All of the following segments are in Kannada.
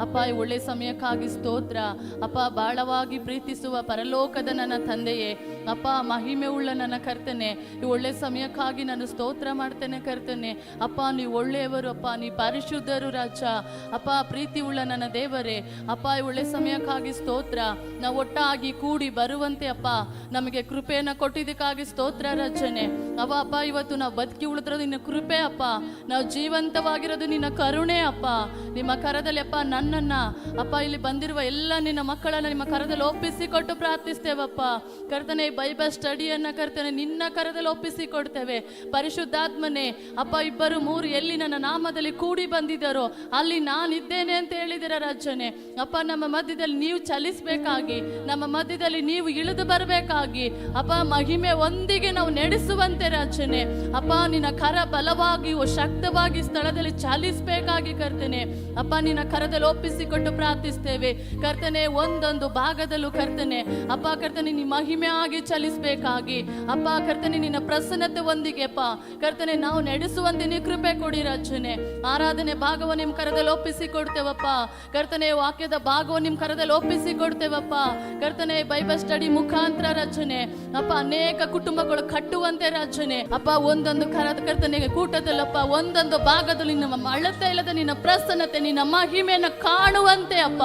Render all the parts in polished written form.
ಅಪ್ಪ ಈ ಒಳ್ಳೆ ಸಮಯಕ್ಕಾಗಿ ಸ್ತೋತ್ರ ಅಪ್ಪ. ಬಾಳವಾಗಿ ಪ್ರೀತಿಸುವ ಪರಲೋಕದ ನನ್ನ ತಂದೆಯೇ ಅಪ್ಪ, ಮಹಿಮೆ ಉಳ್ಳ ನನ್ನ ಕರ್ತನೆ, ಈ ಒಳ್ಳೆ ಸಮಯಕ್ಕಾಗಿ ನಾನು ಸ್ತೋತ್ರ ಮಾಡ್ತೇನೆ ಕರ್ತನೆ. ಅಪ್ಪ ನೀವು ಒಳ್ಳೆಯವರು ಅಪ್ಪ, ನೀ ಪರಿಶುದ್ಧರು ರಾಜ ಅಪ್ಪ, ಪ್ರೀತಿ ಉಳ್ಳ ನನ್ನ ದೇವರೇ ಅಪ್ಪ, ಈ ಒಳ್ಳೆ ಸಮಯಕ್ಕಾಗಿ ಸ್ತೋತ್ರ. ನಾವು ಒಟ್ಟಾಗಿ ಕೂಡಿ ಬರುವಂತೆ ಅಪ್ಪ ನಮಗೆ ಕೃಪೆಯನ್ನು ಕೊಟ್ಟಿದ್ದಕ್ಕಾಗಿ ಸ್ತೋತ್ರ ರಚನೆ ಅಪ್ಪ. ಇವತ್ತು ನಾವು ಬದುಕಿ ಉಳಿದ್ರದು ನಿನ್ನ ಕೃಪೆ ಅಪ್ಪ, ನಾವು ಜೀವಂತವಾಗಿರೋದು ನಿನ್ನ ಕರುಣೆ ಅಪ್ಪ. ನಿಮ್ಮ ಕರದಲ್ಲಿ ಅಪ್ಪ ನನ್ನನ್ನ ಅಪ್ಪ, ಇಲ್ಲಿ ಬಂದಿರುವ ಎಲ್ಲ ನಿನ್ನ ಮಕ್ಕಳನ್ನ ನಿಮ್ಮ ಕರದಲ್ಲಿ ಒಪ್ಪಿಸಿಕೊಟ್ಟು ಪ್ರಾರ್ಥಿಸ್ತೇವಪ್ಪ ಕರ್ತನೆ. ಬೈಬಲ್ ಸ್ಟಡಿಯನ್ನ ಕರ್ತನೆ ನಿನ್ನ ಕರದಲ್ಲಿ ಒಪ್ಪಿಸಿಕೊಡ್ತೇವೆ. ಪರಿಶುದ್ಧಾತ್ಮನೇ ಅಪ್ಪ, 2-3 ಎಲ್ಲಿ ನನ್ನ ನಾಮದಲ್ಲಿ ಕೂಡಿ ಬಂದಿದ್ದಾರೋ ಅಲ್ಲಿ ನಾನಿದ್ದೇನೆ ಅಂತ ಹೇಳಿದಿರ ರಚನೆ ಅಪ್ಪ. ನಮ್ಮ ಮಧ್ಯದಲ್ಲಿ ನೀವು ಚಲಿಸಬೇಕಾಗಿ, ನಮ್ಮ ಮಧ್ಯದಲ್ಲಿ ನೀವು ಇಳಿದು ಬರಬೇಕಾಗಿ ಅಪ್ಪ, ಮಹಿಮೆ ಒಂದಿಗೆ ನಾವು ನಡೆಸುವಂತೆ ರಚನೆ ಅಪ್ಪ. ನಿನ್ನ ಕರ ಬಲವಾಗಿ ಶಕ್ತವಾಗಿ ಸ್ಥಳದಲ್ಲಿ ಚಾಲಿಸಬೇಕಾಗಿ ಕರ್ತನೆ ಅಪ್ಪ, ನಿನ್ನ ಕರದಲ್ಲಿ ಒಪ್ಪಿಸಿಕೊಟ್ಟು ಪ್ರಾರ್ಥಿಸ್ತೇವೆ ಕರ್ತನೆ. ಒಂದೊಂದು ಭಾಗದಲ್ಲೂ ಕರ್ತನೆ ಅಪ್ಪ ಕರ್ತನೆ ನೀ ಮಹಿಮೆ ಆಗಿ ಚಲಿಸಬೇಕಾಗಿ ಅಪ್ಪ ಕರ್ತನೆ, ನಿನ್ನ ಪ್ರಸನ್ನತೆ ಒಂದಿಗೆ ಅಪ್ಪ ಕರ್ತನೆ ನಾವು ನಡೆಸುವಂತೆ ನೀ ಕೃಪೆ ಕೊಡಿ ರಚನೆ. ಆರಾಧನೆ ಭಾಗವನ್ನು ನಿಮ್ಮ ಕರದಲ್ಲಿ ಒಪ್ಪಿಸಿಕೊಡ್ತೇವಪ್ಪ ಕರ್ತನೆ. ವಾಕ್ಯದ ಭಾಗವನ್ನು ನಿಮ್ಮ ಕರದಲ್ಲಿ ಒಪ್ಪಿಸಿಕೊಡ್ತೇವಪ್ಪ ಕರ್ತನೆ. ಬೈಬಲ್ ಸ್ಟಡಿ ಮುಖಾಂತರ ರಚನೆ ಅಪ್ಪ ಅನೇಕ ಕುಟುಂಬಗಳು ಕಟ್ಟುವಂತೆ ರಚನೆ ಅಪ್ಪ. ಒಂದೊಂದು ಕರ್ತನೆಗೆ ಕೂಟದಲ್ಲಪ್ಪ ಒಂದೊಂದು ಭಾಗದಲ್ಲಿ ನಮ್ಮ ಅಳತೆ ಇಲ್ಲದ ನಿನ್ನ ಪ್ರಸನ್ನತೆ, ನಿನ್ನ ಮಹಿಮೆಯನ್ನು ಕಾಣುವಂತೆ ಅಪ್ಪ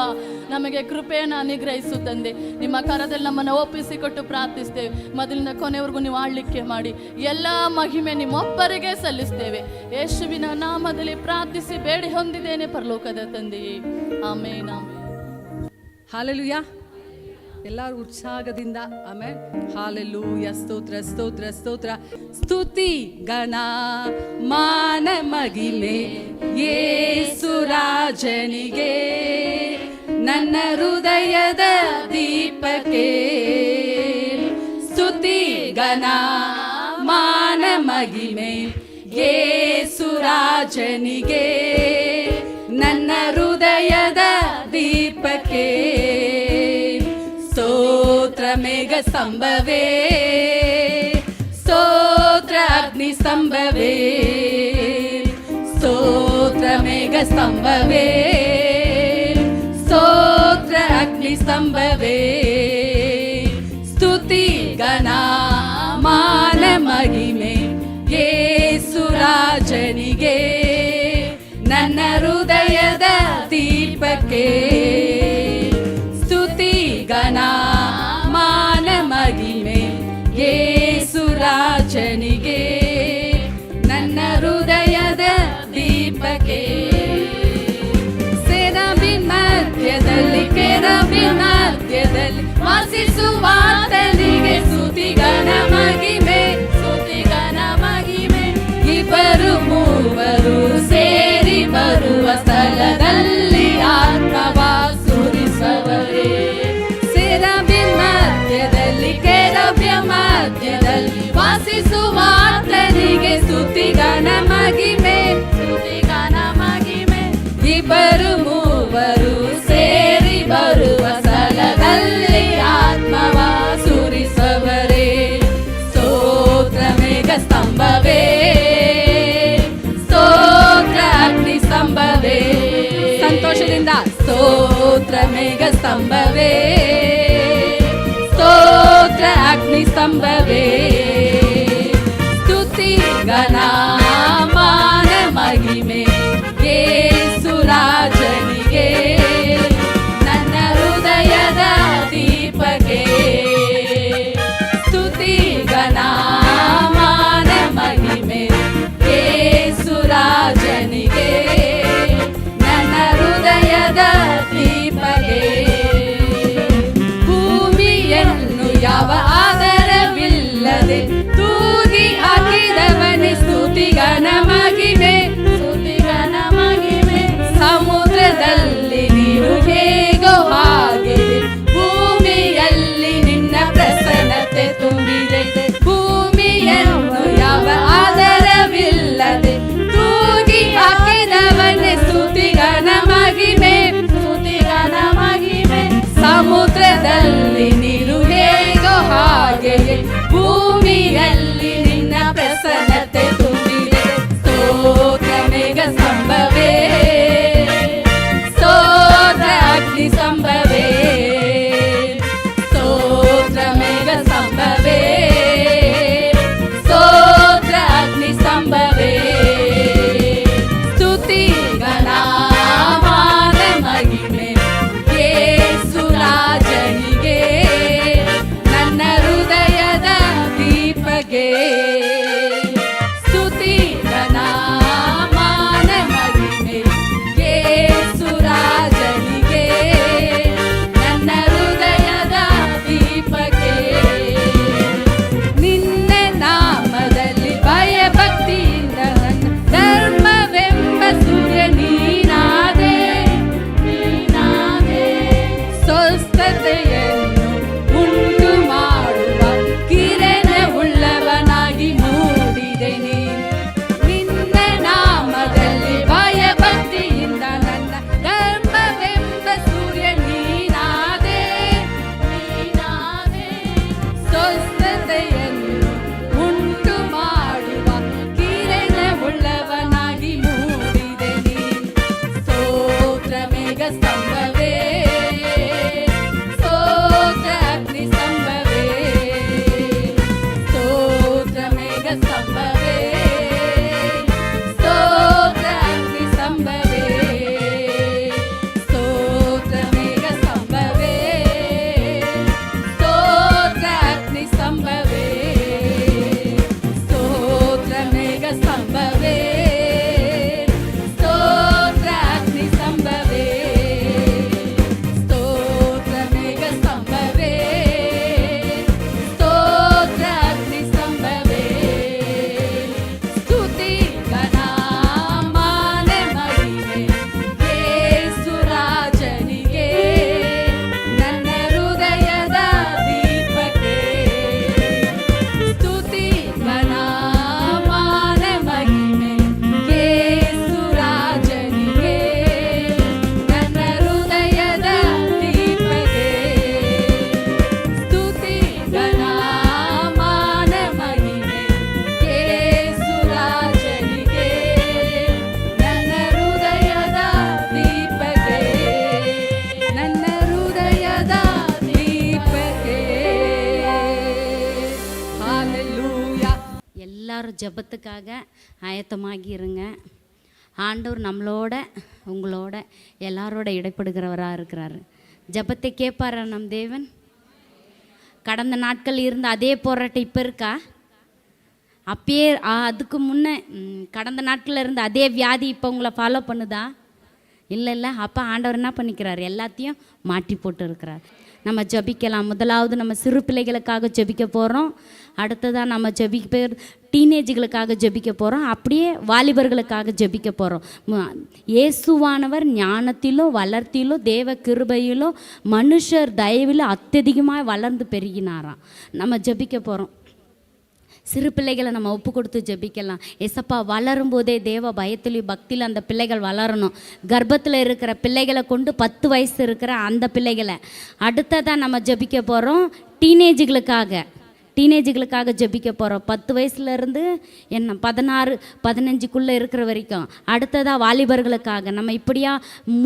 ನಮಗೆ ಕೃಪೆಯನ್ನು ಅನುಗ್ರಹಿಸು ತಂದೆ. ನಿಮ್ಮ ಕರದಲ್ಲಿ ನಮ್ಮನ್ನು ಒಪ್ಪಿಸಿಕೊಟ್ಟು ಪ್ರಾರ್ಥಿಸ್ತೇವೆ. ಮೊದಲಿನ ಕೊನೆವರೆಗೂ ನೀವು ಆಳ್ಲಿಕ್ಕೆ ಮಾಡಿ ಎಲ್ಲ ಮಹಿಮೆ ನಿಮ್ಮೊಬ್ಬರಿಗೆ ಸಲ್ಲಿಸ್ತೇವೆ. ಯೇಸುವಿನ ನಾಮದಲ್ಲಿ ಪ್ರಾರ್ಥಿಸಿ ಬೇಡಿ ಹೊಂದಿದ್ದೇನೆ ಪರಲೋಕದ ತಂದೆಯೇ, ಆಮೇನ್. ಹಾಲೆಲೂಯಾ. ಎಲ್ಲರೂ ಉತ್ಸಾಹದಿಂದ ಆಮೇಲೆ ಹಾಲೆಲೂಯ. ಸ್ತೋತ್ರ ಸ್ತೋತ್ರ ಸ್ತೋತ್ರ. ಸ್ತುತಿ ಗಣ ಮಾನ ಮಹಿಮೆ ಯೇಸು ರಾಜನಿಗೆ, ನನ್ನ ಹೃದಯದ ದೀಪಕ್ಕೆ. ಸ್ತುತಿ ಗಣ ಮಾನ ಮಹಿಮೆ ಯೇಸು ರಾಜನಿಗೆ, ನನ್ನ ಹೃದಯದ ದೀಪಕ್ಕೆ. ಸ್ತೋತ್ರ ಮೇಘ ಸ್ತಂಭವೇ, ಸ್ತೋತ್ರ ಅಗ್ನಿ ಸ್ತಂಭವೇ, ಸ್ತೋತ್ರ ಮೇಘ ಸ್ತಂಭವೇ, ಸ್ತೋತ್ರ ಅಗ್ನಿ ಸ್ತಂಭವೇ. ಸ್ತುತಿ ಗಣ ಮಾನ ಮಹಿಮೆ ಯೇಸು ರಾಜನಿಗೆ, ನನ್ನ ಹೃದಯದ ದೀಪಕ್ಕೆ. ಸ್ತುತಿ ಗಣ ಮಾನ ಮಹಿಮೆ ಯೇಸು ರಾಜನಿಗೆ, ನನ್ನ ಹೃದಯದ ದೀಪಕ್ಕೆ. ಸೆರಬಿನ ಮಧ್ಯದಲ್ಲಿ ಕೆರಬಿನ ಮಧ್ಯದಲ್ಲಿ ವಾಸಿಸುವಾತನಿಗೆ ಸ್ತುತಿ ಗಣ ಮಹಿಮೆ, ಸ್ತುತಿ ಗಣ ಮಹಿಮೆ. 2-3 ಸೇರಿ ಬರುವ ಸ್ಥಳದಲ್ಲಿ ಆತ್ಮವ ಸುರಿಸವರೇ. ಸೆರಬಿನ ಮಧ್ಯದಲ್ಲಿ ಕೆರಬಿನ ಮಧ್ಯದಲ್ಲಿ ವಾಸಿಸುವಾತನಿಗೆ ಸ್ತುತಿ ಗಣ ಮಹಿಮೆ, ಸ್ತುತಿ ಗಣ ಮಹಿಮೆ. 2-3 ಸೇರಿ ಬರುವ ಸ್ಥಳದಲ್ಲಿ ಆತ್ಮವ ಸುರಿಸವರೇ. ಸ್ತೋತ್ರ ಮೇಘ ಸ್ತಂಭವೇ, ಸ್ತೋತ್ರ ಅಗ್ನಿ ಸ್ತಂಭವೇ. ಸಂತೋಷದಿಂದ ಸ್ತೋತ್ರ ಮೇಘ ಸ್ತಂಭವೇ, ಸ್ತೋತ್ರ ಅಗ್ನಿ ಸ್ತಂಭವೇ. ಸ್ತುತಿ ಗಣ ಮಾನ ಮಹಿಮೆ ಯೇಸು ರಾಜನಿಗೆ, ನನ್ನ ಹೃದಯದ ದೀಪಕ್ಕೆ. ಸ್ತುತಿ ಗಣ ಮಾನ ಮಹಿಮೆ ಯೇಸು ರಾಜನಿಗೆ, ನನ್ನ ಹೃದಯದ ದೀಪಕ್ಕೆ. ಭೂಮಿಯನ್ನು ಯಾವ ಆಧಾರವಿಲ್ಲದೆ ತೂಗಿ ಹಾಕಿದವನೇ ಸ್ತುತಿ ಗಣ ಮಹಿಮೆ, ಸ್ತುತಿ ಗಣ ಮಹಿಮೆ. ಸಮುದ್ರದಲ್ಲಿ ನೀರು ಹೇಗೋ ಹಾಗೆ ಭೂಮಿಯಲ್ಲಿ ನಿನ್ನ ಪ್ರಸನ್ನತೆ ತುಂಬಿದೆ. ಭೂಮಿಯನ್ನು ಯಾವ ಆಧಾರವಿಲ್ಲದೆ ತೂಗಿ ಹಾಕಿದವನೇ ಸ್ತುತಿ ಗಣ ಮಹಿಮೆ, ಸ್ತುತಿ ಗಣ ಮಹಿಮೆ. ಸಮುದ್ರದಲ್ಲಿ ನೀರು ಹೇಗೋ ಹಾಗೆ ಭೂಮಿಯಲ್ಲಿ ನಿನ್ನ ಪ್ರಸನ್ನತೆ ತುಂಬಿದೆ. ಸ್ತೋತ್ರ ಮೇಘ ಸ್ತಂಭವೇ, ಸ್ತೋತ್ರ ಸ್ತಂಭವೇ ಸ್ತೋತ್ರ ಅಗ್ನಿ ಸ್ತಂಭವೇ ಸ್ತೋತ್ರ ಮೇಘ ಸ್ತಂಭವೇ ಸ್ತೋತ್ರ ಅಗ್ನಿ ಸ್ತಂಭವೇ ಸ್ತೋತ್ರ ಮೇಘ ಸ್ತಂಭವೇ ಸ್ತೋತ್ರ ಅಗ್ನಿ ಸ್ತಂಭವೇ ಸ್ತೋತ್ರ ಮೇಘ ಸ್ತಂಭವೇ ಸ್ತೋತ್ರ ಅಗ್ನಿ ಸ್ತಂಭವೇ ಸ್ತೋತ್ರ ಮೇಘ ಸ್ತಂಭವೇ ಸ್ತೋತ್ರ ಅಗ್ನಿ ಸ್ತಂಭವೇ ಸ್ತುತಿ ಘನ ಮಾನ ಮಹಿಮೆ ಯೇಸು ರಾಜನಿಗೆ ನನ್ನ ಹೃದಯದ ದೀಪಕ್ಕೆ ಸ್ತುತಿ ಘನ ಮಾನ ಮಹಿಮೆ ಯೇಸು ರಾಜನಿಗೆ ನನ್ನ ಹೃದಯದ ದೀಪಕ್ಕೆ ಸ್ತುತಿ ಘನ ಮಾನ ಮಹಿಮೆ ಯೇಸು ರಾಜನಿಗೆ ನನ್ನ ಹೃದಯದ ದೀಪಕ್ಕೆ ನನ್ನ ಹೃದಯದ ದೀಪಕ್ಕೆ ஹalleluya எல்லாரும் ஜெபத்துக்காக ஆயத்தமாகி இருங்க. ஆண்டவர் நம்மளோட உங்களோட எல்லாரோட இடைப்படுகிறவராக இருக்கிறாரு. ஜெபத்தை கேட்பாரா நம் தேவன்? கடந்த நாட்கள் இருந்த அதே போராட்டம் இப்போ இருக்கா? அப்பயே அதுக்கு முன்னே கடந்த நாட்களில் இருந்த அதே வியாதி இப்போ உங்களை ஃபாலோ பண்ணுதா? இல்லை அப்போ ஆண்டவர் என்ன பண்ணிக்கிறார்? எல்லாத்தையும் மாற்றி போட்டு இருக்கிறார். நம்ம ஜெபிக்கலாம். முதலாவது நம்ம சிறு பிள்ளைகளுக்காக ஜெபிக்க போகிறோம். அடுத்ததாக நம்ம டீனேஜுகளுக்காக ஜெபிக்க போகிறோம். அப்படியே வாலிபர்களுக்காக ஜெபிக்க போகிறோம். இயேசுவானவர் ஞானத்திலோ வளர்த்திலோ தேவ கிருபையிலோ மனுஷர் தயவிலோ அत्यதிகமாக வளர்ந்து பெருகினாராம். நம்ம ஜெபிக்க போகிறோம். சிறு பிள்ளைகளை நம்ம ஒப்பு கொடுத்து ஜெபிக்கலாம். ஏசப்பா வளரும் போதே தேவ பயத்திலையும் பக்தியில் அந்த பிள்ளைகள் வளரணும். கர்ப்பத்தில் இருக்கிற பிள்ளைகளை கொண்டு 10 வயசு இருக்கிற அந்த பிள்ளைகளை அடுத்ததான் நம்ம ஜெபிக்க போகிறோம். டீனேஜுகளுக்காக ஜெபிக்க போகிறோம். 10 வயசுலேருந்து 16-15க்குள்ளே இருக்கிற வரைக்கும். அடுத்ததாக வாலிபர்களுக்காக நம்ம இப்படியா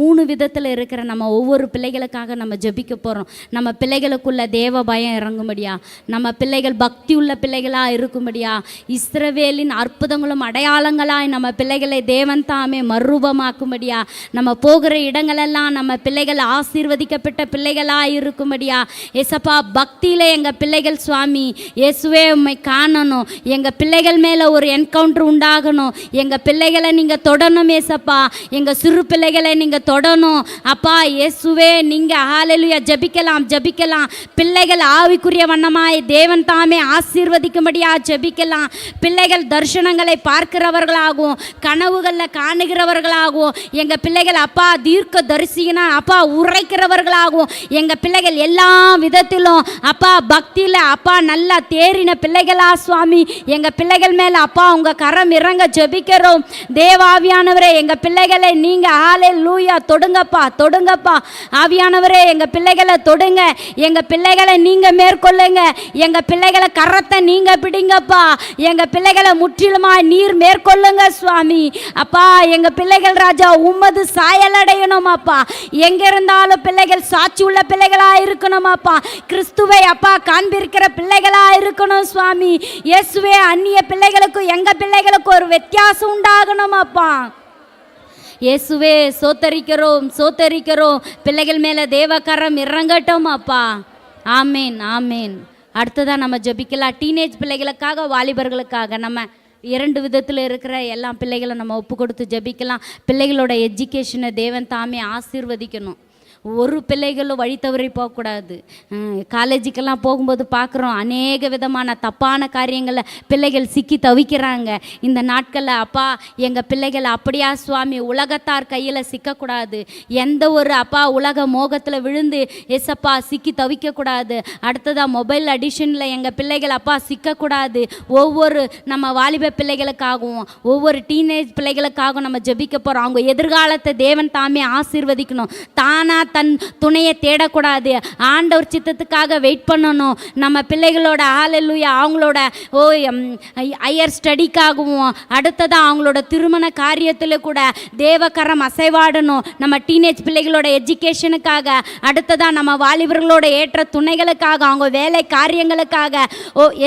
3 விதத்தில் இருக்கிற நம்ம ஒவ்வொரு பிள்ளைகளுக்காக நம்ம ஜெபிக்க போகிறோம். நம்ம பிள்ளைகளுக்குள்ள தேவ பயம் இறங்கும்படியா, நம்ம பிள்ளைகள் பக்தி உள்ள பிள்ளைகளாக இருக்கும்படியா, இஸ்ரவேலின் அற்புதங்களும் அடையாளங்களாய் நம்ம பிள்ளைகளை தேவன் தாமே மறுரூபமாக்கும்படியா, நம்ம போகிற இடங்களெல்லாம் நம்ம பிள்ளைகள் ஆசீர்வதிக்கப்பட்ட பிள்ளைகளாக இருக்கும்படியா, ஏசப்பா பக்தியில் எங்கள் பிள்ளைகள் சுவாமி இயேசுவே உம்மை காணணும். எங்கள் பிள்ளைகள் மேலே ஒரு என்கவுண்டர் உண்டாகணும். எங்கள் பிள்ளைகளை நீங்கள் தொடணும் ஏசப்பா. எங்கள் சிறு பிள்ளைகளை நீங்கள் தொடணும் அப்பா. இயேசுவே நீங்கள் ஹalleluya ஜெபிக்கலாம். பிள்ளைகள் ஆவிக்குரிய வண்ணமாய் தேவன் தாமே ஆசீர்வதிக்கும்படியாக ஜெபிக்கலாம். பிள்ளைகள் தரிசனங்களை பார்க்கிறவர்களாகவும் கனவுகளில் காணுகிறவர்களாகவும் எங்கள் பிள்ளைகள் அப்பா தீர்க்க தரிசினா அப்பா உரைக்கிறவர்களாகவும் எங்கள் பிள்ளைகள் எல்லா விதத்திலும் அப்பா பக்தியில் அப்பா நல்ல தேறின பிள்ளைகளா சுவாமி எங்கள் பிள்ளைகள் மேலே அப்பா உங்கள் கரம் இறங்க ஜெபிக்கிறோம். தேவாவியானவரே எங்கள் பிள்ளைகளை நீங்கள் ஹalleluya தொடுங்கப்பா. ஆவியானவரே எங்கள் பிள்ளைகளை தொடுங்க. எங்கள் பிள்ளைகளை நீங்கள் மேற்கொள்ளுங்க. எங்கள் பிள்ளைகளை கரத்தை நீங்கள் பிடிங்கப்பா. எங்கள் பிள்ளைகளை முற்றிலுமாய் நீர் மேற்கொள்ளுங்க சுவாமி. அப்பா எங்கள் பிள்ளைகள் ராஜா உம்மது சாயல் அடையணும் அப்பா. எங்கே இருந்தாலும் பிள்ளைகள் சாட்சி உள்ள பிள்ளைகளாக இருக்கணும் அப்பா. கிறிஸ்துவை அப்பா காண்பிருக்கிற பிள்ளைகளாக இருக்கணும் சுவாமி. இயேசுவே அந்நிய பிள்ளைகளுக்கும் எங்கள் பிள்ளைகளுக்கும் ஒரு வித்தியாசம் உண்டாகணும் அப்பா. இயேசுவே சோத்தரிக்கிறோம். பிள்ளைகள் மேலே தேவக்கரம் இறங்கட்டும் அப்பா. ஆமேன். அடுத்ததான் நம்ம ஜெபிக்கலாம். டீனேஜ் பிள்ளைகளுக்காக வாலிபர்களுக்காக நம்ம 2 விதத்தில் இருக்கிற எல்லா பிள்ளைகளும் நம்ம ஒப்பு கொடுத்து ஜெபிக்கலாம். பிள்ளைகளோட எஜுகேஷனை தேவன் தாமே ஆசீர்வதிக்கணும். ஒரு பிள்ளைகளும் வழி தவறி போகக்கூடாது. காலேஜுக்கெல்லாம் போகும்போது பார்க்குறோம் அநேக விதமான தப்பான காரியங்களில் பிள்ளைகள் சிக்கி தவிக்கிறாங்க. இந்த நாட்களில் அப்பா எங்கள் பிள்ளைகள் அப்படியா சுவாமி உலகத்தார் கையில் சிக்கக்கூடாது. எந்த ஒரு அப்பா உலக மோகத்தில் விழுந்து எசப்பா சிக்கி தவிக்கக்கூடாது. அடுத்ததாக மொபைல் அடிஷனில் எங்கள் பிள்ளைகள் அப்பா சிக்கக்கூடாது. ஒவ்வொரு நம்ம வாலிப பிள்ளைகளுக்காகவும் ஒவ்வொரு டீனேஜ் பிள்ளைகளுக்காகவும் நம்ம ஜெபிக்க போகிறோம். அவங்க எதிர்காலத்தை தேவன் தாமே ஆசீர்வதிக்கணும். தானாக தன் துணையை தேடக்கூடாது. ஆண்டவர் சித்தத்துக்காக வெயிட் பண்ணணும். நம்ம பிள்ளைகளோட ஹalleluya அவங்களோட ஹையர் ஸ்டடிக்காகவும் அடுத்ததாக அவங்களோட திருமண காரியத்தில் கூட தேவக்கரம் அசைவாடணும். நம்ம டீனேஜ் பிள்ளைகளோட எஜுகேஷனுக்காக, அடுத்ததாக நம்ம வாலிபர்களோட ஏற்ற துணைகளுக்காக, அவங்க வேலை காரியங்களுக்காக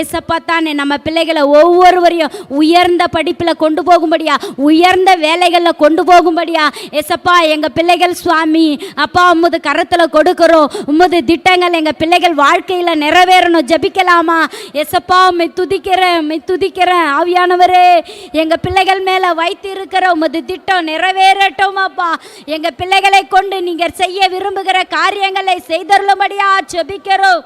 ஏசப்பா தானே நம்ம பிள்ளைகளை ஒவ்வொருவரையும் உயர்ந்த படிப்பில் கொண்டு போகும்படியா, உயர்ந்த வேலைகளில் கொண்டு போகும்படியா ஏசப்பா எங்கள் பிள்ளைகள் சுவாமி அப்பா உமது கரத்தில் கொடுக்கிறோம். உமது திட்டங்கள் எங்கள் பிள்ளைகள் வாழ்க்கையில் நிறைவேறணும். ஜெபிக்கலாமா? ஏசப்பா உம்மை துதிக்கிறேன் ஆவியானவரே, எங்கள் பிள்ளைகள் மேலே வைத்து இருக்கிற உமது திட்டம் நிறைவேறட்டும் அப்பா. எங்கள் பிள்ளைகளை கொண்டு நீங்கள் செய்ய விரும்புகிற காரியங்களை செய்தருளும்படியா ஜெபிக்கிறோம்.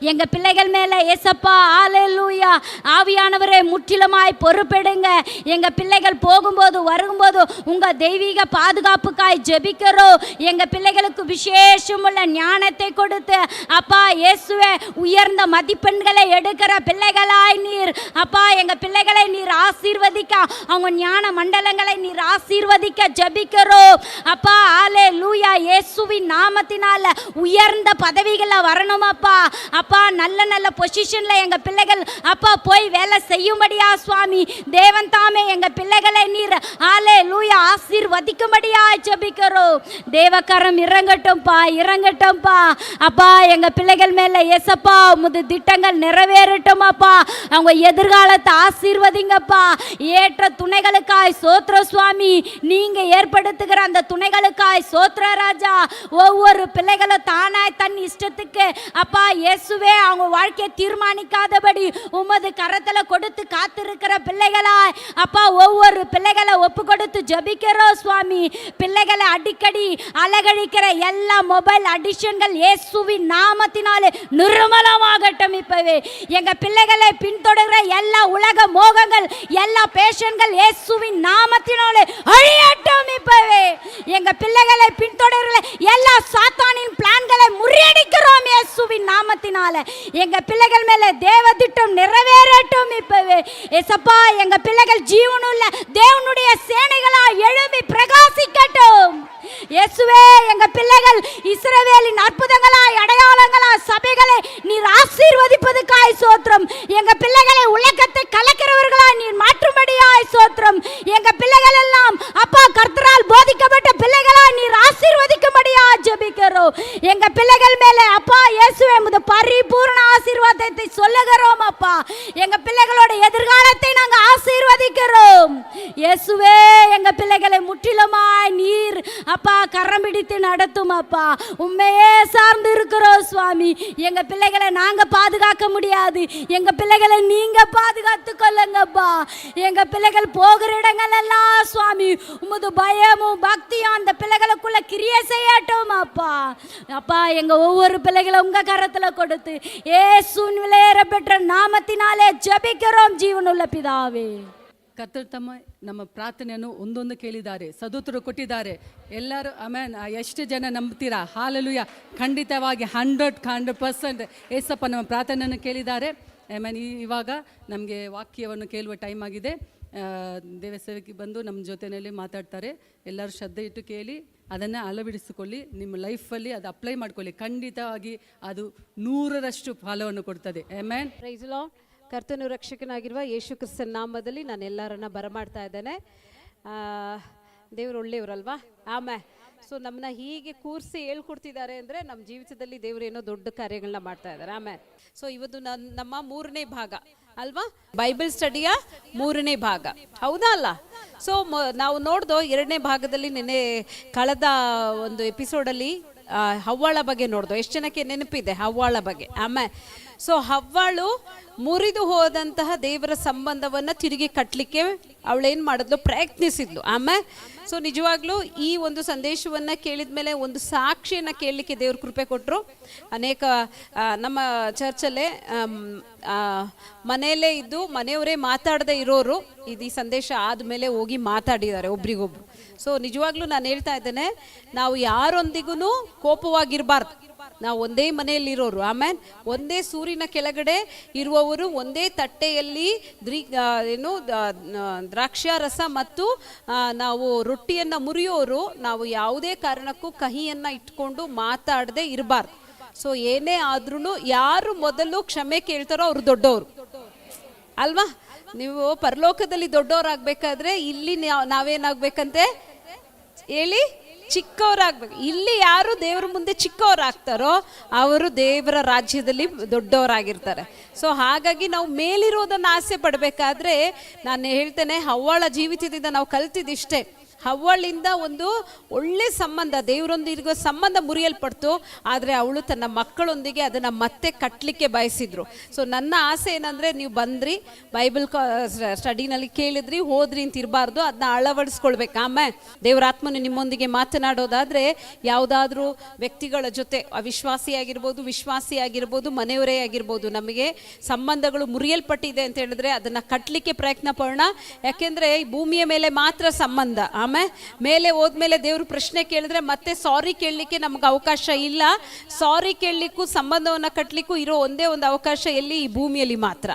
எங்கள் பிள்ளைகள் மேலே ஏசப்பா ஹalleluya ஆவியானவரே முற்றிலுமாய் பொறுப்பெடுங்க. எங்கள் பிள்ளைகள் போகும்போது வரும்போது உங்கள் தெய்வீக பாதுகாப்புக்காய் ஜெபிக்கிறோம். எங்கள் பிள்ளைகளுக்கு விசேஷமுள்ள ஞானத்தை கொடுத்து அப்பா இயேசுவே உயர்ந்த மதிப்பெண்களை எடுக்கிற பிள்ளைகளாய் நீர் அப்பா எங்கள் பிள்ளைகளை நீர் ஆசீர்வதிக்க, அவங்க ஞான மண்டலங்களை நீர் ஆசீர்வதிக்க ஜெபிக்கிறோம் அப்பா. ஹalleluya இயேசுவின் நாமத்தினால உயர்ந்த பதவிகளை வரணும் அப்பா. அப்பா நல்ல நல்ல பொசிஷனில் எங்கள் பிள்ளைகள் அப்பா போய் வேலை செய்யும்படியா சுவாமி தேவன் தாமே எங்கள் பிள்ளைகளை நீர் ஹalleluya ஆசீர்வதிக்கும்படியா ஜெபிக்கிறோம். தேவக்கரம் இறங்கட்டும்பா அப்பா. எங்கள் பிள்ளைகள் மேலே ஏசப்பா உமது திட்டங்கள் நிறைவேறட்டும் அப்பா. அவங்க எதிர்காலத்தை ஆசீர்வதிங்கப்பா. ஏற்ற துணைகளுக்காய் சோத்ர சுவாமி, நீங்கள் ஏற்படுத்துகிற அந்த துணைகளுக்காய் சோத்ர ராஜா. ஒவ்வொரு பிள்ளைகளும் தானாய் தன் இஷ்டத்துக்கு அப்பா இயேசுவே அவங்க வாழ்க்கையை தீர்மானிக்காதபடி உமது கரத்தில் கொடுத்து காத்திருக்கிற பிள்ளைகளாய் அப்பா ஒவ்வொரு பிள்ளைகளை ஒப்பு கொடுத்து ஜெபிக்கிறோம் சுவாமி. பிள்ளைகளை அடிக்கடி அலகழிக்கிற எல்லா மொபைல் அடிஷன்கள் இயேசுவின் நாமத்தினாலே நிர்மலமாகட்டும் இப்பவே. எங்க பிள்ளைகளை பின்தொடர்கிற எல்லா உலக மோகங்கள், எல்லா பேஷன்கள் இயேசுவின் நாமத்தினாலே அழியட்டும் இப்பவே. எங்க பிள்ளைகளை பின்தொடர்கிற எல்லா சாத்தானின் பிளான்களை முறியடிக்கிறோம் இயேசுவின் நாமத்தினால. எங்க பிள்ளைகள் மேல தேவ திட்டம் நிறைவேறட்டும் இப்பவே. ஏசப்பா எங்க பிள்ளைகள் ஜீவனுள்ள தேவனுடைய சேனைகளா எழும்பி பிரகாசிக்கட்டும் இயேசுவே. எங்க பிள்ளைகள் இஸ்ரவேலின் அற்புதங்களாய் அடையாளங்களாய் சபைகளை நீர் ஆசீர்வதிப்பதுக்காய் சோத்திரம். எங்க பிள்ளைகளை உலகத்தை கலக்கிறவர்களாய் நீர் மாற்றும்படியாய் சோத்திரம். எங்க பிள்ளைகள் எல்லாம் அப்பா கர்த்தரால் போதிக்கப்பட்ட பிள்ளைகளாய் நீர் ஆசீர்வதிக்கும்படியாய் ஜெபிக்கிறோம். எங்க பிள்ளைகள் மேலே அப்பா இயேசுவே உமது பரிபூர்ண ஆசீர்வாதத்தை சொல்லுகிறோம் அப்பா. எங்க பிள்ளைகளோட எதிர்காலத்தை நாங்கள் ஆசீர்வதிக்கிறோம் இயேசுவே. எங்க பிள்ளைகளை முற்றிலுமாய் நீர் அப்பா கரம் பிடித்து நடத்தும் அப்பா. உண்மையே சார்ந்து இருக்கிறோம் சுவாமி. எங்க பிள்ளைகளை நாங்க பாதுகாக்க முடியாது, எங்க பிள்ளைகளை நீங்க பாதுகாத்து கொள்ளுங்கப்பா. எங்க பிள்ளைகள் போகிற இடங்கள் எல்லாம் சுவாமி உமது பயமும் பக்தியும் அந்த பிள்ளைகளுக்குள்ள கிரியை செய்யட்டும் அப்பா. அப்பா எங்க ஒவ்வொரு பிள்ளைகளை உங்க கரத்துல கொடுத்து இயேசுவின் விலையேற பெற்ற நாமத்தினாலே ஜெபிக்கிறோம் ಜೀವನುಳ್ಳ ಪಿದಾವೇ. ಕರ್ತರ್ ತಮ್ಮ ನಮ್ಮ ಪ್ರಾರ್ಥನೆಯನ್ನು ಒಂದೊಂದು ಕೇಳಿದ್ದಾರೆ, ಸದುತರು ಕೊಟ್ಟಿದ್ದಾರೆ. ಎಲ್ಲರೂ ಆಮೇನ್. ಎಷ್ಟು ಜನ ನಂಬ್ತೀರಾ? ಹಾಲೆಲೂಯ. ಖಂಡಿತವಾಗಿ 100% ಏಸಪ್ಪ ನಮ್ಮ ಪ್ರಾರ್ಥನೆಯನ್ನು ಕೇಳಿದ್ದಾರೆ. ಆಮೇನ್. ಇವಾಗ ನಮಗೆ ವಾಕ್ಯವನ್ನು ಕೇಳುವ ಟೈಮ್ ಆಗಿದೆ. ದೇವಸೇವಕಿ ಬಂದು ನಮ್ಮ ಜೊತೆಯಲ್ಲಿ ಮಾತಾಡ್ತಾರೆ. ಎಲ್ಲರೂ ಶ್ರದ್ಧೆ ಇಟ್ಟು ಕೇಳಿ ಅದನ್ನು ಅಳವಡಿಸಿಕೊಳ್ಳಿ. ನಿಮ್ಮ ಲೈಫಲ್ಲಿ ಅದು ಅಪ್ಲೈ ಮಾಡ್ಕೊಳ್ಳಿ. ಖಂಡಿತವಾಗಿ ಅದು 100% ಫಲವನ್ನು ಕೊಡ್ತದೆ. ಆಮೆನ್. Praise the Lord. ಕರ್ತನು ರಕ್ಷಕನಾಗಿರುವ ಯೇಸು ಕ್ರಿಸ್ತನ ನಾಮದಲ್ಲಿ ನಾನು ಎಲ್ಲರನ್ನ ಬರಮಾಡ್ತಾ ಇದ್ದೇನೆ. ದೇವರು ಒಳ್ಳೆಯವರಲ್ವಾ? ಆಮೇಲೆ ಸೊ ನಮ್ಮನ್ನ ಹೀಗೆ ಕೂರಿಸಿ ಹೇಳ್ಕೊಡ್ತಿದ್ದಾರೆ ಅಂದರೆ ನಮ್ಮ ಜೀವಿತದಲ್ಲಿ ದೇವರು ಏನೋ ದೊಡ್ಡ ಕಾರ್ಯಗಳನ್ನ ಮಾಡ್ತಾ ಇದ್ದಾರೆ. ಆಮೇಲೆ ಸೊ ಇವತ್ತು ನಮ್ಮ 3ನೇ ಭಾಗ ಅಲ್ವಾ, ಬೈಬಲ್ ಸ್ಟಡಿಯ 3ನೇ ಭಾಗ, ಹೌದಾ ಅಲ್ಲ? ಸೊ ನಾವು ನೋಡ್ದೋ 2ನೇ ಭಾಗದಲ್ಲಿ ನಿನ್ನೆ ಕಳೆದ ಒಂದು ಎಪಿಸೋಡಲ್ಲಿ ಹವ್ವಾಳ ಬಗ್ಗೆ ನೋಡ್ದೋ. ಎಷ್ಟು ಜನಕ್ಕೆ ನೆನಪಿದೆ ಹವ್ವಾಳ ಬಗ್ಗೆ? ಆಮೇಲೆ ಸೊ ಹವ್ವಾಳು ಮುರಿದು ಹೋದಂತಹ ದೇವರ ಸಂಬಂಧವನ್ನು ತಿರುಗಿ ಕಟ್ಟಲಿಕ್ಕೆ ಅವಳೇನು ಮಾಡಿದ್ಲು? ಪ್ರಯತ್ನಿಸಿದ್ಲು. ಆಮೇಲೆ ಸೊ ನಿಜವಾಗ್ಲೂ ಈ ಒಂದು ಸಂದೇಶವನ್ನು ಕೇಳಿದ ಮೇಲೆ ಒಂದು ಸಾಕ್ಷಿಯನ್ನು ಕೇಳಲಿಕ್ಕೆ ದೇವ್ರ ಕೃಪೆ ಕೊಟ್ಟರು. ಅನೇಕ ನಮ್ಮ ಚರ್ಚಲ್ಲೇ ಮನೆಯಲ್ಲೇ ಇದ್ದು ಮನೆಯವರೇ ಮಾತಾಡದೆ ಇರೋರು ಈ ಸಂದೇಶ ಆದಮೇಲೆ ಹೋಗಿ ಮಾತಾಡಿದ್ದಾರೆ ಒಬ್ರಿಗೊಬ್ರು. ಸೊ ನಿಜವಾಗ್ಲೂ ನಾನು ಹೇಳ್ತಾ ಇದ್ದೇನೆ, ನಾವು ಯಾರೊಂದಿಗೂ ಕೋಪವಾಗಿರಬಾರ್ದು. ನಾವು ಒಂದೇ ಮನೆಯಲ್ಲಿರೋರು, ಆಮೇಲೆ ಒಂದೇ ಸೂರಿನ ಕೆಳಗಡೆ ಇರುವವರು, ಒಂದೇ ತಟ್ಟೆಯಲ್ಲಿ ದ್ರಾಕ್ಷಾರಸ ಮತ್ತು ನಾವು ರೊಟ್ಟಿಯನ್ನು ಮುರಿಯೋರು. ನಾವು ಯಾವುದೇ ಕಾರಣಕ್ಕೂ ಕಹಿಯನ್ನು ಇಟ್ಕೊಂಡು ಮಾತಾಡದೆ ಇರಬಾರ್ದು. ಸೊ ಏನೇ ಆದ್ರೂ ಯಾರು ಮೊದಲು ಕ್ಷಮೆ ಕೇಳ್ತಾರೋ ಅವರು ದೊಡ್ಡವರು ಅಲ್ವಾ? ನೀವು ಪರಲೋಕದಲ್ಲಿ ದೊಡ್ಡವರಾಗಬೇಕಾದ್ರೆ ಇಲ್ಲಿ ನಾವೇನಾಗಬೇಕಂತೆ ಹೇಳಿ, ಚಿಕ್ಕವರಾಗಬೇಕು. ಇಲ್ಲಿ ಯಾರು ದೇವರ ಮುಂದೆ ಚಿಕ್ಕವರಾಗ್ತಾರೋ ಅವರು ದೇವರ ರಾಜ್ಯದಲ್ಲಿ ದೊಡ್ಡವರಾಗಿರ್ತಾರೆ. ಸೊ ಹಾಗಾಗಿ ನಾವು ಮೇಲಿರೋದನ್ನು ಆಸೆ ಪಡಬೇಕಾದ್ರೆ ನಾನು ಹೇಳ್ತೇನೆ, ಹವ್ವಳ ಜೀವಿತದಿಂದ ನಾವು ಕಲ್ತಿದ್ದಿಷ್ಟೇ. ಹವ್ವಳಿಂದ ಒಂದು ಒಳ್ಳೆ ಸಂಬಂಧ, ದೇವರೊಂದಿಗೆ ಸಂಬಂಧ ಮುರಿಯಲ್ಪಡ್ತು. ಆದರೆ ಅವಳು ತನ್ನ ಮಕ್ಕಳೊಂದಿಗೆ ಅದನ್ನು ಮತ್ತೆ ಕಟ್ಟಲಿಕ್ಕೆ ಬಯಸಿದ್ರು. ಸೊ ನನ್ನ ಆಸೆ ಏನಂದರೆ, ನೀವು ಬಂದ್ರಿ, ಬೈಬಲ್ ಸ್ಟಡಿನಲ್ಲಿ ಕೇಳಿದ್ರಿ, ಹೋದ್ರಿ ಅಂತ ಇರಬಾರ್ದು, ಅದನ್ನ ಅಳವಡಿಸ್ಕೊಳ್ಬೇಕು. ಆಮೇಲೆ ದೇವರ ಆತ್ಮನು ನಿಮ್ಮೊಂದಿಗೆ ಮಾತನಾಡೋದಾದರೆ ಯಾವುದಾದ್ರೂ ವ್ಯಕ್ತಿಗಳ ಜೊತೆ, ಅವಿಶ್ವಾಸಿಯಾಗಿರ್ಬೋದು, ವಿಶ್ವಾಸಿಯಾಗಿರ್ಬೋದು, ಮನೆಯವರೇ ಆಗಿರ್ಬೋದು, ನಮಗೆ ಸಂಬಂಧಗಳು ಮುರಿಯಲ್ಪಟ್ಟಿದೆ ಅಂತ ಹೇಳಿದ್ರೆ ಅದನ್ನು ಕಟ್ಟಲಿಕ್ಕೆ ಪ್ರಯತ್ನ ಪಡೋಣ. ಯಾಕೆಂದರೆ ಈ ಭೂಮಿಯ ಮೇಲೆ ಮಾತ್ರ ಸಂಬಂಧ. ಆಮೇಲೆ ಮೇಲೆ ಹೋದ್ಮೇಲೆ ದೇವರು ಪ್ರಶ್ನೆ ಕೇಳಿದ್ರೆ ಮತ್ತೆ ಸಾರಿ ಕೇಳಲಿಕ್ಕೆ ನಮ್ಗೆ ಅವಕಾಶ ಇಲ್ಲ. ಸಾರಿ ಕೇಳಲಿಕ್ಕೂ ಸಂಬಂಧವನ್ನು ಕಟ್ಟಲಿಕ್ಕೂ ಇರೋ ಒಂದೇ ಒಂದು ಅವಕಾಶ ಎಲ್ಲಿ? ಈ ಭೂಮಿಯಲ್ಲಿ ಮಾತ್ರ.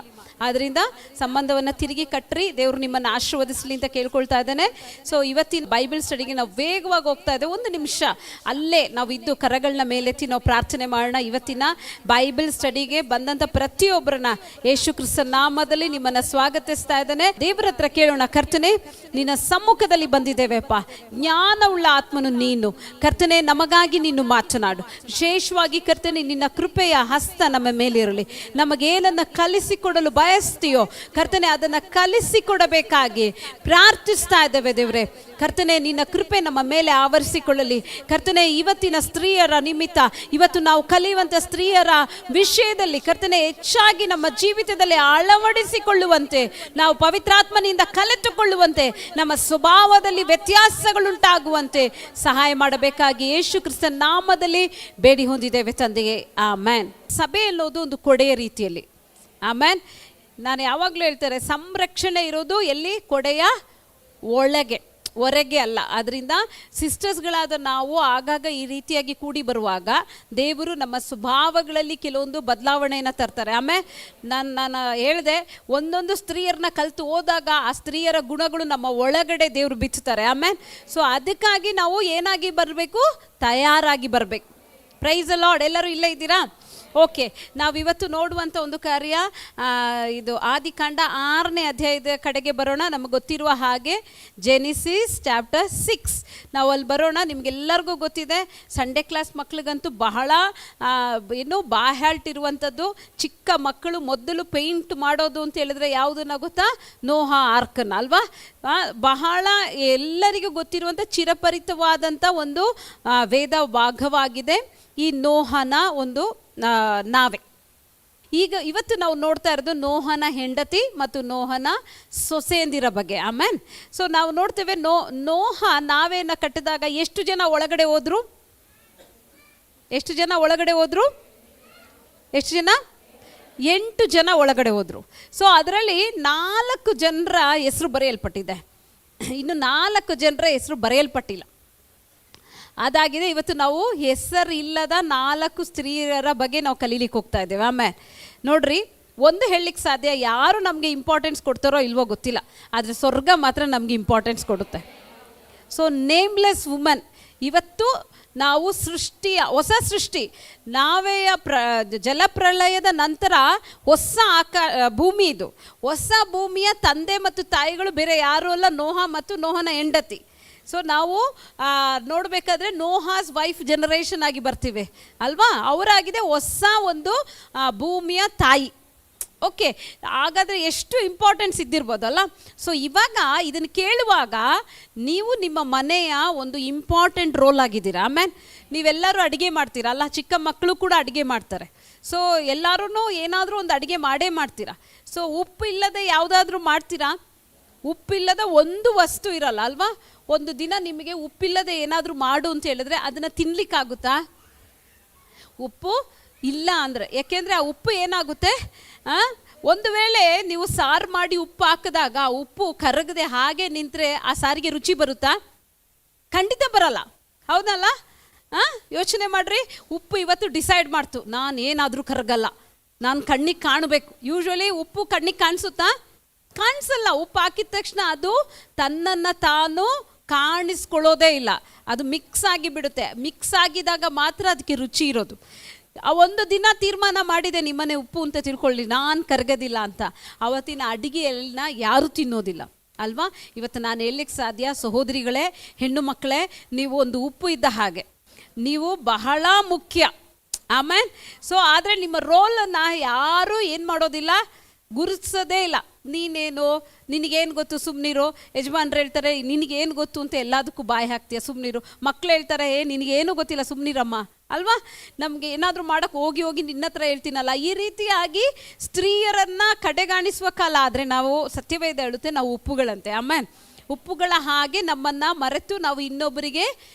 ಆದ್ದರಿಂದ ಸಂಬಂಧವನ್ನು ತಿರುಗಿ ಕಟ್ಟ್ರಿ, ದೇವರು ನಿಮ್ಮನ್ನು ಆಶೀರ್ವದಿಸಲಿ ಅಂತ ಕೇಳ್ಕೊಳ್ತಾ ಇದ್ದಾನೆ. ಸೊ ಇವತ್ತಿನ ಬೈಬಲ್ ಸ್ಟಡಿಗೆ ನಾವು ವೇಗವಾಗಿ ಹೋಗ್ತಾ ಇದ್ದೇವೆ. ಒಂದು ನಿಮಿಷ ಅಲ್ಲೇ ನಾವು ಇದ್ದು ಕರಗಳನ್ನ ಮೇಲೆತ್ತಿ ನಾವು ಪ್ರಾರ್ಥನೆ ಮಾಡೋಣ. ಇವತ್ತಿನ ಬೈಬಲ್ ಸ್ಟಡಿಗೆ ಬಂದಂಥ ಪ್ರತಿಯೊಬ್ಬರನ್ನ ಯೇಸು ಕ್ರಿಸ್ತನ ನಾಮದಲ್ಲಿ ನಿಮ್ಮನ್ನು ಸ್ವಾಗತಿಸ್ತಾ ಇದ್ದಾನೆ. ದೇವರ ಹತ್ರ ಕೇಳೋಣ, ಕರ್ತನೆ ನಿನ್ನ ಸಮ್ಮುಖದಲ್ಲಿ ಬಂದಿದ್ದೇವೆಪ್ಪ, ಜ್ಞಾನವುಳ್ಳ ಆತ್ಮನು ನೀನು ಕರ್ತನೆ, ನಮಗಾಗಿ ನೀನು ಮಾತನಾಡು. ವಿಶೇಷವಾಗಿ ಕರ್ತನೆ ನಿನ್ನ ಕೃಪೆಯ ಹಸ್ತ ನಮ್ಮ ಮೇಲಿರಲಿ. ನಮಗೇನನ್ನು ಕಲಿಸಿಕೊಡಲು ಬಯಸ್ತೀಯೋ ಕರ್ತನೆ ಅದನ್ನು ಕಲಿಸಿಕೊಡಬೇಕಾಗಿ ಪ್ರಾರ್ಥಿಸ್ತಾ ಇದ್ದೇವೆ ದೇವರೇ. ಕರ್ತನೆ ನಿನ್ನ ಕೃಪೆ ನಮ್ಮ ಮೇಲೆ ಆವರಿಸಿಕೊಳ್ಳಲಿ. ಕರ್ತನೆ ಇವತ್ತಿನ ಸ್ತ್ರೀಯರ ನಿಮಿತ್ತ, ಇವತ್ತು ನಾವು ಕಲಿಯುವಂಥ ಸ್ತ್ರೀಯರ ವಿಷಯದಲ್ಲಿ ಕರ್ತನೆ ಹೆಚ್ಚಾಗಿ ನಮ್ಮ ಜೀವಿತದಲ್ಲಿ ಅಳವಡಿಸಿಕೊಳ್ಳುವಂತೆ, ನಾವು ಪವಿತ್ರಾತ್ಮನಿಂದ ಕಲಿತುಕೊಳ್ಳುವಂತೆ, ನಮ್ಮ ಸ್ವಭಾವದಲ್ಲಿ ವ್ಯತ್ಯಾಸಗಳುಂಟಾಗುವಂತೆ ಸಹಾಯ ಮಾಡಬೇಕಾಗಿ ಯೇಸು ಕ್ರಿಸ್ತನ ನಾಮದಲ್ಲಿ ಬೇಡಿ ಹೊಂದಿದ್ದೇವೆ ತಂದೆಯೇ, ಆಮೆನ್. ಸಭೆ ಅನ್ನೋದು ಒಂದು ಕೊಡೆಯ ರೀತಿಯಲ್ಲಿ, ಆಮೆನ್. ನಾನು ಯಾವಾಗಲೂ ಹೇಳ್ತಾರೆ, ಸಂರಕ್ಷಣೆ ಇರೋದು ಎಲ್ಲಿ? ಕೊಡೆಯ ಒಳಗೆ, ಹೊರಗೆ ಅಲ್ಲ. ಅದರಿಂದ ಸಿಸ್ಟರ್ಸ್ಗಳಾದ ನಾವು ಆಗಾಗ ಈ ರೀತಿಯಾಗಿ ಕೂಡಿ ಬರುವಾಗ ದೇವರು ನಮ್ಮ ಸ್ವಭಾವಗಳಲ್ಲಿ ಕೆಲವೊಂದು ಬದಲಾವಣೆಯನ್ನು ತರ್ತಾರೆ. ಆಮೇಲೆ ನಾನು ಹೇಳಿದೆ, ಒಂದೊಂದು ಸ್ತ್ರೀಯರನ್ನ ಕಲಿತು ಹೋದಾಗ ಆ ಸ್ತ್ರೀಯರ ಗುಣಗಳು ನಮ್ಮ ಒಳಗಡೆ ದೇವರು ಬಿಚ್ಚುತ್ತಾರೆ. ಆಮೇಲೆ ಸೊ ಅದಕ್ಕಾಗಿ ನಾವು ಏನಾಗಿ ಬರಬೇಕು? ತಯಾರಾಗಿ ಬರಬೇಕು. Price the lord. ಎಲ್ಲರೂ ಇಲ್ಲೇ ಇದ್ದೀರಾ? ಓಕೆ, ನಾವಿವತ್ತು ನೋಡುವಂಥ ಒಂದು ಕಾರ್ಯ ಇದು ಆದಿಕಾಂಡ 6ನೇ ಅಧ್ಯಾಯದ ಕಡೆಗೆ ಬರೋಣ. ನಮಗೆ ಗೊತ್ತಿರುವ ಹಾಗೆ ಜೆನಿಸಿಸ್ ಚಾಪ್ಟರ್ 6 ನಾವು ಅಲ್ಲಿ ಬರೋಣ. ನಿಮಗೆಲ್ಲರಿಗೂ ಗೊತ್ತಿದೆ, ಸಂಡೇ ಕ್ಲಾಸ್ ಮಕ್ಳಿಗಂತೂ ಬಹಳ ಬಾಹ್ಯಾಲ್ಟ್ ಇರುವಂಥದ್ದು. ಚಿಕ್ಕ ಮಕ್ಕಳು ಮೊದಲು ಪೇಂಟ್ ಮಾಡೋದು ಅಂತ ಹೇಳಿದ್ರೆ ಯಾವುದನ್ನ ಗೊತ್ತಾ? ನೋಹ ಆರ್ಕನ್ ಅಲ್ವಾ? ಬಹಳ ಎಲ್ಲರಿಗೂ ಗೊತ್ತಿರುವಂಥ ಚಿರಪರಿತವಾದಂಥ ಒಂದು ವೇದ ಭಾಗವಾಗಿದೆ ಈ ನೋಹನ ಒಂದು ನಾವೆ. ಇವತ್ತು ನಾವು ನೋಡ್ತಾ ಇರೋದು ನೋಹನ ಹೆಂಡತಿ ಮತ್ತು ನೋಹನ ಸೊಸೆಯಂದಿರ ಬಗ್ಗೆ. ಆಮೇನ್. ಸೊ ನಾವು ನೋಡ್ತೇವೆ, ನೋಹ ನಾವೇನ ಕಟ್ಟಿದಾಗ ಎಷ್ಟು ಜನ ಒಳಗಡೆ ಹೋದ್ರು? ಎಷ್ಟು ಜನ ಒಳಗಡೆ ಹೋದ್ರು? ಎಷ್ಟು ಜನ? 8 ಜನ ಒಳಗಡೆ ಹೋದ್ರು. ಸೊ ಅದರಲ್ಲಿ 4 ಜನರ ಹೆಸರು ಬರೆಯಲ್ಪಟ್ಟಿದೆ, ಇನ್ನು 4 ಜನರ ಹೆಸರು ಬರೆಯಲ್ಪಟ್ಟಿಲ್ಲ. ಅದಾಗಿದೆ. ಇವತ್ತು ನಾವು ಹೆಸರು ಇಲ್ಲದ 4 ಸ್ತ್ರೀಯರ ಬಗ್ಗೆ ನಾವು ಕಲೀಲಿಕ್ಕೆ ಹೋಗ್ತಾ ಇದ್ದೇವೆ. ಆಮೇಲೆ ನೋಡ್ರಿ, ಒಂದು ಹೇಳಲಿಕ್ಕೆ ಸಾಧ್ಯ, ಯಾರು ನಮಗೆ ಇಂಪಾರ್ಟೆನ್ಸ್ ಕೊಡ್ತಾರೋ ಇಲ್ವೋ ಗೊತ್ತಿಲ್ಲ, ಆದರೆ ಸ್ವರ್ಗ ಮಾತ್ರ ನಮಗೆ ಇಂಪಾರ್ಟೆನ್ಸ್ ಕೊಡುತ್ತೆ. So nameless woman. ಇವತ್ತು ನಾವು ಹೊಸ ಸೃಷ್ಟಿ, ನಾವೆಯ ಜಲಪ್ರಳಯದ ನಂತರ ಹೊಸ ಭೂಮಿ ಇದು. ಹೊಸ ಭೂಮಿಯ ತಂದೆ ಮತ್ತು ತಾಯಿಗಳು ಬೇರೆ ಯಾರೂ ಅಲ್ಲ, ನೋಹ ಮತ್ತು ನೋಹನ ಹೆಂಡತಿ. ಸೊ ನಾವು ನೋಡಬೇಕಾದ್ರೆ ನೋಹಾಸ್ ವೈಫ್ ಜನರೇಷನ್ ಆಗಿ ಬರ್ತೀವಿ ಅಲ್ವಾ? ಅವರಾಗಿದೆ ಹೊಸ ಒಂದು ಭೂಮಿಯ ತಾಯಿ. ಓಕೆ, ಹಾಗಾದರೆ ಎಷ್ಟು ಇಂಪಾರ್ಟೆನ್ಸ್ ಇದ್ದಿರ್ಬೋದಲ್ಲ. ಸೊ ಇವಾಗ ಇದನ್ನು ಕೇಳುವಾಗ ನೀವು ನಿಮ್ಮ ಮನೆಯ ಒಂದು ಇಂಪಾರ್ಟೆಂಟ್ ರೋಲ್ ಆಗಿದ್ದೀರಾ. ಆಮೇಲೆ ನೀವೆಲ್ಲರೂ ಅಡುಗೆ ಮಾಡ್ತೀರಲ್ಲ, ಚಿಕ್ಕ ಮಕ್ಕಳು ಕೂಡ ಅಡುಗೆ ಮಾಡ್ತಾರೆ. ಸೊ ಎಲ್ಲರೂ ಏನಾದರೂ ಒಂದು ಅಡುಗೆ ಮಾಡೇ ಮಾಡ್ತೀರಾ. ಸೊ ಉಪ್ಪು ಇಲ್ಲದೆ ಯಾವುದಾದ್ರೂ ಮಾಡ್ತೀರಾ? ಉಪ್ಪಿಲ್ಲದ ಒಂದು ವಸ್ತು ಇರಲ್ಲ ಅಲ್ವಾ? ಒಂದು ದಿನ ನಿಮಗೆ ಉಪ್ಪಿಲ್ಲದೆ ಏನಾದರೂ ಮಾಡು ಅಂತ ಹೇಳಿದ್ರೆ ಅದನ್ನು ತಿನ್ನಲಿಕ್ಕಾಗುತ್ತಾ? ಉಪ್ಪು ಇಲ್ಲ ಅಂದರೆ, ಯಾಕೆಂದರೆ ಆ ಉಪ್ಪು ಏನಾಗುತ್ತೆ, ಒಂದು ವೇಳೆ ನೀವು ಸಾರು ಮಾಡಿ ಉಪ್ಪು ಹಾಕಿದಾಗ ಉಪ್ಪು ಕರಗದೆ ಹಾಗೆ ನಿಂತರೆ ಆ ಸಾರಿಗೆ ರುಚಿ ಬರುತ್ತಾ? ಖಂಡಿತ ಬರಲ್ಲ, ಹೌದಲ್ಲ? ಯೋಚನೆ ಮಾಡ್ರಿ. ಉಪ್ಪು ಇವತ್ತು ಡಿಸೈಡ್ ಮಾಡ್ತು, ನಾನು ಏನಾದರೂ ಕರಗಲ್ಲ, ನಾನು ಕಣ್ಣಿಗೆ ಕಾಣಬೇಕು. ಯೂಶ್ವಲಿ ಉಪ್ಪು ಕಣ್ಣಿಗೆ ಕಾಣಿಸುತ್ತಾ? ಕಾಣಿಸಲ್ಲ. ಉಪ್ಪು ಹಾಕಿದ ತಕ್ಷಣ ಅದು ತನ್ನನ್ನು ತಾನು ಕಾಣಿಸ್ಕೊಳ್ಳೋದೇ ಇಲ್ಲ, ಅದು ಮಿಕ್ಸ್ ಆಗಿ ಬಿಡುತ್ತೆ. ಮಿಕ್ಸ್ ಆಗಿದಾಗ ಮಾತ್ರ ಅದಕ್ಕೆ ರುಚಿ ಇರೋದು. ಒಂದು ದಿನ ತೀರ್ಮಾನ ಮಾಡಿದೆ ನಿಮ್ಮನೆ ಉಪ್ಪು ಅಂತ ತಿಳ್ಕೊಳ್ಳಿ, ನಾನು ಕರಗೋದಿಲ್ಲ ಅಂತ, ಅವತ್ತಿನ ಅಡಿಗೆಯನ್ನ ಯಾರೂ ತಿನ್ನೋದಿಲ್ಲ ಅಲ್ವಾ? ಇವತ್ತು ನಾನು ಹೇಳಲಿಕ್ಕೆ ಸಾಧ್ಯ, ಸಹೋದರಿಗಳೇ, ಹೆಣ್ಣು ಮಕ್ಕಳೇ, ನೀವು ಒಂದು ಉಪ್ಪು ಇದ್ದ ಹಾಗೆ, ನೀವು ಬಹಳ ಮುಖ್ಯ. ಆಮೇಲೆ ಸೊ ಆದರೆ ನಿಮ್ಮ ರೋಲನ್ನು ಯಾರೂ ಏನು ಮಾಡೋದಿಲ್ಲ, ಗುರುತಿಸೋದೇ ಇಲ್ಲ. ನೀನೇನು, ನಿನಗೇನು ಗೊತ್ತು, ಸುಮ್ಮನಿರು. ಯಜಮಾನ್ರು ಹೇಳ್ತಾರೆ ನಿನಗೇನು ಗೊತ್ತು ಅಂತ ಎಲ್ಲದಕ್ಕೂ ಬಾಯಿ ಹಾಕ್ತೀಯ, ಸುಮ್ಮನಿರು. ಮಕ್ಕಳು ಹೇಳ್ತಾರೆ ನಿನಗೇನು ಗೊತ್ತಿಲ್ಲ, ಸುಮ್ಮನಿರಮ್ಮ ಅಲ್ವಾ? ನಮಗೆ ಏನಾದರೂ ಮಾಡೋಕ್ಕೆ ಹೋಗಿ ನಿನ್ನ ಹತ್ರ ಹೇಳ್ತೀನಲ್ಲ. ಈ ರೀತಿಯಾಗಿ ಸ್ತ್ರೀಯರನ್ನು ಕಡೆಗಾಣಿಸುವ ಕಾಲ. ಆದರೆ ನಾವು ಸತ್ಯವೇದ ಹೇಳುತ್ತೆ ನಾವು ಉಪ್ಪುಗಳಂತೆ. ಆಮೇಲೆ ಉಪ್ಪುಗಳ ಹಾಗೆ ನಮ್ಮನ್ನು ಮರೆತು ನಾವು ಇನ್ನೊಬ್ಬರಿಗೆ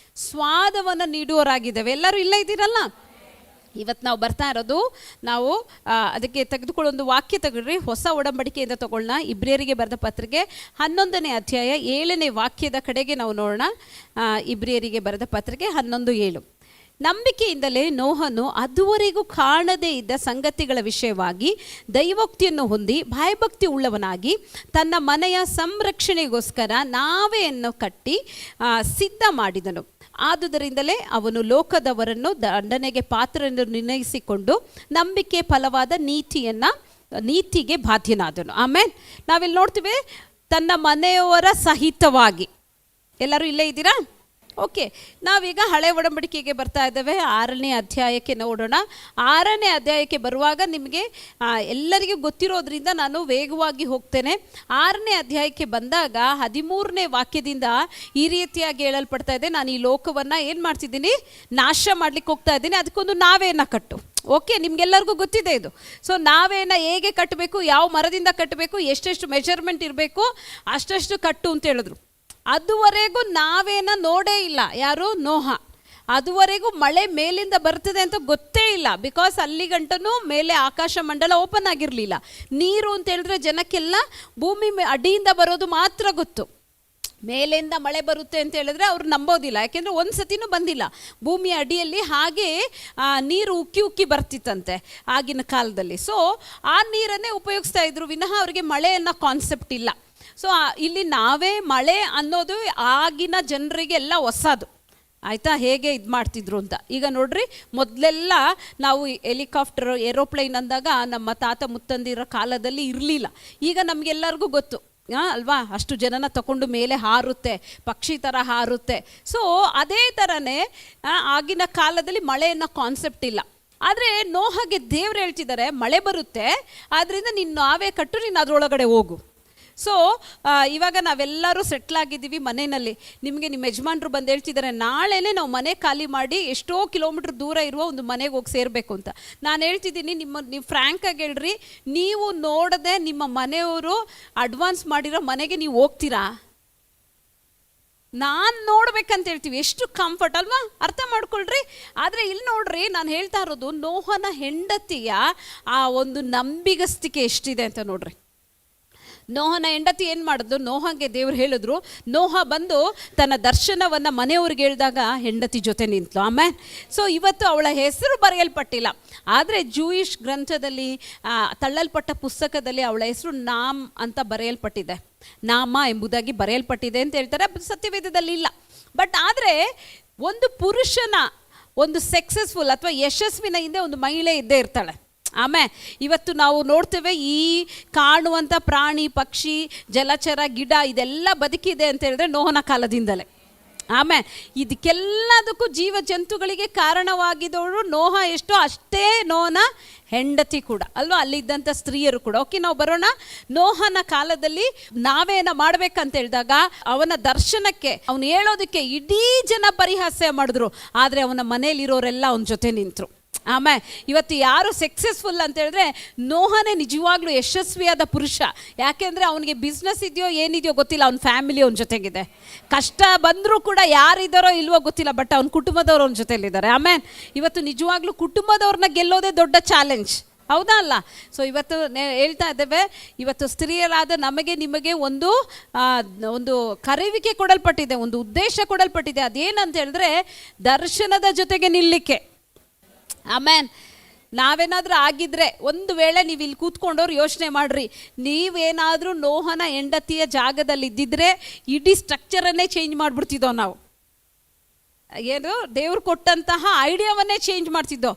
ಸ್ವಾದವನ್ನು ನೀಡುವವರಾಗಿದ್ದೇವೆ. ಎಲ್ಲರೂ ಇಲ್ಲ ಇದ್ದೀರಲ್ಲ? ಇವತ್ತು ನಾವು ಬರ್ತಾ ಇರೋದು, ನಾವು ಅದಕ್ಕೆ ತೆಗೆದುಕೊಳ್ಳೊಂದು ವಾಕ್ಯ ತಗೊಳ್ರಿ. ಹೊಸ ಒಡಂಬಡಿಕೆಯಿಂದ ತಗೊಳ್ಳೋಣ. ಇಬ್ರಿಯರಿಗೆ ಬರೆದ ಪತ್ರಿಕೆ 11ನೇ ಅಧ್ಯಾಯ 7ನೇ ವಾಕ್ಯದ ಕಡೆಗೆ ನಾವು ನೋಡೋಣ. ಇಬ್ರಿಯರಿಗೆ ಬರೆದ ಪತ್ರಿಕೆ 11:7. ನಂಬಿಕೆಯಿಂದಲೇ ನೋಹನು ಅದುವರೆಗೂ ಕಾಣದೇ ಇದ್ದ ಸಂಗತಿಗಳ ವಿಷಯವಾಗಿ ದೈವೋಕ್ತಿಯನ್ನು ಹೊಂದಿ ಭಯಭಕ್ತಿ ಉಳ್ಳವನಾಗಿ ತನ್ನ ಮನೆಯ ಸಂರಕ್ಷಣೆಗೋಸ್ಕರ ನಾವೆಯನ್ನು ಕಟ್ಟಿ ಸಿದ್ಧ ಮಾಡಿದನು. ಆದುದರಿಂದಲೇ ಅವನು ಲೋಕದವರನ್ನು ದಂಡನೆಗೆ ಪಾತ್ರರೆಂದು ನಿರ್ಣಯಿಸಿಕೊಂಡು ನಂಬಿಕೆ ಫಲವಾದ ನೀತಿಗೆ ಬಾಧ್ಯನಾದನು. ಆಮೇಲೆ ನಾವಿಲ್ಲಿ ನೋಡ್ತೀವಿ, ತನ್ನ ಮನೆಯವರ ಸಹಿತವಾಗಿ. ಎಲ್ಲರೂ ಇಲ್ಲೇ ಇದ್ದೀರಾ? ಓಕೆ, ನಾವೀಗ ಹಳೆ ಒಡಂಬಡಿಕೆಗೆ ಬರ್ತಾ ಇದ್ದೇವೆ. 6ನೇ ಅಧ್ಯಾಯಕ್ಕೆ ನೋಡೋಣ. 6ನೇ ಅಧ್ಯಾಯಕ್ಕೆ ಬರುವಾಗ ನಿಮಗೆ ಎಲ್ಲರಿಗೂ ಗೊತ್ತಿರೋದ್ರಿಂದ ನಾನು ವೇಗವಾಗಿ ಹೋಗ್ತೇನೆ. 6ನೇ ಅಧ್ಯಾಯಕ್ಕೆ ಬಂದಾಗ 13ನೇ ವಾಕ್ಯದಿಂದ ಈ ರೀತಿಯಾಗಿ ಹೇಳಲ್ಪಡ್ತಾ ಇದೆ, ನಾನು ಈ ಲೋಕವನ್ನು ಏನು ಮಾಡ್ತಿದ್ದೀನಿ, ನಾಶ ಮಾಡ್ಲಿಕ್ಕೆ ಹೋಗ್ತಾ ಇದ್ದೀನಿ, ಅದಕ್ಕೊಂದು ನಾವೇನ ಕಟ್ಟು. ಓಕೆ, ನಿಮ್ಗೆಲ್ಲರಿಗೂ ಗೊತ್ತಿದೆ ಇದು. ಸೊ ನಾವೇನ ಹೇಗೆ ಕಟ್ಟಬೇಕು, ಯಾವ ಮರದಿಂದ ಕಟ್ಟಬೇಕು, ಎಷ್ಟೆಷ್ಟು ಮೆಜರ್ಮೆಂಟ್ ಇರಬೇಕು, ಅಷ್ಟಷ್ಟು ಕಟ್ಟು ಅಂತ ಹೇಳಿದ್ರು. ಅದುವರೆಗೂ ನಾವೇನ ನೋಡೇ ಇಲ್ಲ. ಯಾರು? ನೋಹ. ಅದುವರೆಗೂ ಮಳೆ ಮೇಲಿಂದ ಬರ್ತದೆ ಅಂತ ಗೊತ್ತೇ ಇಲ್ಲ. ಬಿಕಾಸ್ ಅಲ್ಲಿ ಗಂಟನೂ ಮೇಲೆ ಆಕಾಶ ಮಂಡಲ ಓಪನ್ ಆಗಿರಲಿಲ್ಲ. ನೀರು ಅಂತ ಹೇಳಿದ್ರೆ ಜನಕ್ಕೆಲ್ಲ ಭೂಮಿ ಅಡಿಯಿಂದ ಬರೋದು ಮಾತ್ರ ಗೊತ್ತು. ಮೇಲಿಂದ ಮಳೆ ಬರುತ್ತೆ ಅಂತ ಹೇಳಿದ್ರೆ ಅವ್ರು ನಂಬೋದಿಲ್ಲ, ಯಾಕೆಂದರೆ ಒಂದು ಸತಿನೂ ಬಂದಿಲ್ಲ. ಭೂಮಿಯ ಅಡಿಯಲ್ಲಿ ಹಾಗೆ ನೀರು ಉಕ್ಕಿ ಉಕ್ಕಿ ಬರ್ತಿತ್ತಂತೆ ಆಗಿನ ಕಾಲದಲ್ಲಿ. ಸೊ ಆ ನೀರನ್ನೇ ಉಪಯೋಗಿಸ್ತಾ ಇದ್ರು ವಿನಃ ಅವರಿಗೆ ಮಳೆ ಅನ್ನೋ ಕಾನ್ಸೆಪ್ಟ್ ಇಲ್ಲ. ಸೊ ಇಲ್ಲಿ ನಾವೇ ಮಳೆ ಅನ್ನೋದು ಆಗಿನ ಜನರಿಗೆ ಎಲ್ಲ ಹೊಸದು. ಆಯಿತಾ? ಹೇಗೆ ಇದು ಮಾಡ್ತಿದ್ರು ಅಂತ. ಈಗ ನೋಡ್ರಿ, ಮೊದಲೆಲ್ಲ ನಾವು ಹೆಲಿಕಾಪ್ಟರ್, ಏರೋಪ್ಲೇನ್ ಅಂದಾಗ ನಮ್ಮ ತಾತ ಮುತ್ತಂದಿರ ಕಾಲದಲ್ಲಿ ಇರಲಿಲ್ಲ. ಈಗ ನಮಗೆಲ್ಲರಿಗೂ ಗೊತ್ತು ಅಲ್ವಾ? ಅಷ್ಟು ಜನನ ತಗೊಂಡು ಮೇಲೆ ಹಾರುತ್ತೆ, ಪಕ್ಷಿ ಥರ ಹಾರುತ್ತೆ. ಸೊ ಅದೇ ಥರನೇ ಆಗಿನ ಕಾಲದಲ್ಲಿ ಮಳೆ ಅನ್ನೋ ಕಾನ್ಸೆಪ್ಟ್ ಇಲ್ಲ. ಆದರೆ ನೋಹಗೆ ದೇವ್ರು ಹೇಳ್ತಿದ್ದಾರೆ, ಮಳೆ ಬರುತ್ತೆ, ಆದ್ದರಿಂದ ನೀನು ನಾವೇ ಕಟ್ಟು, ನೀನು ಅದರೊಳಗಡೆ ಹೋಗು. ಸೊ ಇವಾಗ ನಾವೆಲ್ಲರೂ ಸೆಟ್ಲಾಗಿದ್ದೀವಿ ಮನೆಯಲ್ಲಿ. ನಿಮಗೆ ನಿಮ್ಮ ಯಜಮಾನ್ರು ಬಂದು ಹೇಳ್ತಿದ್ದಾರೆ, ನಾಳೆನೇ ನಾವು ಮನೆ ಖಾಲಿ ಮಾಡಿ ಎಷ್ಟೋ ಕಿಲೋಮೀಟ್ರ್ ದೂರ ಇರುವ ಒಂದು ಮನೆಗೆ ಹೋಗಿ ಸೇರಬೇಕು ಅಂತ. ನಾನು ಹೇಳ್ತಿದ್ದೀನಿ, ನೀವು ಫ್ರ್ಯಾಂಕಾಗಿ ಹೇಳ್ರಿ, ನೀವು ನೋಡದೆ ನಿಮ್ಮ ಮನೆಯವರು ಅಡ್ವಾನ್ಸ್ ಮಾಡಿರೋ ಮನೆಗೆ ನೀವು ಹೋಗ್ತೀರಾ? ನಾನು ನೋಡ್ಬೇಕಂತ ಹೇಳ್ತೀವಿ. ಎಷ್ಟು ಕಂಫರ್ಟ್ ಅಲ್ವಾ? ಅರ್ಥ ಮಾಡ್ಕೊಳ್ರಿ. ಆದರೆ ಇಲ್ಲಿ ನೋಡ್ರಿ, ನಾನು ಹೇಳ್ತಾ ಇರೋದು ನೋಹನ ಹೆಂಡತಿಯ ಆ ಒಂದು ನಂಬಿಗಸ್ತಿಕೆ ಎಷ್ಟಿದೆ ಅಂತ ನೋಡ್ರಿ. ನೋಹನ ಹೆಂಡತಿ ಏನು ಮಾಡಿದ್ರು, ನೋಹಗೆ ದೇವ್ರು ಹೇಳಿದ್ರು. ನೋಹ ಬಂದು ತನ್ನ ದರ್ಶನವನ್ನು ಮನೆಯವ್ರಿಗೆ ಹೇಳಿದಾಗ ಹೆಂಡತಿ ಜೊತೆ ನಿಂತಳು. ಆಮೇಲೆ ಸೊ ಇವತ್ತು ಅವಳ ಹೆಸರು ಬರೆಯಲ್ಪಟ್ಟಿಲ್ಲ, ಆದರೆ ಜೂಯಿಷ್ ಗ್ರಂಥದಲ್ಲಿ ತಳ್ಳಲ್ಪಟ್ಟ ಪುಸ್ತಕದಲ್ಲಿ ಅವಳ ಹೆಸರು ನಾಮ್ ಅಂತ ಬರೆಯಲ್ಪಟ್ಟಿದೆ. ನಾಮ ಎಂಬುದಾಗಿ ಬರೆಯಲ್ಪಟ್ಟಿದೆ ಅಂತ ಹೇಳ್ತಾರೆ. ಸತ್ಯವೇದದಲ್ಲಿ ಇಲ್ಲ. ಬಟ್ ಆದರೆ ಒಂದು ಪುರುಷನ ಒಂದು ಸಕ್ಸಸ್ಫುಲ್ ಅಥವಾ ಯಶಸ್ವಿನ ಹಿಂದೆ ಒಂದು ಮಹಿಳೆ ಇದ್ದೇ ಇರ್ತಾಳೆ. ಆಮೇಲೆ ಇವತ್ತು ನಾವು ನೋಡ್ತೇವೆ, ಈ ಕಾಣುವಂಥ ಪ್ರಾಣಿ, ಪಕ್ಷಿ, ಜಲಚರ, ಗಿಡ ಇದೆಲ್ಲ ಬದುಕಿದೆ ಅಂತ ಹೇಳಿದ್ರೆ ನೋಹನ ಕಾಲದಿಂದಲೇ. ಆಮೇಲೆ ಇದಕ್ಕೆಲ್ಲದಕ್ಕೂ ಜೀವ ಜಂತುಗಳಿಗೆ ಕಾರಣವಾಗಿದ್ದವರು ನೋಹ ಎಷ್ಟೋ ಅಷ್ಟೇ ನೋಹನ ಹೆಂಡತಿ ಕೂಡ ಅಲ್ವಾ, ಅಲ್ಲಿದ್ದಂಥ ಸ್ತ್ರೀಯರು ಕೂಡ. ಓಕೆ, ನಾವು ಬರೋಣ. ನೋಹನ ಕಾಲದಲ್ಲಿ ನಾವೇನ ಮಾಡ್ಬೇಕಂತ ಹೇಳಿದಾಗ ಅವನ ದರ್ಶನಕ್ಕೆ, ಅವನು ಹೇಳೋದಕ್ಕೆ ಇಡೀ ಜನ ಪರಿಹಾಸ್ಯ ಮಾಡಿದ್ರು, ಆದರೆ ಅವನ ಮನೇಲಿರೋರೆಲ್ಲ ಅವನ ಜೊತೆ ನಿಂತರು. ಆಮೇಲೆ ಇವತ್ತು ಯಾರು ಸಕ್ಸಸ್ಫುಲ್ ಅಂತ ಹೇಳಿದ್ರೆ ನೋಹನೇ ನಿಜವಾಗ್ಲೂ ಯಶಸ್ವಿಯಾದ ಪುರುಷ. ಯಾಕೆಂದರೆ ಅವನಿಗೆ ಬಿಸ್ನೆಸ್ ಇದೆಯೋ ಏನಿದೆಯೋ ಗೊತ್ತಿಲ್ಲ, ಅವನ ಫ್ಯಾಮಿಲಿ ಅವನ ಜೊತೆಗಿದೆ. ಕಷ್ಟ ಬಂದರೂ ಕೂಡ ಯಾರಿದ್ದಾರೋ ಇಲ್ವೋ ಗೊತ್ತಿಲ್ಲ, ಬಟ್ ಅವನ ಕುಟುಂಬದವ್ರು ಅವನ ಜೊತೆಲಿದ್ದಾರೆ. ಆಮೇಲೆ ಇವತ್ತು ನಿಜವಾಗ್ಲೂ ಕುಟುಂಬದವ್ರನ್ನ ಗೆಲ್ಲೋದೇ ದೊಡ್ಡ ಚಾಲೆಂಜ್ ಹೌದಾ ಅಲ್ಲ? ಸೊ ಇವತ್ತು ಹೇಳ್ತಾ ಇದ್ದೇವೆ, ಇವತ್ತು ಸ್ತ್ರೀಯರಾದ ನಮಗೆ ನಿಮಗೆ ಒಂದು ಒಂದು ಕರೆಯುವಿಕೆ ಕೊಡಲ್ಪಟ್ಟಿದೆ, ಒಂದು ಉದ್ದೇಶ ಕೊಡಲ್ಪಟ್ಟಿದೆ. ಅದೇನಂತ ಹೇಳಿದ್ರೆ ದರ್ಶನದ ಜೊತೆಗೆ ನಿಲ್ಲಲಿಕ್ಕೆ. ಆಮೇನ್. ನಾವೇನಾದರೂ ಆಗಿದ್ರೆ, ಒಂದು ವೇಳೆ ನೀವು ಇಲ್ಲಿ ಕೂತ್ಕೊಂಡವ್ರು ಯೋಚನೆ ಮಾಡ್ರಿ, ನೀವೇನಾದರೂ ನೋಹನ ಹೆಂಡತಿಯ ಜಾಗದಲ್ಲಿ ಇದ್ದಿದ್ರೆ ಇಡೀ ಸ್ಟ್ರಕ್ಚರನ್ನೇ ಚೇಂಜ್ ಮಾಡಿಬಿಡ್ತಿದ್ದೋ ನಾವು. ಏನು ದೇವ್ರು ಕೊಟ್ಟಂತಹ ಐಡಿಯಾವನ್ನೇ ಚೇಂಜ್ ಮಾಡ್ತಿದ್ದೋ.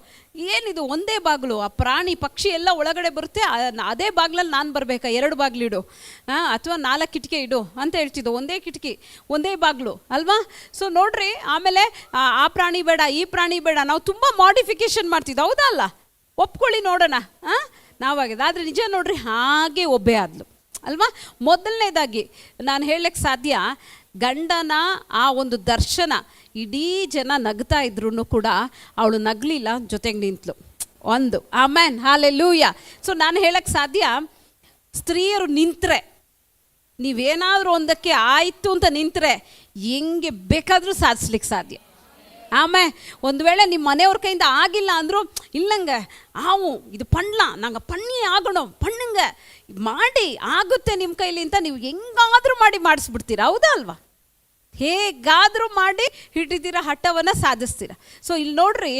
ಏನಿದು ಒಂದೇ ಬಾಗಿಲು, ಆ ಪ್ರಾಣಿ ಪಕ್ಷಿ ಎಲ್ಲ ಒಳಗಡೆ ಬರುತ್ತೆ, ಅದೇ ಬಾಗಿಲಲ್ಲಿ ನಾನು ಬರಬೇಕಾ, 2 ಬಾಗಿಲಿಡು ಅಥವಾ 4 ಕಿಟಕಿ ಇಡು ಅಂತ ಹೇಳ್ತಿದ್ದೋ. ಒಂದೇ ಕಿಟಕಿ, ಒಂದೇ ಬಾಗಿಲು ಅಲ್ವಾ? ಸೊ ನೋಡ್ರಿ, ಆಮೇಲೆ ಆ ಪ್ರಾಣಿ ಬೇಡ, ಈ ಪ್ರಾಣಿ ಬೇಡ, ನಾವು ತುಂಬ ಮಾಡಿಫಿಕೇಶನ್ ಮಾಡ್ತಿದ್ದೋ. ಹೌದಾ ಅಲ್ಲ? ಒಪ್ಕೊಳ್ಳಿ ನೋಡೋಣ. ನಾವಾಗಿದೆ. ಆದರೆ ನಿಜ ನೋಡ್ರಿ, ಹಾಗೆ ಒಬ್ಬೇ ಆದ್ಲು ಅಲ್ವಾ? ಮೊದಲನೇದಾಗಿ ನಾನು ಹೇಳಕ್ಕೆ ಸಾಧ್ಯ, ಗಂಡನ ಆ ಒಂದು ದರ್ಶನ, ಇಡೀ ಜನ ನಗ್ತಾ ಇದ್ರು ಕೂಡ ಅವಳು ನಗಲಿಲ್ಲ, ಜೊತೆಗೆ ನಿಂತಳು. ಒಂದು ಆಮೇನ್, ಹಾಲೆಲೂಯಾ. ಸೊ ನಾನು ಹೇಳಕ್ಕೆ ಸಾಧ್ಯ, ಸ್ತ್ರೀಯರು ನಿಂತರೆ, ನೀವೇನಾದರೂ ಒಂದಕ್ಕೆ ಆಯಿತು ಅಂತ ನಿಂತರೆ ಹೆಂಗೆ ಬೇಕಾದರೂ ಸಾಧಿಸ್ಲಿಕ್ಕೆ ಸಾಧ್ಯ. ಆಮೇ ಒಂದು ವೇಳೆ ನಿಮ್ಮ ಮನೆಯವ್ರ ಕೈಯಿಂದ ಆಗಿಲ್ಲ ಅಂದರೂ, ಇಲ್ಲಂಗೆ ಇದು ನಂಗೆ ಪಣ್ಣಿ ಆಗೋಣ, ಪಣ್ಣಂಗೆ ಮಾಡಿ ಆಗುತ್ತೆ ನಿಮ್ಮ ಕೈಲಿ ಅಂತ ನೀವು ಹೆಂಗಾದರೂ ಮಾಡಿಸ್ಬಿಡ್ತೀರ. ಹೌದಾ ಅಲ್ವಾ? ಹೇಗಾದರೂ ಮಾಡಿ ಹಿಡಿದಿರ ಹಠವನ್ನು ಸಾಧಿಸ್ತೀರ. ಸೊ ಇಲ್ಲಿ ನೋಡ್ರಿ,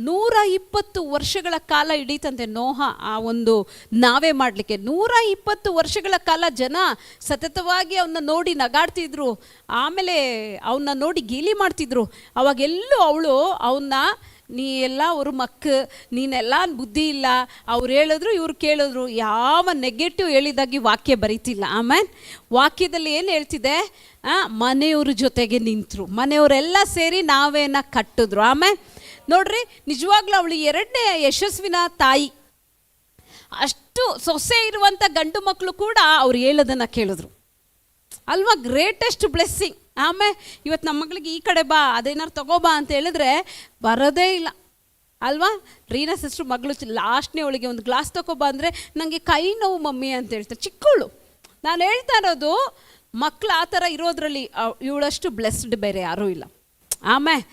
120 ವರ್ಷಗಳ ಕಾಲ ಹಿಡೀತಂತೆ ನೋಹ ಆ ಒಂದು ನಾವೇ ಮಾಡಲಿಕ್ಕೆ. 120 ವರ್ಷಗಳ ಕಾಲ ಜನ ಸತತವಾಗಿ ಅವನ್ನ ನೋಡಿ ನಗಾಡ್ತಿದ್ರು, ಆಮೇಲೆ ಅವನ್ನ ನೋಡಿ ಗೇಲಿ ಮಾಡ್ತಿದ್ರು. ಅವಾಗೆಲ್ಲೂ ಅವಳು ಅವನ್ನ, ನೀ ಎಲ್ಲ ಅವ್ರ ನೀನೆಲ್ಲ ಬುದ್ಧಿ ಇಲ್ಲ, ಅವ್ರು ಹೇಳಿದ್ರು ಇವ್ರು ಕೇಳಿದ್ರು, ಯಾವ ನೆಗೆಟಿವ್ ಹೇಳಿದಾಗಿ ವಾಕ್ಯ ಬರೀತಿಲ್ಲ. ಆಮೇಲೆ ವಾಕ್ಯದಲ್ಲಿ ಏನು ಹೇಳ್ತಿದೆ, ಮನೆಯವ್ರ ಜೊತೆಗೆ ನಿಂತರು, ಮನೆಯವರೆಲ್ಲ ಸೇರಿ ನಾವೇನ ಕಟ್ಟಿದ್ರು. ಆಮೇಲೆ ನೋಡ್ರಿ, ನಿಜವಾಗ್ಲೂ ಅವಳು 2ನೇ ಯಶಸ್ವಿನ ತಾಯಿ. ಅಷ್ಟು ಸೊಸೆ ಇರುವಂಥ ಗಂಡು ಮಕ್ಕಳು ಕೂಡ ಅವ್ರು ಹೇಳೋದನ್ನು ಕೇಳಿದ್ರು ಅಲ್ವಾ? Greatest blessing. ಆಮೇಲೆ ಇವತ್ತು ನಮ್ಮ ಮಗಳಿಗೆ ಈ ಕಡೆ ಬಾ, ಅದೇನಾರು ತಗೋಬಾ ಅಂತ ಹೇಳಿದ್ರೆ ಬರೋದೇ ಇಲ್ಲ ಅಲ್ವಾ? ರೀನಾ ಸಿಸ್ಟ್ರು ಮಗಳು ಲಾಸ್ಟ್ನೇ ಅವಳಿಗೆ ಒಂದು ಗ್ಲಾಸ್ ತಗೋಬಾ ಅಂದರೆ ನನಗೆ ಕೈ ನೋವು ಮಮ್ಮಿ ಅಂತ ಹೇಳ್ತಾರೆ, ಚಿಕ್ಕವಳು. ನಾನು ಹೇಳ್ತಾ ಇರೋದು, ಮಕ್ಕಳು ಆ ಥರ ಇರೋದ್ರಲ್ಲಿ ಇವಳಷ್ಟು ಬ್ಲೆಸ್ಡ್ ಬೇರೆ ಯಾರೂ ಇಲ್ಲ. ಆಮೇಲೆ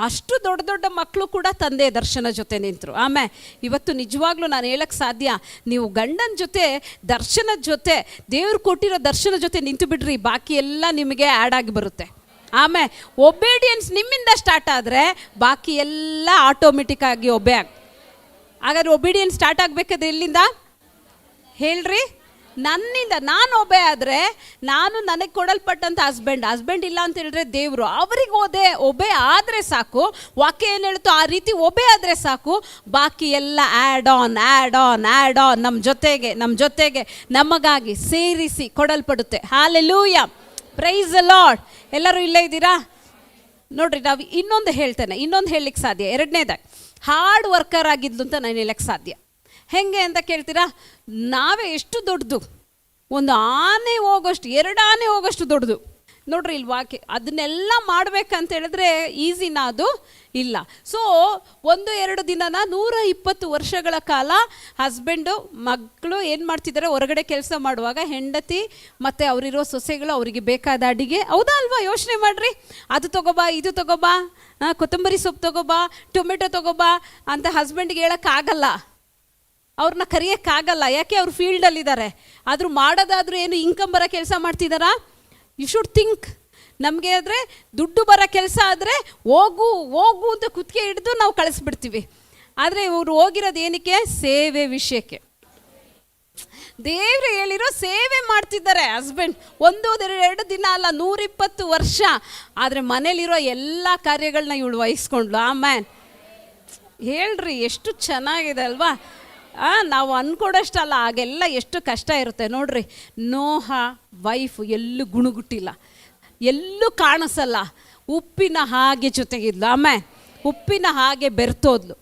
ಅಷ್ಟು ದೊಡ್ಡ ದೊಡ್ಡ ಮಕ್ಕಳು ಕೂಡ ತಂದೆ ದರ್ಶನ ಜೊತೆ ನಿಂತರು. ಆಮೇಲೆ ಇವತ್ತು ನಿಜವಾಗ್ಲೂ ನಾನು ಹೇಳಕ್ಕೆ ಸಾಧ್ಯ, ನೀವು ಗಂಡನ ಜೊತೆ, ದರ್ಶನದ ಜೊತೆ, ದೇವ್ರು ಕೊಟ್ಟಿರೋ ದರ್ಶನ ಜೊತೆ ನಿಂತು ಬಿಡ್ರಿ, ಬಾಕಿ ಎಲ್ಲ ನಿಮಗೆ ಆ್ಯಡ್ ಆಗಿ ಬರುತ್ತೆ. ಆಮೇಲೆ ಒಬೇಡಿಯನ್ಸ್ ನಿಮ್ಮಿಂದ ಸ್ಟಾರ್ಟ್ ಆದರೆ ಬಾಕಿ ಎಲ್ಲ ಆಟೋಮೆಟಿಕ್ ಆಗಿ ಹಾಗಾದ್ರೆ ಒಬೇಡಿಯನ್ಸ್ ಸ್ಟಾರ್ಟ್ ಆಗಬೇಕಾದ್ರೆ ಎಲ್ಲಿಂದ ಹೇಳ್ರಿ? ನನ್ನಿಂದ. ನಾನು ಒಬ್ಬೆ ಆದರೆ, ನಾನು ನನಗೆ ಕೊಡಲ್ಪಟ್ಟಂಥ ಹಸ್ಬೆಂಡ್ ಇಲ್ಲ ಅಂತ ಹೇಳಿದ್ರೆ ದೇವರು, ಅವ್ರಿಗೆ ಒಬ್ಬೆ ಆದರೆ ಸಾಕು. ವಾಕ್ಯ ಏನು ಹೇಳ್ತು ಆ ರೀತಿ ಒಬ್ಬೆ ಆದರೆ ಸಾಕು, ಬಾಕಿ ಎಲ್ಲ ಆ್ಯಡ್ ಆನ್ ನಮ್ಮ ಜೊತೆಗೆ ನಮಗಾಗಿ ಸೇರಿಸಿ ಕೊಡಲ್ಪಡುತ್ತೆ. Hallelujah, praise the lord. ಎಲ್ಲರೂ ಇಲ್ಲೇ ಇದ್ದೀರಾ? ನೋಡ್ರಿ, ನಾವು ಇನ್ನೊಂದು ಹೇಳಲಿಕ್ಕೆ ಸಾಧ್ಯ. 2ನೇದಾಗಿ ಹಾರ್ಡ್ ವರ್ಕರ್ ಆಗಿದ್ಲು ಅಂತ ನಾನು ಹೇಳಕ್ಕೆ ಸಾಧ್ಯ. ಹೆಂಗೆ ಅಂತ ಕೇಳ್ತೀರಾ? ನಾವೇ ಎಷ್ಟು ದೊಡ್ಡದು, ಒಂದು ಆನೆ ಹೋಗೋಷ್ಟು, 2 ಆನೆ ಹೋಗೋಷ್ಟು ದೊಡ್ಡದು ನೋಡ್ರಿ. ಇಲ್ಲಿ ವಾಕ್ಯ ಅದನ್ನೆಲ್ಲ ಮಾಡ್ಬೇಕಂತ ಹೇಳಿದ್ರೆ ಈಸಿನ ಅದು ಇಲ್ಲ. ಸೊ 1-2 ದಿನನ 120 ವರ್ಷಗಳ ಕಾಲ ಹಸ್ಬೆಂಡು ಮಕ್ಕಳು ಏನು ಮಾಡ್ತಿದ್ದಾರೆ, ಹೊರಗಡೆ ಕೆಲಸ ಮಾಡುವಾಗ ಹೆಂಡತಿ ಮತ್ತು ಅವರಿರೋ ಸೊಸೆಗಳು ಅವರಿಗೆ ಬೇಕಾದ ಅಡಿಗೆ, ಹೌದಾ ಅಲ್ವಾ? ಯೋಚನೆ ಮಾಡಿರಿ, ಅದು ತಗೋಬಾ, ಇದು ತಗೋಬಾ, ಕೊತ್ತಂಬರಿ ಸೊಪ್ಪು ತಗೋಬಾ, ಟೊಮೆಟೊ ತಗೋಬಾ ಅಂತ ಹಸ್ಬೆಂಡ್ಗೆ ಹೇಳೋಕ್ಕಾಗಲ್ಲ, ಅವ್ರನ್ನ ಕರೆಯೋಕ್ಕಾಗಲ್ಲ. ಯಾಕೆ? ಅವ್ರು ಫೀಲ್ಡಲ್ಲಿದ್ದಾರೆ. ಆದರೂ ಮಾಡೋದಾದ್ರೂ ಏನು ಇನ್ಕಮ್ ಬರೋ ಕೆಲಸ ಮಾಡ್ತಿದ್ದಾರಾ? You should think. ನಮಗೆ ಆದರೆ ದುಡ್ಡು ಬರೋ ಕೆಲಸ ಆದರೆ ಹೋಗು ಅಂತ ಕುತ್ತಿಗೆ ಹಿಡಿದು ನಾವು ಕಳಿಸ್ಬಿಡ್ತೀವಿ. ಆದರೆ ಇವರು ಹೋಗಿರೋದು ಏನಕ್ಕೆ? ಸೇವೆ ವಿಷಯಕ್ಕೆ. ದೇವ್ರು ಹೇಳಿರೋ ಸೇವೆ ಮಾಡ್ತಿದ್ದಾರೆ ಹಸ್ಬೆಂಡ್. 1-2 ದಿನ ಅಲ್ಲ, 120 ವರ್ಷ. ಆದರೆ ಮನೇಲಿರೋ ಎಲ್ಲ ಕಾರ್ಯಗಳನ್ನ ಇವಳು ವಹಿಸ್ಕೊಂಡ್ಲು. ಆಮೇನ್ ಹೇಳ್ರಿ, ಎಷ್ಟು ಚೆನ್ನಾಗಿದೆ ಅಲ್ವಾ? ನಾವು ಅಂದ್ಕೊಡೋಷ್ಟಲ್ಲ, ಆಗೆಲ್ಲ ಎಷ್ಟು ಕಷ್ಟ ಇರುತ್ತೆ ನೋಡ್ರಿ. ನೋಹ ವೈಫ್ ಎಲ್ಲೂ ಗುಣಗುಟ್ಟಿಲ್ಲ, ಎಲ್ಲೂ ಕಾಣಿಸಲ್ಲ, ಉಪ್ಪಿನ ಹಾಗೆ ಜೊತೆಗಿದ್ಲು. ಆಮೇಲೆ ಉಪ್ಪಿನ ಹಾಗೆ ಬೆರ್ತೋದ್ಲು.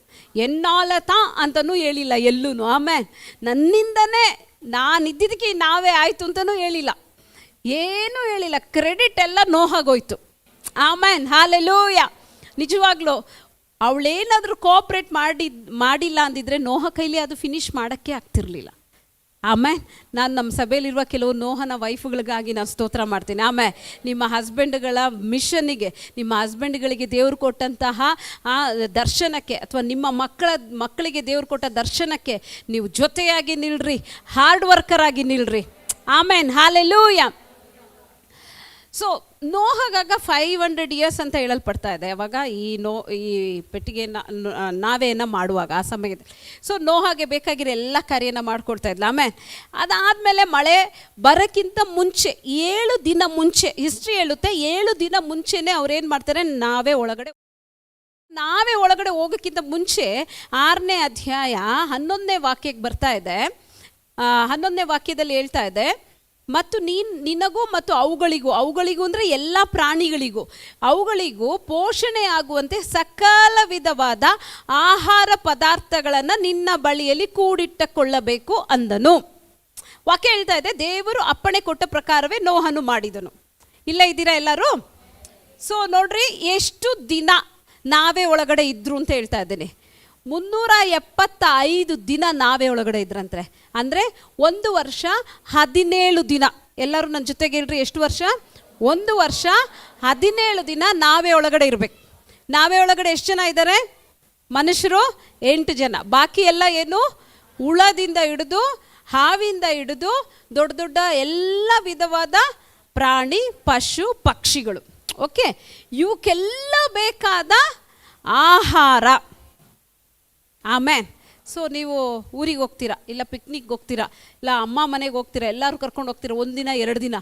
ಎನ್ನಾಲತ ಅಂತನೂ ಹೇಳಿಲ್ಲ ಎಲ್ಲೂ. ಆಮೇಲೆ ನನ್ನಿಂದನೇ ನಾನಿದ್ದದಕ್ಕೆ ನಾವೇ ಆಯಿತು ಅಂತನೂ ಹೇಳಿಲ್ಲ, ಏನೂ ಹೇಳಿಲ್ಲ. ಕ್ರೆಡಿಟ್ ಎಲ್ಲ ನೋಹಾಗೋಯ್ತು. ಆಮೇನ್, ಹಾಲೆಲೂಯಾ. ನಿಜವಾಗ್ಲೂ ಅವಳೇನಾದರೂ ಕೋಆಪ್ರೇಟ್ ಮಾಡಿಲ್ಲ ಅಂದಿದ್ರೆ ನೋಹ ಕೈಲಿ ಅದು ಫಿನಿಷ್ ಮಾಡೋಕ್ಕೆ ಆಗ್ತಿರ್ಲಿಲ್ಲ ಆಮೇಲೆ ನಾನು ನಮ್ಮ ಸಭೆಯಲ್ಲಿರುವ ಕೆಲವು ನೋಹನ ವೈಫ್ಗಳಿಗಾಗಿ ನಾನು ಸ್ತೋತ್ರ ಮಾಡ್ತೀನಿ. ಆಮೇಲೆ ನಿಮ್ಮ ಹಸ್ಬೆಂಡ್ಗಳ ಮಿಷನ್ನಿಗೆ, ನಿಮ್ಮ ಹಸ್ಬೆಂಡ್ಗಳಿಗೆ ದೇವರು ಕೊಟ್ಟಂತಹ ಆ ದರ್ಶನಕ್ಕೆ, ಅಥವಾ ನಿಮ್ಮ ಮಕ್ಕಳಿಗೆ ದೇವರು ಕೊಟ್ಟ ದರ್ಶನಕ್ಕೆ ನೀವು ಜೊತೆಯಾಗಿ ನಿಲ್ರಿ, ಹಾರ್ಡ್ ವರ್ಕರ್ ಆಗಿ ನಿಲ್ರಿ. ಆಮೇನ್, ಹಾಲೆಲೂಯ. ಸೊ ನೋಹಾಗಾಗ 500 ಇಯರ್ಸ್ ಅಂತ ಹೇಳಲ್ಪಡ್ತಾ ಇದೆ ಅವಾಗ ಈ ಪೆಟ್ಟಿಗೆ ನಾವೆಯನ್ನು ಮಾಡುವಾಗ ಆ ಸಮಯದಲ್ಲಿ. ಸೊ ನೋಹಾಗೆ ಬೇಕಾಗಿರೋ ಎಲ್ಲ ಕಾರ್ಯನ ಮಾಡಿಕೊಡ್ತಾ ಇದ್ಲ. ಆಮೇಲೆ ಅದಾದಮೇಲೆ ಮಳೆ ಬರೋಕ್ಕಿಂತ ಮುಂಚೆ 7 ದಿನ ಮುಂಚೆ, ಹಿಸ್ಟ್ರಿ ಹೇಳುತ್ತೆ 7 ದಿನ ಮುಂಚೆನೇ ಅವ್ರೇನು ಮಾಡ್ತಾರೆ, ನಾವೇ ಒಳಗಡೆ ಹೋಗೋಕ್ಕಿಂತ ಮುಂಚೆ 6ನೇ ಅಧ್ಯಾಯ 11ನೇ ವಾಕ್ಯಕ್ಕೆ ಬರ್ತಾ ಇದೆ. 11ನೇ ವಾಕ್ಯದಲ್ಲಿ ಹೇಳ್ತಾ ಇದೆ, ಮತ್ತು ನಿನಗೂ ಮತ್ತು ಅವುಗಳಿಗೂ ಅಂದರೆ ಎಲ್ಲ ಪ್ರಾಣಿಗಳಿಗೂ ಅವುಗಳಿಗೂ ಪೋಷಣೆ ಆಗುವಂತೆ ಸಕಲ ವಿಧವಾದ ಆಹಾರ ಪದಾರ್ಥಗಳನ್ನು ನಿನ್ನ ಬಳಿಯಲ್ಲಿ ಕೂಡಿಟ್ಟುಕೊಳ್ಳಬೇಕು ಅಂದನು. ವಾಕ್ಯ ಹೇಳ್ತಾ ಇದೆ, ದೇವರು ಅಪ್ಪಣೆ ಕೊಟ್ಟ ಪ್ರಕಾರವೇ ನೋಹನು ಮಾಡಿದನು. ಇಲ್ಲ ಇದ್ದೀರಾ ಎಲ್ಲರೂ? ಸೊ ನೋಡ್ರಿ, ಎಷ್ಟು ದಿನ ನಾವೇ ಒಳಗಡೆ ಇದ್ರು ಅಂತ ಹೇಳ್ತಾ ಇದ್ದೇನೆ. 375 ದಿನ ನಾವೇ ಒಳಗಡೆ ಇದ್ರಂತೆ. ಅಂದರೆ 1 ವರ್ಷ 17 ದಿನ. ಎಲ್ಲರೂ ನನ್ನ ಜೊತೆಗೆ ಹೇಳ್ರಿ, ಎಷ್ಟು ವರ್ಷ? 1 ವರ್ಷ 17 ದಿನ ನಾವೇ ಒಳಗಡೆ ಇರಬೇಕು. ನಾವೇ ಒಳಗಡೆ ಎಷ್ಟು ಜನ ಇದ್ದಾರೆ? ಮನುಷ್ಯರು 8 ಜನ. ಬಾಕಿ ಎಲ್ಲ ಏನು? ಹುಳದಿಂದ ಹಿಡಿದು, ಹಾವಿಂದ ಹಿಡಿದು, ದೊಡ್ಡ ದೊಡ್ಡ ಎಲ್ಲ ವಿಧವಾದ ಪ್ರಾಣಿ, ಪಶು, ಪಕ್ಷಿಗಳು. ಓಕೆ, ಇವಕ್ಕೆಲ್ಲ ಬೇಕಾದ ಆಹಾರ. ಆಮೇನ್. ಸೊ ನೀವು ಊರಿಗೆ ಹೋಗ್ತೀರಾ, ಇಲ್ಲ ಪಿಕ್ನಿಕ್ಗೆ ಹೋಗ್ತೀರಾ, ಇಲ್ಲ ಅಮ್ಮ ಮನೆಗೆ ಹೋಗ್ತೀರಾ, ಎಲ್ಲರೂ ಕರ್ಕೊಂಡು ಹೋಗ್ತೀರಾ 1 ದಿನ 2 ದಿನ.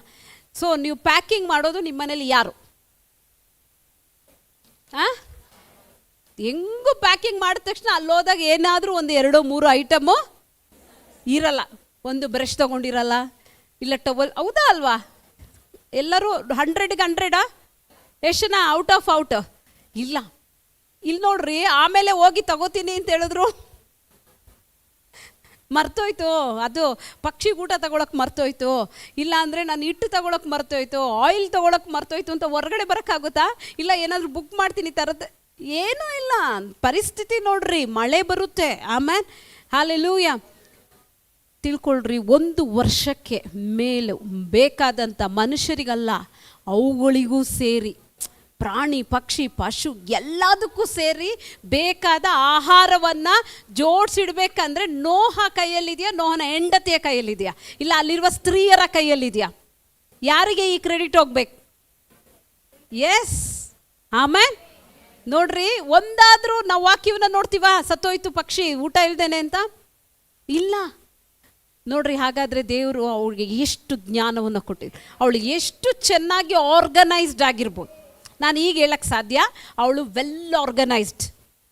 ಸೊ ನೀವು ಪ್ಯಾಕಿಂಗ್ ಮಾಡೋದು ನಿಮ್ಮ ಮನೇಲಿ ಯಾರು? ಹೆಂಗೂ ಪ್ಯಾಕಿಂಗ್ ಮಾಡಿದ ತಕ್ಷಣ ಅಲ್ಲೋದಾಗ ಏನಾದರೂ 1 2 3 ಐಟಮು ಇರಲ್ಲ. ಒಂದು ಬ್ರಷ್ ತೊಗೊಂಡಿರಲ್ಲ, ಇಲ್ಲ ಟವಲ್, ಹೌದಾ ಅಲ್ವಾ? ಎಲ್ಲರೂ 100ಗೆ 100 ಎಷ್ಟು ಜನ ಔಟ್ ಇಲ್ಲ. ಇಲ್ಲಿ ನೋಡ್ರಿ, ಆಮೇಲೆ ಹೋಗಿ ತಗೋತೀನಿ ಅಂತ ಹೇಳಿದ್ರು, ಮರ್ತೋಯ್ತು. ಅದು ಪಕ್ಷಿ ಊಟ ತಗೊಳಕ್ಕೆ ಮರ್ತೋಯ್ತು, ಇಲ್ಲ ಅಂದರೆ ನಾನು ಹಿಟ್ಟು ತಗೊಳಕ್ಕೆ ಮರ್ತೋಯ್ತು, ಆಯಿಲ್ ತಗೊಳಕ್ಕೆ ಮರ್ತೋಯ್ತು ಅಂತ ಹೊರಗಡೆ ಬರೋಕ್ಕಾಗುತ್ತಾ? ಇಲ್ಲ ಏನಾದರೂ ಬುಕ್ ಮಾಡ್ತೀನಿ ತರತ್ತೆ, ಏನೂ ಇಲ್ಲ. ಪರಿಸ್ಥಿತಿ ನೋಡ್ರಿ, ಮಳೆ ಬರುತ್ತೆ. ಆಮೇಲೆ ಹಾಲೆಲೂಯ. ತಿಳ್ಕೊಳ್ರಿ, 1 ವರ್ಷಕ್ಕೆ ಮೇಲೂ ಬೇಕಾದಂಥ ಮನುಷ್ಯರಿಗಲ್ಲ, ಅವುಗಳಿಗೂ ಸೇರಿ, ಪ್ರಾಣಿ, ಪಕ್ಷಿ, ಪಶು ಎಲ್ಲದಕ್ಕೂ ಸೇರಿ ಬೇಕಾದ ಆಹಾರವನ್ನು ಜೋಡಿಸಿಡ್ಬೇಕಂದ್ರೆ ನೋಹ ಕೈಯಲ್ಲಿದೆಯಾ, ನೋಹನ ಹೆಂಡತಿಯ ಕೈಯಲ್ಲಿದೆಯಾ, ಇಲ್ಲ ಅಲ್ಲಿರುವ ಸ್ತ್ರೀಯರ ಕೈಯಲ್ಲಿದೆಯಾ? ಯಾರಿಗೆ ಈ ಕ್ರೆಡಿಟ್ ಹೋಗ್ಬೇಕು? ಎಸ್, ಆಮೇಲೆ ನೋಡ್ರಿ, ಒಂದಾದರೂ ನಾವು ವಾಕ್ಯವನ್ನ ನೋಡ್ತೀವ, ಸತ್ತೋಯ್ತು ಪಕ್ಷಿ ಊಟ ಇಲ್ದೇನೆ ಅಂತ? ಇಲ್ಲ. ನೋಡ್ರಿ, ಹಾಗಾದರೆ ದೇವರು ಅವಳಿಗೆ ಎಷ್ಟು ಜ್ಞಾನವನ್ನು ಕೊಟ್ಟಿದ್ರು, ಅವಳಿಗೆ ಎಷ್ಟು ಚೆನ್ನಾಗಿ ಆರ್ಗನೈಸ್ಡ್ ಆಗಿರ್ಬೋದು. ನಾನು ಈಗ ಹೇಳಕ್ಕೆ ಸಾಧ್ಯ, ಅವಳು ವೆಲ್ ಆರ್ಗನೈಸ್ಡ್.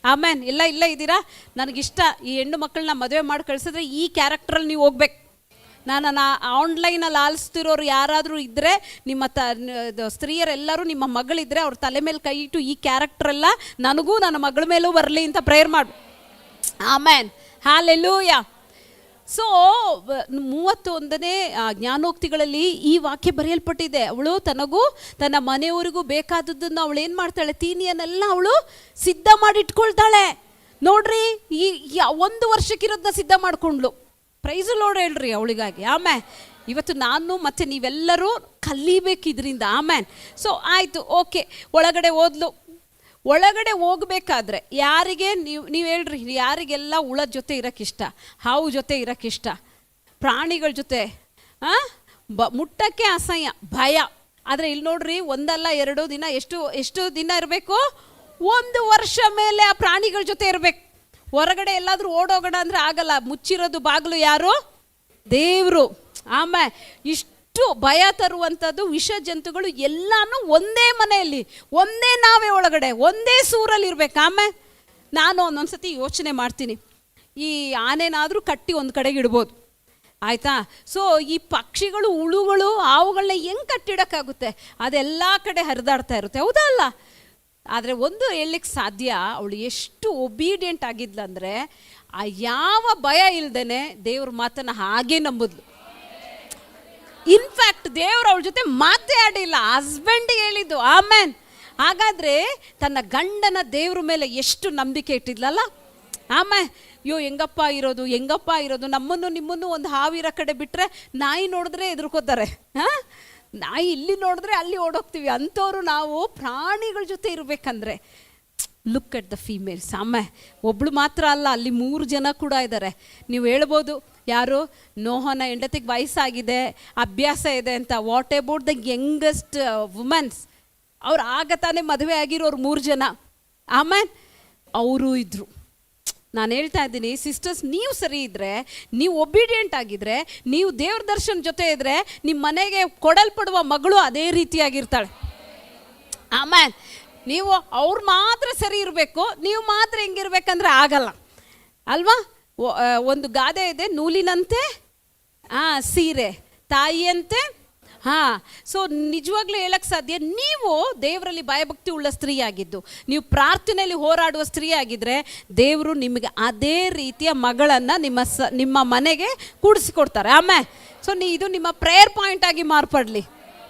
ಆಮೇನ್. ಇಲ್ಲ ಇದ್ದೀರಾ? ನನಗಿಷ್ಟ, ಈ ಹೆಣ್ಣು ಮಕ್ಕಳನ್ನ ಮದುವೆ ಮಾಡಿ ಕಳಿಸಿದ್ರೆ ಈ ಕ್ಯಾರೆಕ್ಟ್ರಲ್ಲಿ ನೀವು ಹೋಗ್ಬೇಕು. ನಾನು ಆನ್ಲೈನಲ್ಲಿ ಆಲಿಸ್ತಿರೋರು ಯಾರಾದರೂ ಇದ್ದರೆ, ನಿಮ್ಮ ಸ್ತ್ರೀಯರೆಲ್ಲರೂ ನಿಮ್ಮ ಮಗಳಿದ್ದರೆ ಅವ್ರ ತಲೆ ಮೇಲೆ ಕೈ ಇಟ್ಟು ಈ ಕ್ಯಾರೆಕ್ಟ್ರೆಲ್ಲ ನನಗೂ ನನ್ನ ಮಗಳ ಮೇಲೂ ಬರಲಿ ಅಂತ ಪ್ರೇಯರ್ ಮಾಡು. ಆಮೇನ್, ಹಾಲೆಲೂಯ. ಸೊ 31ನೇ ಜ್ಞಾನೋಕ್ತಿಗಳಲ್ಲಿ ಈ ವಾಕ್ಯ ಬರೆಯಲ್ಪಟ್ಟಿದೆ. ಅವಳು ತನಗೂ ತನ್ನ ಮನೆಯವರಿಗೂ ಬೇಕಾದದ್ದನ್ನು ಅವಳು ಏನು ಮಾಡ್ತಾಳೆ, ತೀನಿಯನ್ನೆಲ್ಲ ಅವಳು ಸಿದ್ಧ ಮಾಡಿಟ್ಕೊಳ್ತಾಳೆ. ನೋಡ್ರಿ, ಈ 1 ವರ್ಷಕ್ಕಿರೋದನ್ನ ಸಿದ್ಧ ಮಾಡ್ಕೊಂಡ್ಲು. ಪ್ರೈಸು ಲೋಡ್ ಹೇಳ್ರಿ ಅವಳಿಗಾಗಿ. ಆಮೇಲೆ ಇವತ್ತು ನಾನು ಮತ್ತು ನೀವೆಲ್ಲರೂ ಕಲಿಬೇಕು ಇದರಿಂದ. ಆಮೇಲೆ ಸೊ ಆಯಿತು, ಓಕೆ, ಒಳಗಡೆ ಓದ್ಲು. ಒಳಗಡೆ ಹೋಗ್ಬೇಕಾದ್ರೆ ಯಾರಿಗೆ ನೀವು ಹೇಳ್ರಿ, ಯಾರಿಗೆಲ್ಲ ಹುಳದ ಜೊತೆ ಇರೋಕ್ಕಿಷ್ಟ, ಹಾವು ಜೊತೆ ಇರೋಕ್ಕಿಷ್ಟ, ಪ್ರಾಣಿಗಳ ಜೊತೆ ಮುಟ್ಟಕ್ಕೆ ಅಸಹ್ಯ, ಭಯ. ಆದರೆ ಇಲ್ಲಿ ನೋಡ್ರಿ, 1 ಅಲ್ಲ 2 ದಿನ, ಎಷ್ಟು ದಿನ ಇರಬೇಕು? 1 ವರ್ಷ ಮೇಲೆ ಆ ಪ್ರಾಣಿಗಳ ಜೊತೆ ಇರಬೇಕು. ಹೊರಗಡೆ ಎಲ್ಲಾದರೂ ಓಡೋಗೋಣ ಅಂದರೆ ಆಗಲ್ಲ. ಮುಚ್ಚಿರೋದು ಬಾಗಿಲು ಯಾರು? ದೇವರು. ಆಮೇಲೆ ಇಷ್ಟು ಭಯ ತರುವಂಥದ್ದು ವಿಷ ಜಂತುಗಳು ಎಲ್ಲಾನು ಒಂದೇ ಮನೆಯಲ್ಲಿ, ಒಂದೇ ನಾವೇ ಒಳಗಡೆ, ಒಂದೇ ಸೂರಲ್ಲಿ ಇರಬೇಕು. ಆಮೇಲೆ ನಾನು ಒಂದೊಂದ್ಸತಿ ಯೋಚನೆ ಮಾಡ್ತೀನಿ, ಈ ಆನೆನಾದರೂ ಕಟ್ಟಿ ಒಂದು ಕಡೆಗೆ ಇಡ್ಬೋದು, ಆಯಿತಾ? ಸೊ ಈ ಪಕ್ಷಿಗಳು, ಹುಳುಗಳು, ಹಾವುಗಳನ್ನ ಹೆಂಗೆ ಕಟ್ಟಿಡೋಕ್ಕಾಗುತ್ತೆ? ಅದೆಲ್ಲ ಕಡೆ ಹರಿದಾಡ್ತಾ ಇರುತ್ತೆ, ಹೌದಾ ಅಲ್ಲ? ಆದರೆ ಒಂದು ಹೇಳಲಿಕ್ಕೆ ಸಾಧ್ಯ, ಅವಳು ಎಷ್ಟು ಒಬೀಡಿಯೆಂಟ್ ಆಗಿದ್ಲಂದರೆ, ಆ ಯಾವ ಭಯ ಇಲ್ದೇನೆ ದೇವ್ರ ಮಾತನ್ನು ಹಾಗೇ ನಂಬುದ್ಲು. ಇನ್ಫ್ಯಾಕ್ಟ್ ದೇವ್ರು ಅವಳ ಜೊತೆ ಮಾತೇ ಆಡಿಲ್ಲ, ಹಸ್ಬೆಂಡಿಗೆ ಹೇಳಿದ್ದು. ಆಮೇನ್. ಹಾಗಾದರೆ ತನ್ನ ಗಂಡನ ದೇವ್ರ ಮೇಲೆ ಎಷ್ಟು ನಂಬಿಕೆ ಇಟ್ಟಿದ್ಲಲ್ಲ. ಆಮೇಲೆ ಅಯ್ಯೋ ಹೆಂಗಪ್ಪ ಇರೋದು ನಮ್ಮನ್ನು ನಿಮ್ಮನ್ನು ಒಂದು ಹಾವಿರೋ ಕಡೆ ಬಿಟ್ಟರೆ ನಾಯಿ ನೋಡಿದ್ರೆ ಎದುರ್ಕೋತಾರೆ. ಹಾಂ, ನಾಯಿ ಇಲ್ಲಿ ನೋಡಿದ್ರೆ ಅಲ್ಲಿ ಓಡೋಗ್ತೀವಿ. ಅಂಥವ್ರು ನಾವು ಪ್ರಾಣಿಗಳ ಜೊತೆ ಇರಬೇಕಂದ್ರೆ ಲುಕ್ ಎಟ್ ದ ಫೀಮೇಲ್ಸ್. ಆಮೇಲೆ ಒಬ್ಳು ಮಾತ್ರ ಅಲ್ಲ, ಅಲ್ಲಿ 3 ಜನ ಕೂಡ ಇದ್ದಾರೆ. ನೀವು ಹೇಳ್ಬೋದು ಯಾರು ನೋಹನ ಹೆಂಡತಿಗೆ ವಯಸ್ಸಾಗಿದೆ, ಅಭ್ಯಾಸ ಇದೆ ಅಂತ. What about the youngest womens? ಅವ್ರು ಆಗ ತಾನೇ ಮದುವೆ ಆಗಿರೋರು 3 ಜನ. ಆಮೇಲೆ ಅವರು ಇದ್ದರು. ನಾನು ಹೇಳ್ತಾ ಇದ್ದೀನಿ ಸಿಸ್ಟರ್ಸ್, ನೀವು ಸರಿ ಇದ್ದರೆ, ನೀವು ಒಬಿಡಿಯೆಂಟ್ ಆಗಿದ್ದರೆ, ನೀವು ದೇವ್ರ ದರ್ಶನ ಜೊತೆ ಇದ್ದರೆ, ನಿಮ್ಮ ಮನೆಗೆ ಕೊಡಲ್ಪಡುವ ಮಗಳು ಅದೇ ರೀತಿಯಾಗಿರ್ತಾಳೆ. ಆಮೇಲೆ ನೀವು ಅವ್ರು ಮಾತ್ರ ಸರಿ ಇರಬೇಕು, ನೀವು ಮಾತ್ರ ಹೆಂಗಿರ್ಬೇಕಂದ್ರೆ ಆಗಲ್ಲ ಅಲ್ವಾ? ಒಂದು ಗಾದೆ ಇದೆ, ನೂಲಿನಂತೆ ಸೀರೆ, ತಾಯಿಯಂತೆ. ಹಾಂ, ಸೊ ನಿಜವಾಗ್ಲೂ ಹೇಳಕ್ಕೆ ಸಾಧ್ಯ, ನೀವು ದೇವರಲ್ಲಿ ಭಯಭಕ್ತಿ ಉಳ್ಳ ಸ್ತ್ರೀ ಆಗಿದ್ದು, ನೀವು ಪ್ರಾರ್ಥನೆಯಲ್ಲಿ ಹೋರಾಡುವ ಸ್ತ್ರೀ ಆಗಿದ್ದರೆ, ದೇವರು ನಿಮಗೆ ಅದೇ ರೀತಿಯ ಮಗಳನ್ನು ನಿಮ್ಮ ಮನೆಗೆ ಕೂಡಿಸಿಕೊಡ್ತಾರೆ. ಆಮೇಲೆ ಸೊ ಇದು ನಿಮ್ಮ ಪ್ರೇಯರ್ ಪಾಯಿಂಟ್ ಆಗಿ ಮಾರ್ಪಡಲಿ.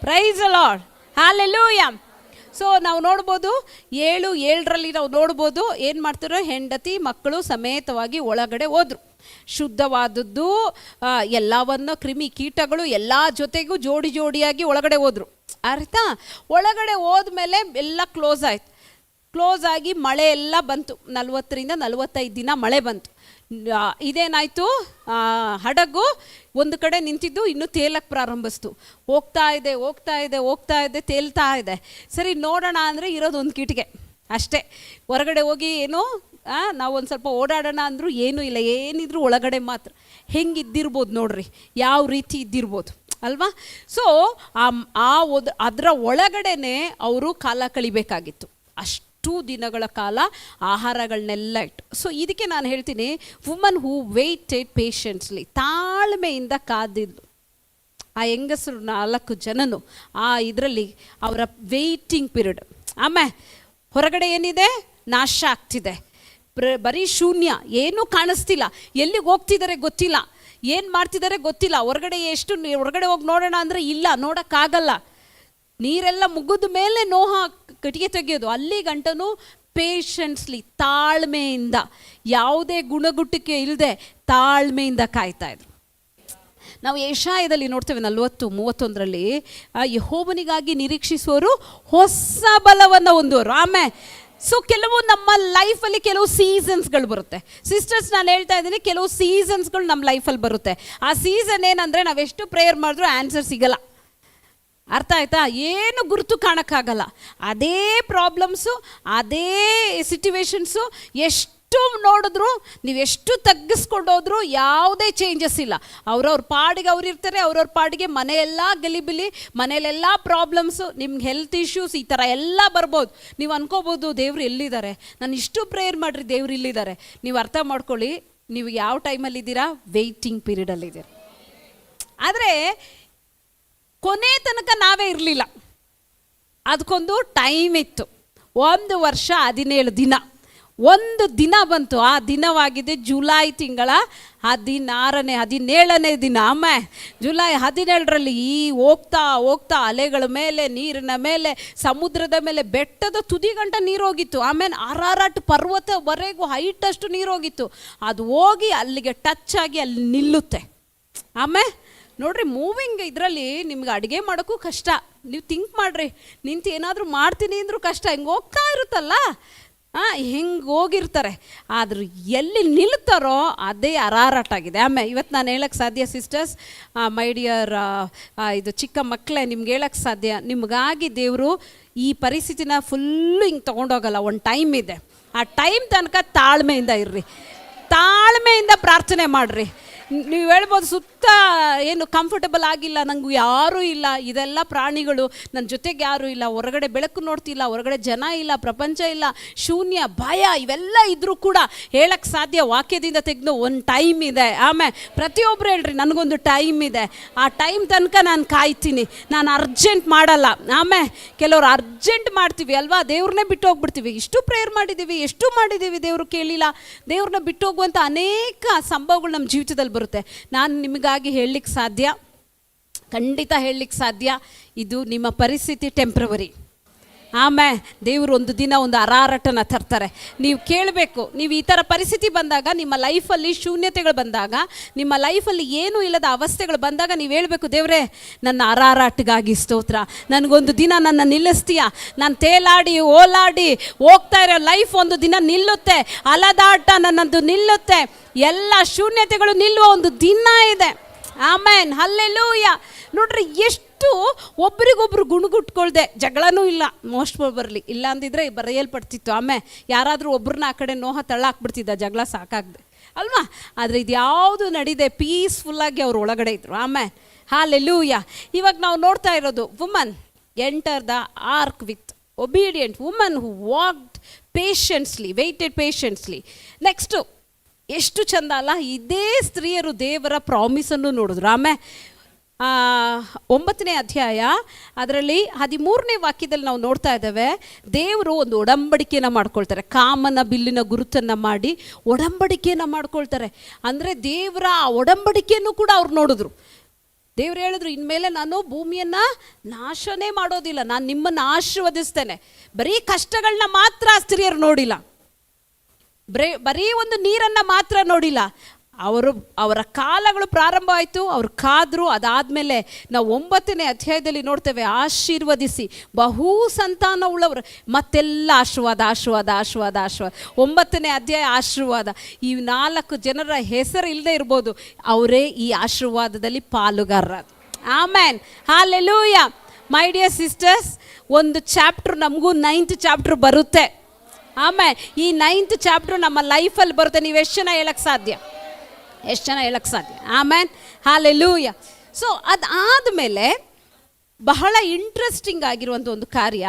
Praise the lord, hallelujah. So ನಾವು ನೋಡ್ಬೋದು 7:7 ನಾವು ನೋಡ್ಬೋದು ಏನು ಮಾಡ್ತಿರೋ, ಹೆಂಡತಿ ಮಕ್ಕಳು ಸಮೇತವಾಗಿ ಒಳಗಡೆ ಹೋದ್ರು. ಶುದ್ಧವಾದದ್ದು ಎಲ್ಲವನ್ನು, ಕ್ರಿಮಿ ಕೀಟಗಳು ಎಲ್ಲ ಜೊತೆಗೂ ಜೋಡಿಯಾಗಿ ಒಳಗಡೆ ಹೋದ್ರು. ಅರ್ಥ? ಒಳಗಡೆ ಹೋದ್ಮೇಲೆ ಎಲ್ಲ ಕ್ಲೋಸ್ ಆಯ್ತು. ಕ್ಲೋಸ್ ಆಗಿ ಮಳೆ ಎಲ್ಲ ಬಂತು. 40ರಿಂದ 45 ದಿನ ಮಳೆ ಬಂತು. ಇದೇನಾಯಿತು, ಹಡಗು ಒಂದು ಕಡೆ ನಿಂತಿದ್ದು ಇನ್ನೂ ತೇಲಕ್ಕೆ ಪ್ರಾರಂಭಿಸ್ತು. ಹೋಗ್ತಾ ಇದೆ ತೇಲ್ತಾ ಇದೆ. ಸರಿ ನೋಡೋಣ ಅಂದರೆ ಇರೋದು ಒಂದು ಕಿಟಿಕೆ ಅಷ್ಟೇ. ಹೊರಗಡೆ ಹೋಗಿ ಏನೋ ನಾವು ಒಂದು ಸ್ವಲ್ಪ ಓಡಾಡೋಣ ಅಂದರೂ ಏನೂ ಇಲ್ಲ, ಏನಿದ್ರು ಒಳಗಡೆ ಮಾತ್ರ. ಹೆಂಗಿದ್ದಿರ್ಬೋದು ನೋಡ್ರಿ, ಯಾವ ರೀತಿ ಇದ್ದಿರ್ಬೋದು ಅಲ್ವಾ? ಸೊ ಅದರ ಒಳಗಡೆನೆ ಅವರು ಕಾಲ ಕಳಿಬೇಕಾಗಿತ್ತು. ಅಷ್ಟು ದಿನಗಳ ಕಾಲ ಆಹಾರಗಳನ್ನೆಲ್ಲ ಇಟ್ಟು. ಸೊ ಇದಕ್ಕೆ ನಾನು ಹೇಳ್ತೀನಿ, ವುಮನ್ ಹೂ ವೇಟೆಡ್ ಪೇಷನ್ಸ್ಲಿ, ತಾಳ್ಮೆಯಿಂದ ಕಾದಿದ್ದು ಆ ಹೆಂಗಸರು 4 ಜನನು ಇದರಲ್ಲಿ ಅವರ ವೇಯ್ಟಿಂಗ್ ಪೀರಿಯಡ್. ಆಮೇಲೆ ಹೊರಗಡೆ ಏನಿದೆ, ನಾಶ ಆಗ್ತಿದೆ, ಬರೀ ಶೂನ್ಯ, ಏನೂ ಕಾಣಿಸ್ತಿಲ್ಲ, ಎಲ್ಲಿಗೆ ಹೋಗ್ತಿದ್ದಾರೆ ಗೊತ್ತಿಲ್ಲ, ಏನು ಮಾಡ್ತಿದ್ದಾರೆ ಗೊತ್ತಿಲ್ಲ. ಹೊರಗಡೆ ಹೋಗಿ ನೋಡೋಣ ಅಂದರೆ ಇಲ್ಲ, ನೋಡೋಕ್ಕಾಗಲ್ಲ. ನೀರೆಲ್ಲ ಮುಗಿದ ಮೇಲೆ ನೋಹ ಕಟ್ಟಿಗೆ ತೆಗೆಯೋದು. ಅಲ್ಲಿ ಗಂಟನು ಪೇಷನ್ಸ್ಲಿ, ತಾಳ್ಮೆಯಿಂದ, ಯಾವುದೇ ಗುಣಗುಟ್ಟಿಕೆ ಇಲ್ಲದೆ ತಾಳ್ಮೆಯಿಂದ ಕಾಯ್ತಾ ಇದ್ರು. ನಾವು ಯೆಶಾಯದಲ್ಲಿ ನೋಡ್ತೇವೆ 40:31 ಯೆಹೋವನಿಗಾಗಿ ನಿರೀಕ್ಷಿಸುವವರು ಹೊಸ ಬಲವನ್ನು ಹೊಂದುವರು. ಆಮೇಲೆ ಸೊ ಕೆಲವು ನಮ್ಮ ಲೈಫಲ್ಲಿ ಕೆಲವು ಸೀಸನ್ಸ್ಗಳು ಬರುತ್ತೆ. ಸಿಸ್ಟರ್ಸ್, ನಾನು ಹೇಳ್ತಾ ಇದ್ದೀನಿ, ಕೆಲವು ಸೀಸನ್ಸ್ಗಳು ನಮ್ಮ ಲೈಫಲ್ಲಿ ಬರುತ್ತೆ. ಆ ಸೀಸನ್ ಏನಂದರೆ, ನಾವೆಷ್ಟು ಪ್ರೇಯರ್ ಮಾಡಿದ್ರೂ ಆನ್ಸರ್ ಸಿಗಲ್ಲ. ಅರ್ಥ ಆಯ್ತಾ? ಏನು ಗುರುತು ಕಾಣೋಕ್ಕಾಗಲ್ಲ. ಅದೇ ಪ್ರಾಬ್ಲಮ್ಸು, ಅದೇ ಸಿಚುವೇಶನ್ಸು, ಎಷ್ಟು ನೋಡಿದ್ರು, ನೀವೆಷ್ಟು ತಗ್ಗಿಸ್ಕೊಂಡೋದ್ರೂ ಯಾವುದೇ ಚೇಂಜಸ್ ಇಲ್ಲ. ಅವ್ರವ್ರ ಪಾಡಿಗೆ ಅವ್ರು ಇರ್ತಾರೆ, ಅವ್ರವ್ರ ಪಾಡಿಗೆ ಮನೆಯೆಲ್ಲ ಗಲಿಬಿಲಿ, ಮನೆಯಲ್ಲೆಲ್ಲ ಪ್ರಾಬ್ಲಮ್ಸು, ನಿಮ್ಗೆ ಹೆಲ್ತ್ ಇಶ್ಯೂಸ್, ಈ ಥರ ಎಲ್ಲ ಬರ್ಬೋದು. ನೀವು ಅನ್ಕೋಬೋದು ದೇವ್ರು ಎಲ್ಲಿದ್ದಾರೆ, ನಾನು ಇಷ್ಟು ಪ್ರೇಯರ್ ಮಾಡಿರಿ ದೇವ್ರು ಇಲ್ಲಿದ್ದಾರೆ. ನೀವು ಅರ್ಥ ಮಾಡ್ಕೊಳ್ಳಿ, ನೀವು ಯಾವ ಟೈಮಲ್ಲಿದ್ದೀರಾ, ವೆಯ್ಟಿಂಗ್ ಪೀರಿಯಡಲ್ಲಿದ್ದೀರ. ಆದರೆ ಕೊನೆ ತನಕ ನಾವೇ ಇರಲಿಲ್ಲ, ಅದಕ್ಕೊಂದು ಟೈಮ್ ಇತ್ತು. 1 ವರ್ಷ 17 ದಿನ, ಒಂದು ದಿನ ಬಂತು. ಆ ದಿನವಾಗಿದೆ ಜುಲೈ ತಿಂಗಳ 17ನೇ ದಿನ. ಆಮೇಲೆ ಜುಲೈ 17ರಲ್ಲಿ ಹೋಗ್ತಾ ಅಲೆಗಳ ಮೇಲೆ, ನೀರಿನ ಮೇಲೆ, ಸಮುದ್ರದ ಮೇಲೆ, ಬೆಟ್ಟದ ತುದಿಗಂಟ ನೀರು ಹೋಗಿತ್ತು. ಆಮೇಲೆ ಅರಾರಟ್ ಪರ್ವತವರೆಗೂ ಹೈಟಷ್ಟು ನೀರು ಹೋಗಿತ್ತು. ಅದು ಹೋಗಿ ಅಲ್ಲಿಗೆ ಟಚ್ ಆಗಿ ಅಲ್ಲಿ ನಿಲ್ಲುತ್ತೆ. ಆಮೇಲೆ ನೋಡ್ರಿ, ಮೂವಿಂಗ್ ಇದರಲ್ಲಿ ನಿಮ್ಗೆ ಅಡುಗೆ ಮಾಡೋಕ್ಕೂ ಕಷ್ಟ. ನೀವು ಥಿಂಕ್ ಮಾಡಿರಿ, ನಿಂತು ಏನಾದರೂ ಮಾಡ್ತೀನಿ ಅಂದರೂ ಕಷ್ಟ. ಹಿಂಗೆ ಹೋಗ್ತಾ ಇರುತ್ತಲ್ಲ, ಹಿಂಗೆ ಹೋಗಿರ್ತಾರೆ. ಆದರೂ ಎಲ್ಲಿ ನಿಲ್ತಾರೋ ಅದೇ ಅರಾರಾಟಾಗಿದೆ. ಆಮೇಲೆ ಇವತ್ತು ನಾನು ಹೇಳಕ್ಕೆ ಸಾಧ್ಯ ಸಿಸ್ಟರ್ಸ್, ಮೈ ಡಿಯರ್, ಇದು ಚಿಕ್ಕ ಮಕ್ಕಳೇ, ನಿಮ್ಗೆ ಹೇಳಕ್ಕೆ ಸಾಧ್ಯ, ನಿಮಗಾಗಿ ದೇವರು ಈ ಪರಿಸ್ಥಿತಿನ ಫುಲ್ಲು ಹಿಂಗೆ ತೊಗೊಂಡೋಗಲ್ಲ. ಒಂದು ಟೈಮ್ ಇದೆ. ಆ ಟೈಮ್ ತನಕ ತಾಳ್ಮೆಯಿಂದ ಇರ್ರಿ, ತಾಳ್ಮೆಯಿಂದ ಪ್ರಾರ್ಥನೆ ಮಾಡಿರಿ. ನೀವು ಹೇಳ್ಬೋದು, ಸುತ್ತ ಏನು ಕಂಫರ್ಟಬಲ್ ಆಗಿಲ್ಲ, ನನಗೂ ಯಾರೂ ಇಲ್ಲ, ಇದೆಲ್ಲ ಪ್ರಾಣಿಗಳು, ನನ್ನ ಜೊತೆಗೆ ಯಾರೂ ಇಲ್ಲ, ಹೊರಗಡೆ ಬೆಳಕು ನೋಡ್ತಿಲ್ಲ, ಹೊರಗಡೆ ಜನ ಇಲ್ಲ, ಪ್ರಪಂಚ ಇಲ್ಲ, ಶೂನ್ಯ, ಭಯ, ಇವೆಲ್ಲ ಇದ್ರೂ ಕೂಡ ಹೇಳಕ್ಕೆ ಸಾಧ್ಯ, ವಾಕ್ಯದಿಂದ ತೆಗೆದು ಒಂದು ಟೈಮ್ ಇದೆ. ಆಮೇಲೆ ಪ್ರತಿಯೊಬ್ಬರು ಹೇಳ್ರಿ, ನನಗೊಂದು ಟೈಮ್ ಇದೆ, ಆ ಟೈಮ್ ತನಕ ನಾನು ಕಾಯ್ತೀನಿ, ನಾನು ಅರ್ಜೆಂಟ್ ಮಾಡಲ್ಲ. ಆಮೇಲೆ ಕೆಲವರು ಅರ್ಜೆಂಟ್ ಮಾಡ್ತೀವಿ ಅಲ್ವಾ, ದೇವ್ರನ್ನೇ ಬಿಟ್ಟು ಹೋಗ್ಬಿಡ್ತೀವಿ. ಇಷ್ಟು ಪ್ರೇಯರ್ ಮಾಡಿದ್ದೀವಿ, ಎಷ್ಟು ಮಾಡಿದ್ದೀವಿ, ದೇವರು ಕೇಳಿಲ್ಲ, ದೇವ್ರನ್ನ ಬಿಟ್ಟು ಹೋಗುವಂಥ ಅನೇಕ ಸಂಭವಗಳು ನಮ್ಮ ಜೀವಿತದಲ್ಲಿ ಬರುತ್ತೆ. ನಾನು ನಿಮಗಾಗಿ ಹೇಳಲಿಕ್ಕೆ ಸಾಧ್ಯ, ಖಂಡಿತ ಹೇಳಲಿಕ್ಕೆ ಸಾಧ್ಯ, ಇದು ನಿಮ್ಮ ಪರಿಸ್ಥಿತಿ ಟೆಂಪ್ರವರಿ. ಆಮೇಲೆ ದೇವರು ಒಂದು ದಿನ ಒಂದು ಅರಾರಟನ ತರ್ತಾರೆ. ನೀವು ಕೇಳಬೇಕು, ನೀವು ಈ ಥರ ಪರಿಸ್ಥಿತಿ ಬಂದಾಗ, ನಿಮ್ಮ ಲೈಫಲ್ಲಿ ಶೂನ್ಯತೆಗಳು ಬಂದಾಗ, ನಿಮ್ಮ ಲೈಫಲ್ಲಿ ಏನೂ ಇಲ್ಲದ ಅವಸ್ಥೆಗಳು ಬಂದಾಗ ನೀವು ಹೇಳಬೇಕು, ದೇವರೇ ನನ್ನ ಅರಾರಾಟಿಗಾಗಿ ಸ್ತೋತ್ರ, ನನಗೊಂದು ದಿನ ನನ್ನ ನಿಲ್ಲಿಸ್ತೀಯ, ನಾನು ತೇಲಾಡಿ ಓಲಾಡಿ ಹೋಗ್ತಾ ಇರೋ ಲೈಫ್ ಒಂದು ದಿನ ನಿಲ್ಲುತ್ತೆ, ಅಲದಾಟ ನನ್ನದು ನಿಲ್ಲುತ್ತೆ, ಎಲ್ಲ ಶೂನ್ಯತೆಗಳು ನಿಲ್ಲುವ ಒಂದು ದಿನ ಇದೆ. ಆಮೇನ್, ಹಲ್ಲೆಲೂಯ. ನೋಡ್ರಿ, ಎಷ್ಟು ಒಬ್ರಿಗೊಬ್ರು ಗುಣಗುಟ್ಕೊಳ್ದೆ, ಜಗಳನೂ ಇಲ್ಲ, ಮೋಸ್ಟ್ ಬರಲಿ, ಇಲ್ಲ ಅಂದಿದ್ರೆ ಬರೆಯಲ್ಪಡ್ತಿತ್ತು. ಆಮೇಲೆ ಯಾರಾದರೂ ಒಬ್ರನ್ನ ಆ ಕಡೆ ನೋಹ ತಳ್ಳಾಕ್ಬಿಡ್ತಿದ್ದ, ಜಗಳ ಸಾಕಾಗ್ದೆ ಅಲ್ವಾ. ಆದರೆ ಇದು ಯಾವುದು ನಡೀದೆ, ಪೀಸ್ಫುಲ್ಲಾಗಿ ಅವ್ರು ಒಳಗಡೆ ಇದ್ರು. ಆಮೇಲೆ ಹಲ್ಲೆಲೂಯ. ಇವಾಗ ನಾವು ನೋಡ್ತಾ ಇರೋದು, woman enter the ark with obedient, woman who walked patiently, waited patiently. Next ಎಷ್ಟು ಚಂದ ಅಲ್ಲ, ಇದೇ ಸ್ತ್ರೀಯರು ದೇವರ ಪ್ರಾಮಿಸನ್ನು ನೋಡಿದ್ರು. ಆಮೇಲೆ 9ನೇ ಅಧ್ಯಾಯ ಅದರಲ್ಲಿ 13ನೇ ವಾಕ್ಯದಲ್ಲಿ ನಾವು ನೋಡ್ತಾ ಇದ್ದೇವೆ, ದೇವರು ಒಂದು ಒಡಂಬಡಿಕೆಯನ್ನು ಮಾಡ್ಕೊಳ್ತಾರೆ. ಕಾಮನ ಬಿಲ್ಲಿನ ಗುರುತನ್ನು ಮಾಡಿ ಒಡಂಬಡಿಕೆಯನ್ನು ಮಾಡ್ಕೊಳ್ತಾರೆ. ಅಂದರೆ ದೇವರ ಆ ಒಡಂಬಡಿಕೆಯನ್ನು ಕೂಡ ಅವ್ರು ನೋಡಿದ್ರು. ದೇವ್ರು ಹೇಳಿದ್ರು, ಇನ್ಮೇಲೆ ನಾನು ಭೂಮಿಯನ್ನು ನಾಶನೇ ಮಾಡೋದಿಲ್ಲ, ನಾನು ನಿಮ್ಮನ್ನು ಆಶೀರ್ವದಿಸ್ತೇನೆ. ಬರೀ ಕಷ್ಟಗಳನ್ನ ಮಾತ್ರ ಸ್ತ್ರೀಯರು ನೋಡಿಲ್ಲ, ಬರೀ ಒಂದು ನೀರನ್ನು ಮಾತ್ರ ನೋಡಿಲ್ಲ. ಅವರ ಕಾಲಗಳು ಪ್ರಾರಂಭ ಆಯಿತು, ಅವ್ರು ಕಾದ್ರು. ಅದಾದಮೇಲೆ ನಾವು 9ನೇ ಅಧ್ಯಾಯದಲ್ಲಿ ನೋಡ್ತೇವೆ, ಆಶೀರ್ವದಿಸಿ ಬಹು ಸಂತಾನ ಉಳ್ಳವರು, ಮತ್ತೆಲ್ಲ ಆಶೀರ್ವಾದ ಆಶೀರ್ವಾದ ಆಶೀರ್ವಾದ ಆಶೀರ್ವಾದ. 9ನೇ ಅಧ್ಯಾಯ ಆಶೀರ್ವಾದ. ಈ 4 ಜನರ ಹೆಸರು ಇಲ್ಲದೆ ಇರ್ಬೋದು, ಅವರೇ ಈ ಆಶೀರ್ವಾದದಲ್ಲಿ ಪಾಲುಗಾರರು. ಆಮೇನ್, ಹಲ್ಲೆಲೂಯ. ಮೈ ಡಿಯರ್ ಸಿಸ್ಟರ್ಸ್, ಒಂದು ಚಾಪ್ಟರ್ ನಮಗೂ 9th ಚಾಪ್ಟರ್ ಬರುತ್ತೆ. ಆಮೇಲೆ ಈ 9th ಚಾಪ್ಟರ್ ನಮ್ಮ ಲೈಫಲ್ಲಿ ಬರುತ್ತೆ. ನೀವು ಎಷ್ಟು ಜನ ಹೇಳಕ್ಕೆ ಸಾಧ್ಯ? ಎಷ್ಟು ಜನ ಹೇಳಕ್ಕೆ ಸಾಧ್ಯ? ಆಮೇನ್, ಹಲ್ಲೆಲೂಯ. ಸೊ ಅದಾದಮೇಲೆ ಬಹಳ ಇಂಟ್ರೆಸ್ಟಿಂಗ್ ಆಗಿರುವಂಥ ಒಂದು ಕಾರ್ಯ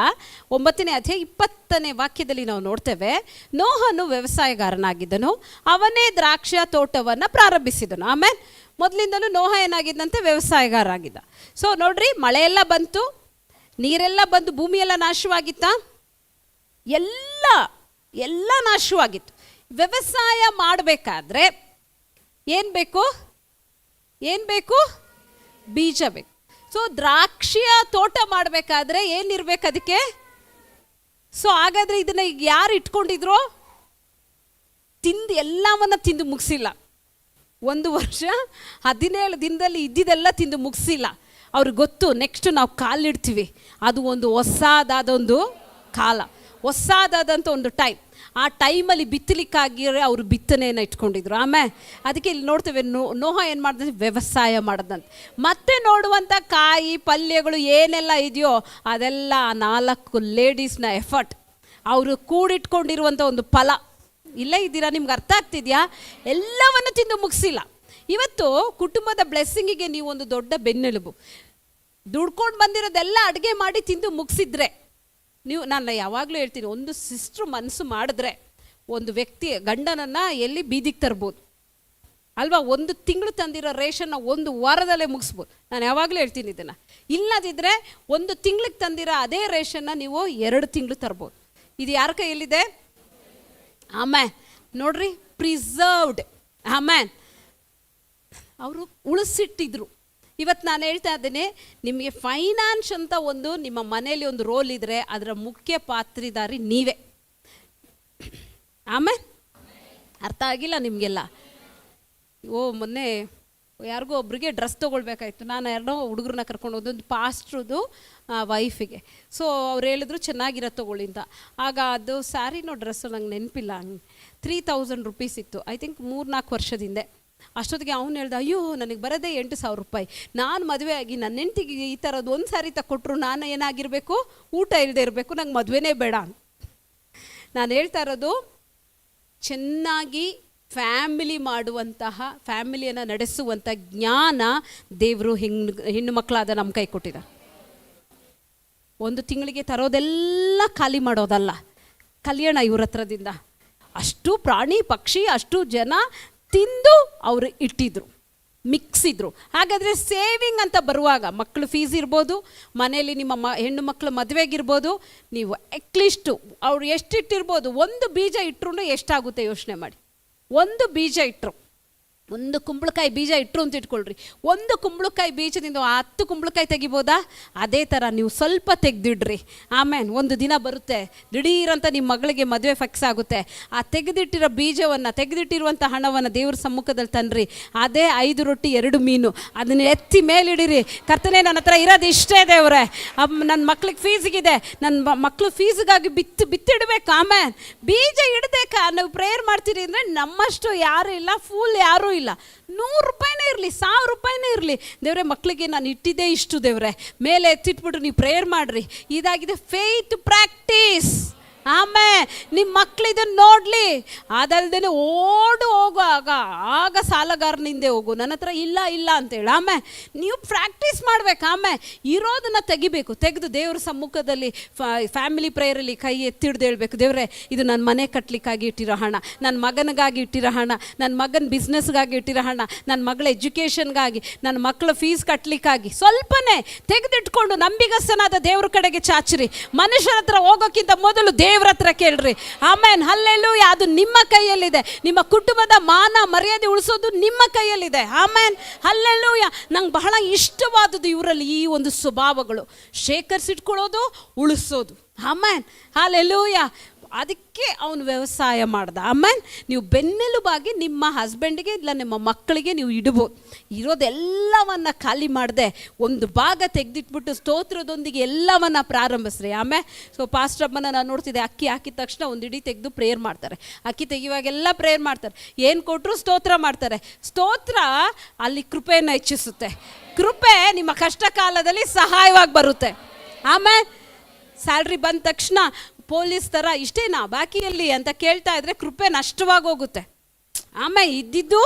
9ನೇ ಅಧ್ಯಾಯ 20ನೇ ವಾಕ್ಯದಲ್ಲಿ ನಾವು ನೋಡ್ತೇವೆ. ನೋಹನು ವ್ಯವಸಾಯಗಾರನಾಗಿದ್ದನು, ಅವನೇ ದ್ರಾಕ್ಷಿಯ ತೋಟವನ್ನು ಪ್ರಾರಂಭಿಸಿದನು. ಆಮೇಲೆ ಮೊದಲಿಂದಲೂ ನೋಹ ಏನಾಗಿದ್ದಂತೆ? ವ್ಯವಸಾಯಗಾರ ಆಗಿದ್ದ. ಸೊ ನೋಡ್ರಿ, ಮಳೆಯೆಲ್ಲ ಬಂತು, ನೀರೆಲ್ಲ ಬಂದು ಭೂಮಿಯೆಲ್ಲ ನಾಶವಾಗಿತ್ತ, ಎಲ್ಲ ನಾಶವಾಗಿತ್ತು. ವ್ಯವಸಾಯ ಮಾಡಬೇಕಾದ್ರೆ ಏನು ಬೇಕು? ಬೀಜ ಬೇಕು. ಸೊ ದ್ರಾಕ್ಷಿಯ ತೋಟ ಮಾಡಬೇಕಾದ್ರೆ ಏನಿರ್ಬೇಕು ಅದಕ್ಕೆ? ಸೊ ಹಾಗಾದರೆ ಇದನ್ನು ಈಗ ಯಾರು ಇಟ್ಕೊಂಡಿದ್ರು? ಎಲ್ಲವನ್ನ ತಿಂದು ಮುಗಿಸಿಲ್ಲ. 1 ವರ್ಷ 17 ದಿನದಲ್ಲಿ ಇದ್ದಿದ್ದೆಲ್ಲ ತಿಂದು ಮುಗಿಸಿಲ್ಲ. ಅವ್ರಿಗೆ ಗೊತ್ತು, ನೆಕ್ಸ್ಟ್ ನಾವು ಕಾಲಿಡ್ತೀವಿ, ಅದು ಒಂದು ಹೊಸದಾದೊಂದು ಕಾಲ, ಹೊಸದಾದಂಥ ಒಂದು ಟೈಮ್. ಆ ಟೈಮಲ್ಲಿ ಬಿತ್ತಲಿಕ್ಕಾಗಿರೋ ಅವರು ಬಿತ್ತನೆಯನ್ನು ಇಟ್ಕೊಂಡಿದ್ರು. ಆಮೇಲೆ ಅದಕ್ಕೆ ಇಲ್ಲಿ ನೋಡ್ತೇವೆ, ನೋಹ ಏನು ಮಾಡಿದ್ರೆ? ವ್ಯವಸಾಯ ಮಾಡೋದಂತೆ. ಮತ್ತೆ ನೋಡುವಂಥ ಕಾಯಿ ಪಲ್ಯಗಳು ಏನೆಲ್ಲ ಇದೆಯೋ ಅದೆಲ್ಲ 4 ಲೇಡೀಸ್ನ ಎಫರ್ಟ್, ಅವರು ಕೂಡಿಟ್ಕೊಂಡಿರುವಂಥ ಒಂದು ಫಲ. ಇಲ್ಲೇ ಇದ್ದೀರಾ? ನಿಮ್ಗೆ ಅರ್ಥ ಆಗ್ತಿದೆಯಾ? ಎಲ್ಲವನ್ನು ತಿಂದು ಮುಗಿಸಿಲ್ಲ. ಇವತ್ತು ಕುಟುಂಬದ ಬ್ಲೆಸ್ಸಿಂಗಿಗೆ ನೀವು ಒಂದು ದೊಡ್ಡ ಬೆನ್ನೆಲುಬು. ದುಡ್ಕೊಂಡು ಬಂದಿರೋದೆಲ್ಲ ಅಡುಗೆ ಮಾಡಿ ತಿಂದು ಮುಗಿಸಿದ್ರೆ ನಾನು ಯಾವಾಗಲೂ ಹೇಳ್ತೀನಿ, ಒಂದು ಸಿಸ್ಟ್ರು ಮನಸ್ಸು ಮಾಡಿದ್ರೆ ಒಂದು ವ್ಯಕ್ತಿ ಗಂಡನನ್ನು ಎಲ್ಲಿ ಬೀದಿಗೆ ತರ್ಬೋದು ಅಲ್ವಾ? 1 ತಿಂಗಳು ತಂದಿರೋ ರೇಷನ್ನ 1 ವಾರದಲ್ಲೇ ಮುಗಿಸ್ಬೋದು. ನಾನು ಯಾವಾಗಲೂ ಹೇಳ್ತೀನಿ ಇದನ್ನು. ಇಲ್ಲದಿದ್ದರೆ 1 ತಿಂಗಳಿಗೆ ತಂದಿರೋ ಅದೇ ರೇಷನ್ನ ನೀವು 2 ತಿಂಗಳು ತರ್ಬೋದು. ಇದು ಯಾರ ಕೈಯಲ್ಲಿದೆ? ಆಮೇನ್, ನೋಡ್ರಿ, ಪ್ರಿಸರ್ವ್ಡ್. ಆಮೇನ್, ಅವರು ಉಳಿಸಿಟ್ಟಿದ್ರು. ಇವತ್ತು ನಾನು ಹೇಳ್ತಾ ಇದ್ದೇನೆ, ನಿಮಗೆ ಫೈನಾನ್ಸ್ ಅಂತ ಒಂದು ನಿಮ್ಮ ಮನೆಯಲ್ಲಿ ಒಂದು ರೋಲ್ ಇದ್ದರೆ ಅದರ ಮುಖ್ಯ ಪಾತ್ರಿದಾರಿ ನೀವೇ. ಆಮೇಲೆ ಅರ್ಥ ಆಗಿಲ್ಲ ನಿಮಗೆಲ್ಲ? ಮೊನ್ನೆ ಯಾರಿಗೋ ಒಬ್ರಿಗೆ ಡ್ರೆಸ್ ತೊಗೊಳ್ಬೇಕಾಯ್ತು. ನಾನು ಯಾರನ್ನೋ ಹುಡುಗರನ್ನ ಕರ್ಕೊಂಡು ಹೋದೊಂದು ಪಾಸ್ಟ್ರದು ವೈಫಿಗೆ. ಸೊ ಅವ್ರು ಹೇಳಿದ್ರು ಚೆನ್ನಾಗಿರೋ ತೊಗೊಳ್ಳಿ ಅಂತ. ಆಗ ಅದು ಸ್ಯಾರಿನೋ ಡ್ರೆಸ್ಸು ನಂಗೆ ನೆನಪಿಲ್ಲ, 3000 ರುಪೀಸ್ ಇತ್ತು, ಐ ಥಿಂಕ್ 3-4 ವರ್ಷದಿಂದ. ಅಷ್ಟೊತ್ತಿಗೆ ಅವ್ನು ಹೇಳ್ದ, ಅಯ್ಯೋ ನನಗೆ ಬರೋದೇ 8,000 ರೂಪಾಯಿ, ನಾನು ಮದುವೆ ಆಗಿ ನನ್ನ ಹೆಂಡತಿಗೆ ಈ ಥರದ್ದು ಒಂದು ಸ್ಯಾರಿ ತಕ್ಕೊಟ್ರು ನಾನು ಏನಾಗಿರಬೇಕು? ಊಟ ಇಲ್ಲದೆ ಇರಬೇಕು, ನಂಗೆ ಮದುವೆನೇ ಬೇಡ. ನಾನು ಹೇಳ್ತಾ ಇರೋದು, ಚೆನ್ನಾಗಿ ಫ್ಯಾಮಿಲಿ ಮಾಡುವಂತಹ, ಫ್ಯಾಮಿಲಿಯನ್ನು ನಡೆಸುವಂಥ ಜ್ಞಾನ ದೇವರು ಹೆಣ್ಣು ಮಕ್ಕಳಾದ ನಮ್ಮ ಕೈ ಕೊಟ್ಟಿದ. 1 ತಿಂಗಳಿಗೆ ತರೋದೆಲ್ಲ ಖಾಲಿ ಮಾಡೋದಲ್ಲ, ಕಲ್ಯಾಣ ಇವ್ರ ಹತ್ರದಿಂದ. ಅಷ್ಟು ಪ್ರಾಣಿ ಪಕ್ಷಿ, ಅಷ್ಟು ಜನ ತಿಂದು ಅವರು ಇಟ್ಟಿದ್ರು, ಮಿಕ್ಸಿದ್ರು. ಹಾಗಾದರೆ ಸೇವಿಂಗ್ ಅಂತ ಬರುವಾಗ ಮಕ್ಕಳು ಫೀಸ್ ಇರ್ಬೋದು, ಮನೆಯಲ್ಲಿ ನಿಮ್ಮ ಹೆಣ್ಣು ಮಕ್ಕಳು ಮದುವೆಗಿರ್ಬೋದು, ನೀವು ಅಟ್ಲೀಸ್ಟು ಅವ್ರು ಎಷ್ಟಿಟ್ಟಿರ್ಬೋದು, 1 ಬೀಜ ಇಟ್ಟರು ಎಷ್ಟಾಗುತ್ತೆ ಯೋಚನೆ ಮಾಡಿ. 1 ಬೀಜ ಇಟ್ಟರು ಒಂದು ಕುಂಬಳಕಾಯಿ ಬೀಜ ಇಟ್ಟರು ಅಂತ ಇಟ್ಕೊಳ್ರಿ, ಒಂದು ಕುಂಬಳಕಾಯಿ ಬೀಜದಿಂದ 10 ಕುಂಬಳಕಾಯಿ ತೆಗಿಬೋದಾ? ಅದೇ ಥರ ನೀವು ಸ್ವಲ್ಪ ತೆಗೆದಿಡ್ರಿ. ಆಮೇಲೆ ಒಂದು ದಿನ ಬರುತ್ತೆ, ದಿಢೀರಂತ ನಿಮ್ಮ ಮಗಳಿಗೆ ಮದುವೆ ಫಿಕ್ಸ್ ಆಗುತ್ತೆ. ಆ ತೆಗೆದಿಟ್ಟಿರೋ ಬೀಜವನ್ನು, ತೆಗೆದಿಟ್ಟಿರುವಂಥ ಹಣವನ್ನು ದೇವ್ರ ಸಮ್ಮುಖದಲ್ಲಿ ತನ್ನಿರಿ. ಅದೇ 5 ರೊಟ್ಟಿ 2 ಮೀನು ಅದನ್ನು ಎತ್ತಿ ಮೇಲಿಡಿರಿ. ಕರ್ತನೆ, ನನ್ನ ಹತ್ರ ಇರೋದು ಇಷ್ಟೇ ದೇವ್ರೆ, ನನ್ನ ಮಕ್ಳಿಗೆ ಫೀಸ್ಗಿದೆ, ನನ್ನ ಮಕ್ಳು ಫೀಸ್ಗಾಗಿ ಬಿತ್ತಿಡ್ಬೇಕು. ಆಮೇಲೆ ಬೀಜ ಇಡಬೇಕಾ? ನಾವು ಪ್ರೇಯರ್ ಮಾಡ್ತೀರಿ ಅಂದರೆ ನಮ್ಮಷ್ಟು ಯಾರೂ ಇಲ್ಲ, ಫೂಲ್ ಯಾರೂ ಇಲ್ಲ. 100 ರೂಪಾಯಿನೇ ಇರಲಿ, 1000 ರೂಪಾಯಿನೇ ಇರಲಿ, ದೇವ್ರೆ ಮಕ್ಕಳಿಗೆ ನಾನು ಇಟ್ಟಿದ್ದೇ ಇಷ್ಟು ದೇವ್ರೆ, ಮೇಲೆ ಎತ್ತಿಟ್ಬಿಟ್ರು ನೀವು ಪ್ರೇಯರ್ ಮಾಡಿರಿ. ಇದಾಗಿದೆ ಫೇತ್ ಪ್ರಾಕ್ಟೀಸ್. ಆಮೇಲೆ ನಿಮ್ಮ ಮಕ್ಳು ಇದನ್ನು ನೋಡಲಿ. ಅದಲ್ದೇ ಓಡು ಹೋಗುವಾಗ ಆಗ ಸಾಲಗಾರನಿಂದೆ ಹೋಗು, ನನ್ನ ಹತ್ರ ಇಲ್ಲ ಇಲ್ಲ ಅಂತೇಳಿ. ಆಮೇಲೆ ನೀವು ಪ್ರಾಕ್ಟೀಸ್ ಮಾಡ್ಬೇಕು. ಆಮೇಲೆ ಇರೋದನ್ನು ತೆಗಿಬೇಕು. ತೆಗೆದು ದೇವ್ರ ಸಮ್ಮುಖದಲ್ಲಿ ಫ್ಯಾಮಿಲಿ ಪ್ರೇಯರಲ್ಲಿ ಕೈ ಎತ್ತಿಡ್ದು ಹೇಳ್ಬೇಕು, ದೇವ್ರೆ ಇದು ನನ್ನ ಮನೆ ಕಟ್ಟಲಿಕ್ಕಾಗಿ ಇಟ್ಟಿರೋ ಹಣ, ನನ್ನ ಮಗನಿಗಾಗಿ ಇಟ್ಟಿರೋ ಹಣ, ನನ್ನ ಮಗನ ಬಿಸ್ನೆಸ್ಗಾಗಿ ಇಟ್ಟಿರೋ ಹಣ, ನನ್ನ ಮಗಳ ಎಜುಕೇಷನ್ಗಾಗಿ, ನನ್ನ ಮಕ್ಕಳ ಫೀಸ್ ಕಟ್ಟಲಿಕ್ಕಾಗಿ ಸ್ವಲ್ಪನೇ ತೆಗೆದಿಟ್ಕೊಂಡು ನಂಬಿಗಸ್ತನಾದ ದೇವ್ರ ಕಡೆಗೆ ಚಾಚಿರಿ. ಮನುಷ್ಯರ ಹತ್ರ ಹೋಗೋಕ್ಕಿಂತ ಮೊದಲು ದೇವ್ರ ಹತ್ರ ಕೇಳ್ರಿ. ಆಮೇನ್, ಹಲ್ಲೆಲೂಯಾ. ಅದು ನಿಮ್ಮ ಕೈಯಲ್ಲಿದೆ. ನಿಮ್ಮ ಕುಟುಂಬದ ಮಾನ ಮರ್ಯಾದೆ ಉಳಿಸೋದು ನಿಮ್ಮ ಕೈಯಲ್ಲಿದೆ. ಆಮೇನ್, ಹಲ್ಲೆಲೂಯಾ. ನಂಗೆ ಬಹಳ ಇಷ್ಟವಾದದ್ದು ಇವರಲ್ಲಿ ಈ ಒಂದು ಸ್ವಭಾವಗಳು, ಶೇಖರಿಸಿಟ್ಕೊಳ್ಳೋದು, ಉಳಿಸೋದು. ಆಮೇನ್, ಹಲ್ಲೆಲೂಯಾ. ಅದಕ್ಕೆ ಅವನು ವ್ಯವಸಾಯ ಮಾಡ್ದ. ಆಮೇಲೆ ನೀವು ಬೆನ್ನೆಲುಬಾಗಿ ನಿಮ್ಮ ಹಸ್ಬೆಂಡಿಗೆ ಇಲ್ಲ ನಿಮ್ಮ ಮಕ್ಕಳಿಗೆ ನೀವು ಇಡ್ಬೋದು. ಇರೋದೆಲ್ಲವನ್ನ ಖಾಲಿ ಮಾಡದೆ ಒಂದು ಭಾಗ ತೆಗೆದಿಟ್ಬಿಟ್ಟು ಸ್ತೋತ್ರದೊಂದಿಗೆ ಎಲ್ಲವನ್ನ ಪ್ರಾರಂಭಿಸ್ರಿ. ಆಮೇಲೆ ಪಾಸ್ಟರ್ ಅಮ್ಮನ ನಾನು ನೋಡ್ತಿದ್ದೆ, ಅಕ್ಕಿ ಹಾಕಿದ ತಕ್ಷಣ ಒಂದು ಇಡೀ ತೆಗೆದು ಪ್ರೇಯರ್ ಮಾಡ್ತಾರೆ. ಅಕ್ಕಿ ತೆಗೆಯುವಾಗೆಲ್ಲ ಪ್ರೇಯರ್ ಮಾಡ್ತಾರೆ. ಏನು ಕೊಟ್ಟರು ಸ್ತೋತ್ರ ಮಾಡ್ತಾರೆ. ಸ್ತೋತ್ರ ಅಲ್ಲಿ ಕೃಪೆಯನ್ನು ಹೆಚ್ಚಿಸುತ್ತೆ. ಕೃಪೆ ನಿಮ್ಮ ಕಷ್ಟ ಕಾಲದಲ್ಲಿ ಸಹಾಯವಾಗಿ ಬರುತ್ತೆ. ಆಮೇಲೆ ಸ್ಯಾಲ್ರಿ ಬಂದ ತಕ್ಷಣ ಪೊಲೀಸ್ ಥರ ಇಷ್ಟೇನಾ ಬಾಕಿಯಲ್ಲಿ ಅಂತ ಕೇಳ್ತಾ ಇದ್ರೆ ಕೃಪೆ ನಷ್ಟವಾಗಿ ಹೋಗುತ್ತೆ. ಆಮೇಲೆ ಇದ್ದಿದ್ದು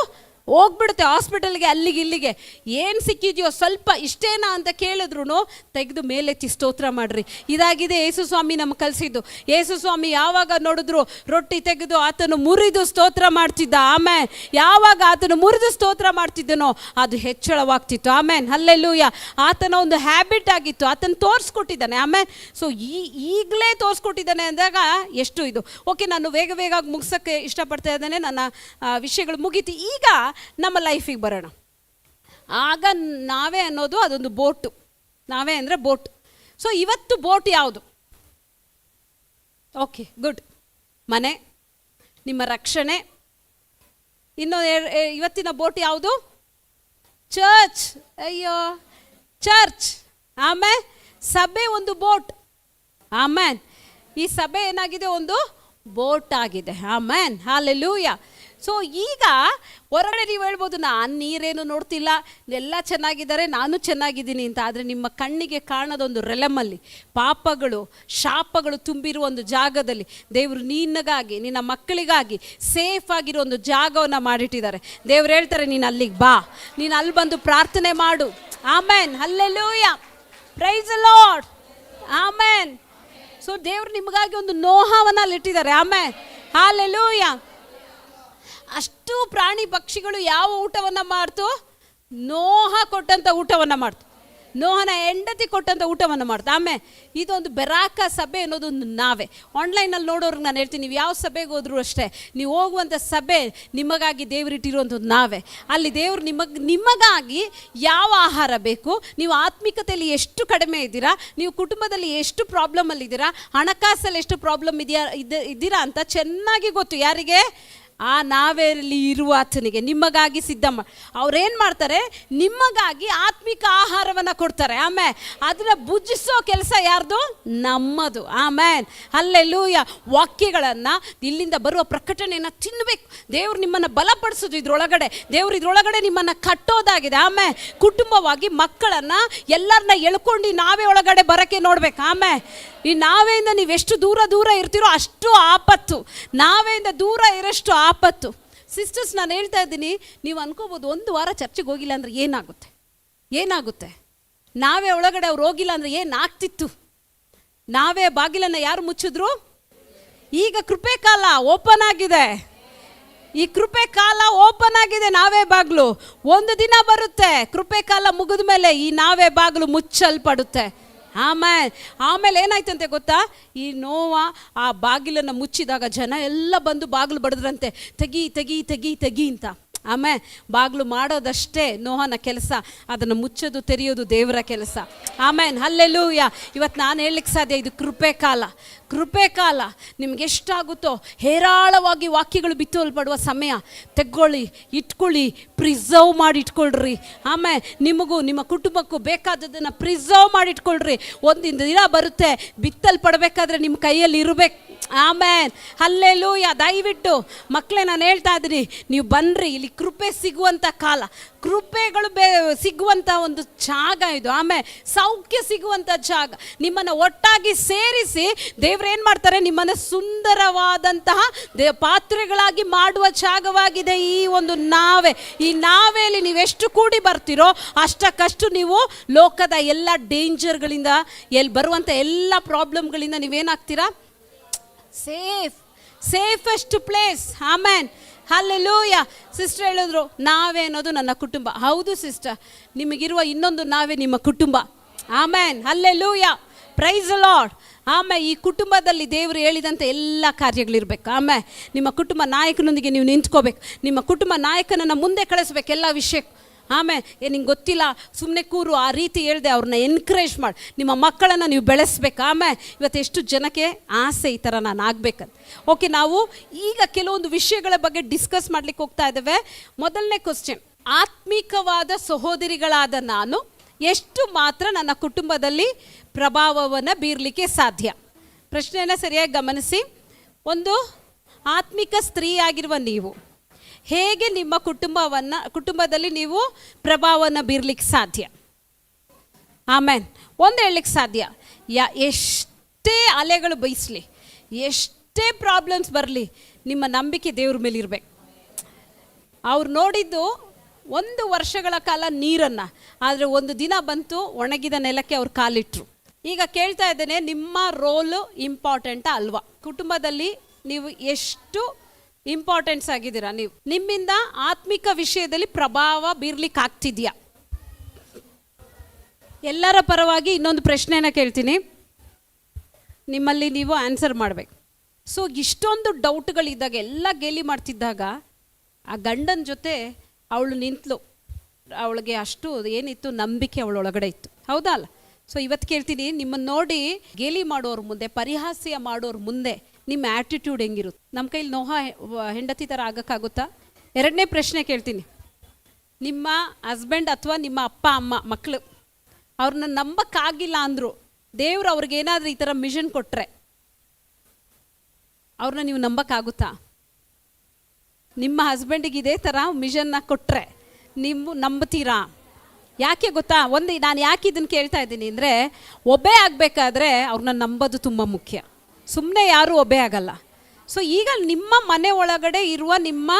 ಹೋಗ್ಬಿಡುತ್ತೆ ಹಾಸ್ಪಿಟಲ್ಗೆ, ಅಲ್ಲಿಗೆ ಇಲ್ಲಿಗೆ. ಏನು ಸಿಕ್ಕಿದೆಯೋ ಸ್ವಲ್ಪ ಇಷ್ಟೇನಾ ಅಂತ ಕೇಳಿದ್ರು ತೆಗೆದು ಮೇಲೆತ್ತಿ ಸ್ತೋತ್ರ ಮಾಡ್ರಿ. ಇದಾಗಿದೆ ಯೇಸು ಸ್ವಾಮಿ ನಮ್ಗೆ ಕಲಿಸಿದ್ದು. ಯೇಸು ಸ್ವಾಮಿ ಯಾವಾಗ ನೋಡಿದ್ರು ರೊಟ್ಟಿ ತೆಗೆದು ಆತನು ಮುರಿದು ಸ್ತೋತ್ರ ಮಾಡ್ತಿದ್ದ. ಆಮೇಲೆ ಯಾವಾಗ ಆತನು ಮುರಿದು ಸ್ತೋತ್ರ ಮಾಡ್ತಿದ್ದನೋ ಅದು ಹೆಚ್ಚಳವಾಗ್ತಿತ್ತು. ಆಮೇಲೆ ಹಲ್ಲೆಲೂಯಾ. ಆತನ ಒಂದು ಹ್ಯಾಬಿಟ್ ಆಗಿತ್ತು, ಆತನ ತೋರಿಸ್ಕೊಟ್ಟಿದ್ದಾನೆ. ಆಮೇಲೆ ಈಗಲೇ ತೋರಿಸ್ಕೊಟ್ಟಿದ್ದಾನೆ ಅಂದಾಗ ಎಷ್ಟು ಇದು. ಓಕೆ, ನಾನು ವೇಗ ಮುಗಿಸೋಕ್ಕೆ ಇಷ್ಟಪಡ್ತಾ ಇದ್ದೇನೆ. ನನ್ನ ವಿಷಯಗಳು ಮುಗೀತು. ಈಗ ನಮ್ಮ ಲೈಫಿಗೆ ಬರೋಣ. ಆಗ ನಾವೇ ಅನ್ನೋದು ಅದೊಂದು ಬೋಟು. ನಾವೇ ಅಂದರೆ ಬೋಟ್. ಸೊ ಇವತ್ತು ಬೋಟ್ ಯಾವುದು? Okay, good. ಮನೆ, ನಿಮ್ಮ ರಕ್ಷಣೆ. ಇನ್ನು ಇವತ್ತಿನ ಬೋಟ್ ಯಾವುದು? ಚರ್ಚ್. ಅಯ್ಯೋ, ಚರ್ಚ್. ಆಮೇಲೆ ಸಭೆ ಒಂದು ಬೋಟ್. ಆಮೇನ್, ಈ ಸಭೆ ಏನಾಗಿದೆ? ಒಂದು ಬೋಟ್ ಆಗಿದೆ. ಆಮೇನ್, ಹಲ್ಲೆಲೂಯಾ. ಸೊ ಈಗ ಹೊರಗಡೆ ನೀವು ಹೇಳ್ಬೋದು, ನಾನು ನೀರೇನು ನೋಡ್ತಿಲ್ಲ, ಎಲ್ಲ ಚೆನ್ನಾಗಿದ್ದಾರೆ, ನಾನು ಚೆನ್ನಾಗಿದ್ದೀನಿ ಅಂತ. ಆದರೆ ನಿಮ್ಮ ಕಣ್ಣಿಗೆ ಕಾಣದೊಂದು ರೆಲಮಲ್ಲಿ ಪಾಪಗಳು, ಶಾಪಗಳು ತುಂಬಿರುವ ಒಂದು ಜಾಗದಲ್ಲಿ ದೇವರು ನಿನಗಾಗಿ, ನಿನ್ನ ಮಕ್ಕಳಿಗಾಗಿ ಸೇಫ್ ಆಗಿರೋ ಒಂದು ಜಾಗವನ್ನು ಮಾಡಿಟ್ಟಿದ್ದಾರೆ. ದೇವ್ರು ಹೇಳ್ತಾರೆ, ನೀನು ಅಲ್ಲಿಗೆ ಬಾ, ನೀನು ಅಲ್ಲಿ ಬಂದು ಪ್ರಾರ್ಥನೆ ಮಾಡು. Amen, hallelujah, praise the lord. Amen. So ದೇವ್ರು ನಿಮಗಾಗಿ ಒಂದು ನೋಹವನ್ನು ಅಲ್ಲಿ ಇಟ್ಟಿದ್ದಾರೆ. Amen, hallelujah. ಅಷ್ಟು ಪ್ರಾಣಿ ಪಕ್ಷಿಗಳು ಯಾವ ಊಟವನ್ನು ಮಾಡ್ತು? ನೋಹ ಕೊಟ್ಟಂಥ ಊಟವನ್ನು ಮಾಡ್ತು. ನೋಹನ ಹೆಂಡತಿ ಕೊಟ್ಟಂಥ ಊಟವನ್ನು ಮಾಡ್ತು. ಆಮೇಲೆ ಇದೊಂದು ಬೆರಾಕ ಸಭೆ ಅನ್ನೋದು ಒಂದು ನಾವೇ. ಆನ್ಲೈನಲ್ಲಿ ನೋಡೋರ್ಗೆ ನಾನು ಹೇಳ್ತೀನಿ, ನೀವು ಯಾವ ಸಭೆಗೆ ಹೋದ್ರೂ ಅಷ್ಟೇ, ನೀವು ಹೋಗುವಂಥ ಸಭೆ ನಿಮಗಾಗಿ ದೇವರಿಟ್ಟಿರುವಂಥದ್ದು ನಾವೇ. ಅಲ್ಲಿ ದೇವರು ನಿಮಗಾಗಿ ಯಾವ ಆಹಾರ ಬೇಕು, ನೀವು ಆತ್ಮಿಕತೆಯಲ್ಲಿ ಎಷ್ಟು ಕಡಿಮೆ ಇದ್ದೀರಾ, ನೀವು ಕುಟುಂಬದಲ್ಲಿ ಎಷ್ಟು ಪ್ರಾಬ್ಲಮಲ್ಲಿದ್ದೀರಾ, ಹಣಕಾಸಲ್ಲಿ ಎಷ್ಟು ಪ್ರಾಬ್ಲಮ್ ಇದ್ದೀರಾ ಅಂತ ಚೆನ್ನಾಗಿ ಗೊತ್ತು. ಯಾರಿಗೆ? ಆ ನಾವೆಯಲ್ಲಿ ಇರುವ ಆತನಿಗೆ. ನಿಮಗಾಗಿ ಸಿದ್ಧ ಅವ್ರೇನು ಮಾಡ್ತಾರೆ? ನಿಮಗಾಗಿ ಆತ್ಮಿಕ ಆಹಾರವನ್ನು ಕೊಡ್ತಾರೆ. ಆಮೇಲೆ ಅದನ್ನ ಭುಜಿಸೋ ಕೆಲಸ ಯಾರ್ದು? ನಮ್ಮದು. ಆಮೇನ್, ಹಲ್ಲೆಲೂಯಾ. ವಾಕ್ಯಗಳನ್ನು, ಇಲ್ಲಿಂದ ಬರುವ ಪ್ರಕಟಣೆಯನ್ನು ತಿನ್ನಬೇಕು. ದೇವ್ರು ನಿಮ್ಮನ್ನು ಬಲಪಡಿಸೋದು ಇದ್ರೊಳಗಡೆ. ದೇವ್ರು ಇದ್ರೊಳಗಡೆ ನಿಮ್ಮನ್ನು ಕಟ್ಟೋದಾಗಿದೆ. ಆಮೇಲೆ ಕುಟುಂಬವಾಗಿ ಮಕ್ಕಳನ್ನು ಎಲ್ಲರನ್ನ ಎಳ್ಕೊಂಡು ನಾವೇ ಒಳಗಡೆ ಬರೋಕ್ಕೆ ನೋಡ್ಬೇಕು. ಆಮೇಲೆ ಈ ನಾವೆಯಿಂದ ನೀವೆಷ್ಟು ದೂರ ಇರ್ತೀರೋ ಅಷ್ಟು ಆಪತ್ತು. ನಾವೆಯಿಂದ ದೂರ ಇರೋಷ್ಟು ಆಪತ್ತು. ಸಿಸ್ಟರ್ಸ್, ನಾನು ಹೇಳ್ತಾ ಇದ್ದೀನಿ, ನೀವು ಅನ್ಕೋಬೋದು 1 ವಾರ ಚರ್ಚಿಗೆ ಹೋಗಿಲ್ಲ ಅಂದರೆ ಏನಾಗುತ್ತೆ? ನಾವೇ ಒಳಗಡೆ ಅವ್ರು ಹೋಗಿಲ್ಲ ಅಂದರೆ ಏನಾಗ್ತಿತ್ತು? ನಾವೇ ಬಾಗಿಲನ್ನು ಯಾರು ಮುಚ್ಚಿದ್ರು? ಈಗ ಕೃಪೆ ಕಾಲ ಓಪನ್ ಆಗಿದೆ. ಈ ಕೃಪೆ ಕಾಲ ಓಪನ್ ಆಗಿದೆ. ನಾವೇ ಬಾಗಿಲು ಒಂದು ದಿನ ಬರುತ್ತೆ. ಕೃಪೆ ಕಾಲ ಮುಗಿದ ಮೇಲೆ ಈ ನಾವೇ ಬಾಗಿಲು ಮುಚ್ಚಲ್ಪಡುತ್ತೆ. ಆಮೇಲೆ ಏನಾಯ್ತಂತೆ ಗೊತ್ತಾ? ಈ ನೋವ ಆ ಬಾಗಿಲನ್ನು ಮುಚ್ಚಿದಾಗ ಜನ ಎಲ್ಲ ಬಂದು ಬಾಗಿಲು ಬಡಿದ್ರಂತೆ, ತೆಗಿ ಅಂತ. ಆಮೇಲೆ ಬಾಗಿಲು ಮಾಡೋದಷ್ಟೇ ನೋಹನ ಕೆಲಸ, ಅದನ್ನು ಮುಚ್ಚೋದು ತೆರೆಯೋದು ದೇವರ ಕೆಲಸ. ಆಮೇನ್, ಹಲ್ಲೆಲೂಯ. ಇವತ್ತು ನಾನು ಹೇಳಲಿಕ್ಕೆ ಸಾಧ್ಯ, ಇದು ಕೃಪೆ ಕಾಲ, ಕೃಪೆ ಕಾಲ. ನಿಮ್ಗೆ ಎಷ್ಟಾಗುತ್ತೋ ಹೇರಾಳವಾಗಿ ವಾಕ್ಯಗಳು ಬಿತ್ತಲ್ಪಡುವ ಸಮಯ. ತೆಕ್ಕೊಳ್ಳಿ, ಇಟ್ಕೊಳ್ಳಿ, ಪ್ರಿಸರ್ವ್ ಮಾಡಿ ಇಟ್ಕೊಳ್ರಿ. ಆಮೇಲೆ ನಿಮಗೂ ನಿಮ್ಮ ಕುಟುಂಬಕ್ಕೂ ಬೇಕಾದದನ್ನು ಪ್ರಿಸರ್ವ್ ಮಾಡಿ ಇಟ್ಕೊಳ್ರಿ. ಒಂದಿನ ದಿನ ಬರುತ್ತೆ ಬಿತ್ತಲ್ಪಡಬೇಕಾದ್ರೆ ನಿಮ್ಮ ಕೈಯಲ್ಲಿ ಇರಬೇಕು. ಆಮೇನ್, ಹಲ್ಲೆಲೂಯ. ದಯವಿಟ್ಟು ಮಕ್ಕಳೇ, ನಾನು ಹೇಳ್ತಾ ಇದ್ದೀನಿ, ನೀವು ಬನ್ನಿರಿ. ಇಲ್ಲಿ ಕೃಪೆ ಸಿಗುವಂಥ ಕಾಲ, ಕೃಪೆಗಳು ಸಿಗುವಂಥ ಒಂದು ಜಾಗ ಇದು. ಆಮೇಲೆ ಸೌಖ್ಯ ಸಿಗುವಂಥ ಜಾಗ. ನಿಮ್ಮನ್ನು ಒಟ್ಟಾಗಿ ಸೇರಿಸಿ ದೇವ್ರು ಏನು ಮಾಡ್ತಾರೆ, ನಿಮ್ಮನ್ನು ಸುಂದರವಾದಂತಹ ಪಾತ್ರೆಗಳಾಗಿ ಮಾಡುವ ಜಾಗವಾಗಿದೆ ಈ ಒಂದು ನಾವೆ. ಈ ನಾವೆಯಲ್ಲಿ ನೀವೆಷ್ಟು ಕೂಡಿ ಬರ್ತೀರೋ ಅಷ್ಟಕ್ಕಷ್ಟು ನೀವು ಲೋಕದ ಎಲ್ಲ ಡೇಂಜರ್ಗಳಿಂದ, ಎಲ್ಲಿ ಬರುವಂಥ ಎಲ್ಲ ಪ್ರಾಬ್ಲಮ್ಗಳಿಂದ ನೀವೇನಾಗ್ತೀರಾ, ಸೇಫೆಸ್ಟ್ ಪ್ಲೇಸ್. ಆಮೇನ್, ಹಲ್ಲೆಲೂಯ. ಸಿಸ್ಟರ್ ಹೇಳಿದ್ರು, ನಾವೇ ಅನ್ನೋದು ನನ್ನ ಕುಟುಂಬ. ಹೌದು ಸಿಸ್ಟರ್, ನಿಮಗಿರುವ ಇನ್ನೊಂದು ನಾವೇ ನಿಮ್ಮ ಕುಟುಂಬ. ಆಮೇನ್, ಹಲ್ಲೆಲೂಯ, ಪ್ರೈಸ್ ದಿ ಲಾರ್ಡ್. ಆಮೇಲೆ ಈ ಕುಟುಂಬದಲ್ಲಿ ದೇವರು ಹೇಳಿದಂಥ ಎಲ್ಲ ಕಾರ್ಯಗಳಿರ್ಬೇಕು. ಆಮೇಲೆ ನಿಮ್ಮ ಕುಟುಂಬ ನಾಯಕನೊಂದಿಗೆ ನೀವು ನಿಂತ್ಕೋಬೇಕು. ನಿಮ್ಮ ಕುಟುಂಬ ನಾಯಕನನ್ನು ಮುಂದೆ ಕಳಿಸ್ಬೇಕು ಎಲ್ಲ ವಿಷಯಕ್ಕೂ. ಆಮೇಲೆ ನಿಂಗೆ ಗೊತ್ತಿಲ್ಲ, ಸುಮ್ಮನೆ ಕೂರು, ಆ ರೀತಿ ಹೇಳ್ದೆ ಅವ್ರನ್ನ ಎನ್ಕರೇಜ್ ಮಾಡಿ ನಿಮ್ಮ ಮಕ್ಕಳನ್ನು ನೀವು ಬೆಳೆಸ್ಬೇಕು. ಆಮೇಲೆ ಇವತ್ತು ಎಷ್ಟು ಜನಕ್ಕೆ ಆಸೆ ಈ ಥರ ನಾನು ಆಗಬೇಕಂತ. ಓಕೆ, ನಾವು ಈಗ ಕೆಲವೊಂದು ವಿಷಯಗಳ ಬಗ್ಗೆ ಡಿಸ್ಕಸ್ ಮಾಡ್ಲಿಕ್ಕೆ ಹೋಗ್ತಾ ಇದ್ದೇವೆ. ಮೊದಲನೇ ಕ್ವಶನ್, ಆತ್ಮಿಕವಾದ ಸಹೋದರಿಗಳಾದ ನಾನು ಎಷ್ಟು ಮಾತ್ರ ನನ್ನ ಕುಟುಂಬದಲ್ಲಿ ಪ್ರಭಾವವನ್ನು ಬೀರಲಿಕ್ಕೆ ಸಾಧ್ಯ? ಪ್ರಶ್ನೆಯನ್ನು ಸರಿಯಾಗಿ ಗಮನಿಸಿ. ಒಂದು ಆತ್ಮಿಕ ಸ್ತ್ರೀಯಾಗಿರುವ ನೀವು ಹೇಗೆ ನಿಮ್ಮ ಕುಟುಂಬದಲ್ಲಿ ನೀವು ಪ್ರಭಾವವನ್ನು ಬೀರ್ಲಿಕ್ಕೆ ಸಾಧ್ಯ? ಆಮೇನ್, ಒಂದು ಹೇಳಲಿಕ್ಕೆ ಸಾಧ್ಯ, ಎಷ್ಟೇ ಅಲೆಗಳು ಬಯಸಲಿ, ಎಷ್ಟೇ ಪ್ರಾಬ್ಲಮ್ಸ್ ಬರಲಿ, ನಿಮ್ಮ ನಂಬಿಕೆ ದೇವ್ರ ಮೇಲೆ ಇರಬೇಕು. ಅವ್ರು ನೋಡಿದ್ದು 1 ವರ್ಷಗಳ ಕಾಲ ನೀರನ್ನು, ಆದರೆ ಒಂದು ದಿನ ಬಂತು ಒಣಗಿದ ನೆಲಕ್ಕೆ ಅವ್ರು ಕಾಲಿಟ್ರು. ಈಗ ಕೇಳ್ತಾ ಇದ್ದೇನೆ, ನಿಮ್ಮ ರೋಲು ಇಂಪಾರ್ಟೆಂಟಾ ಅಲ್ವಾ? ಕುಟುಂಬದಲ್ಲಿ ನೀವು ಎಷ್ಟು ಇಂಪಾರ್ಟೆನ್ಸ್ ಆಗಿದ್ದೀರಾ? ನೀವು ನಿಮ್ಮಿಂದ ಆತ್ಮಿಕ ವಿಷಯದಲ್ಲಿ ಪ್ರಭಾವ ಬೀರ್ಲಿಕ್ಕೆ ಆಗ್ತಿದ್ಯಾ? ಎಲ್ಲರ ಪರವಾಗಿ ಇನ್ನೊಂದು ಪ್ರಶ್ನೆನ ಕೇಳ್ತೀನಿ, ನಿಮ್ಮಲ್ಲಿ ನೀವು ಆನ್ಸರ್ ಮಾಡಬೇಕು. ಸೊ ಇಷ್ಟೊಂದು ಡೌಟ್ಗಳಿದ್ದಾಗ, ಎಲ್ಲ ಗೇಲಿ ಮಾಡ್ತಿದ್ದಾಗ ಆ ಗಂಡನ ಜೊತೆ ಅವಳು ನಿಂತಳು. ಅವಳಿಗೆ ಅಷ್ಟು ಏನಿತ್ತು, ನಂಬಿಕೆ ಅವಳೊಳಗಡೆ ಇತ್ತು. ಹೌದಾ ಅಲ್ಲ? ಸೊ ಇವತ್ತು ಕೇಳ್ತೀನಿ, ನಿಮ್ಮನ್ನು ನೋಡಿ ಗೇಲಿ ಮಾಡೋರ ಮುಂದೆ, ಪರಿಹಾಸ್ಯ ಮಾಡೋರ ಮುಂದೆ ನಿಮ್ಮ ಆ್ಯಟಿಟ್ಯೂಡ್ ಹೆಂಗಿರುತ್ತೆ? ನಮ್ಮ ಕೈಲಿ ನೋಹ ಹೆಂಡತಿ ಥರ ಆಗೋಕ್ಕಾಗುತ್ತಾ? ಎರಡನೇ ಪ್ರಶ್ನೆ ಕೇಳ್ತೀನಿ, ನಿಮ್ಮ ಹಸ್ಬೆಂಡ್ ಅಥವಾ ನಿಮ್ಮ ಅಪ್ಪ ಅಮ್ಮ ಮಕ್ಕಳು ಅವ್ರನ್ನ ನಂಬಕ್ಕಾಗಿಲ್ಲ ಅಂದರು, ದೇವ್ರು ಅವ್ರಿಗೇನಾದರೂ ಈ ಥರ ಮಿಷನ್ ಕೊಟ್ಟರೆ ಅವ್ರನ್ನ ನೀವು ನಂಬಕ್ಕಾಗುತ್ತಾ? ನಿಮ್ಮ ಹಸ್ಬೆಂಡಿಗೆ ಇದೇ ಥರ ಮಿಷನ್ನ ಕೊಟ್ಟರೆ ನೀವು ನಂಬ್ತೀರಾ? ಯಾಕೆ ಗೊತ್ತಾ? ನಾನು ಯಾಕೆ ಇದನ್ನು ಕೇಳ್ತಾ ಇದ್ದೀನಿ ಅಂದರೆ, ಒಬ್ಬೇ ಆಗಬೇಕಾದ್ರೆ ಅವ್ರನ್ನ ನಂಬೋದು ತುಂಬ ಮುಖ್ಯ. ಸುಮ್ಮನೆ ಯಾರೂ ಒಬ್ಬೇ ಆಗಲ್ಲ. ಸೊ ಈಗ ನಿಮ್ಮ ಮನೆ ಒಳಗಡೆ ಇರುವ ನಿಮ್ಮ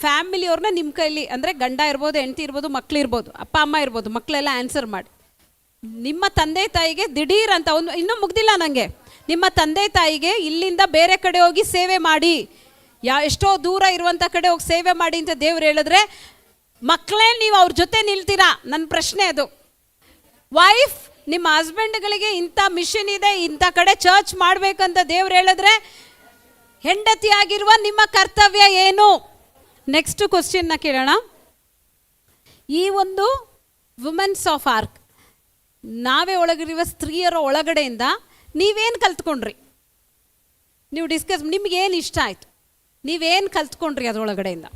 ಫ್ಯಾಮಿಲಿಯವ್ರನ್ನ ನಿಮ್ಮ ಕೈಲಿ, ಅಂದರೆ ಗಂಡ ಇರ್ಬೋದು, ಹೆಂಡತಿ ಇರ್ಬೋದು, ಮಕ್ಕಳಿರ್ಬೋದು, ಅಪ್ಪ ಅಮ್ಮ ಇರ್ಬೋದು, ಮಕ್ಕಳೆಲ್ಲ ಆನ್ಸರ್ ಮಾಡಿ. ನಿಮ್ಮ ತಂದೆ ತಾಯಿಗೆ ದಿಢೀರ್ ಅಂತ ಇನ್ನೂ ಮುಗ್ದಿಲ್ಲ ನನಗೆ, ನಿಮ್ಮ ತಂದೆ ತಾಯಿಗೆ ಇಲ್ಲಿಂದ ಬೇರೆ ಕಡೆ ಹೋಗಿ ಸೇವೆ ಮಾಡಿ, ಎಷ್ಟೋ ದೂರ ಇರುವಂಥ ಕಡೆ ಹೋಗಿ ಸೇವೆ ಮಾಡಿ ಅಂತ ದೇವ್ರು ಹೇಳಿದ್ರೆ, ಮಕ್ಕಳೇ ನೀವು ಅವ್ರ ಜೊತೆ ನಿಲ್ತೀರಾ? ನನ್ನ ಪ್ರಶ್ನೆ ಅದು. ವೈಫ್, ನಿಮ್ಮ ಹಸ್ಬೆಂಡ್ಗಳಿಗೆ ಇಂಥ ಮಿಷನ್ ಇದೆ, ಇಂಥ ಕಡೆ ಚರ್ಚ್ ಮಾಡಬೇಕಂತ ದೇವ್ರು ಹೇಳಿದ್ರೆ, ಹೆಂಡತಿಯಾಗಿರುವ ನಿಮ್ಮ ಕರ್ತವ್ಯ ಏನು? ನೆಕ್ಸ್ಟ್ ಕ್ವಶನ್ನ ಕೇಳೋಣ. ಈ ಒಂದು ವುಮೆನ್ಸ್ ಆಫ್ ಆರ್ಕ್, ನಾವೇ ಒಳಗಿರುವ ಸ್ತ್ರೀಯರ ಒಳಗಡೆಯಿಂದ ನೀವೇನು ಕಲ್ತ್ಕೊಂಡ್ರಿ? ನೀವು ಡಿಸ್ಕಸ್, ನಿಮ್ಗೇನು ಇಷ್ಟ ಆಯಿತು? ನೀವೇನು ಕಲ್ತ್ಕೊಂಡ್ರಿ ಅದರೊಳಗಡೆಯಿಂದ?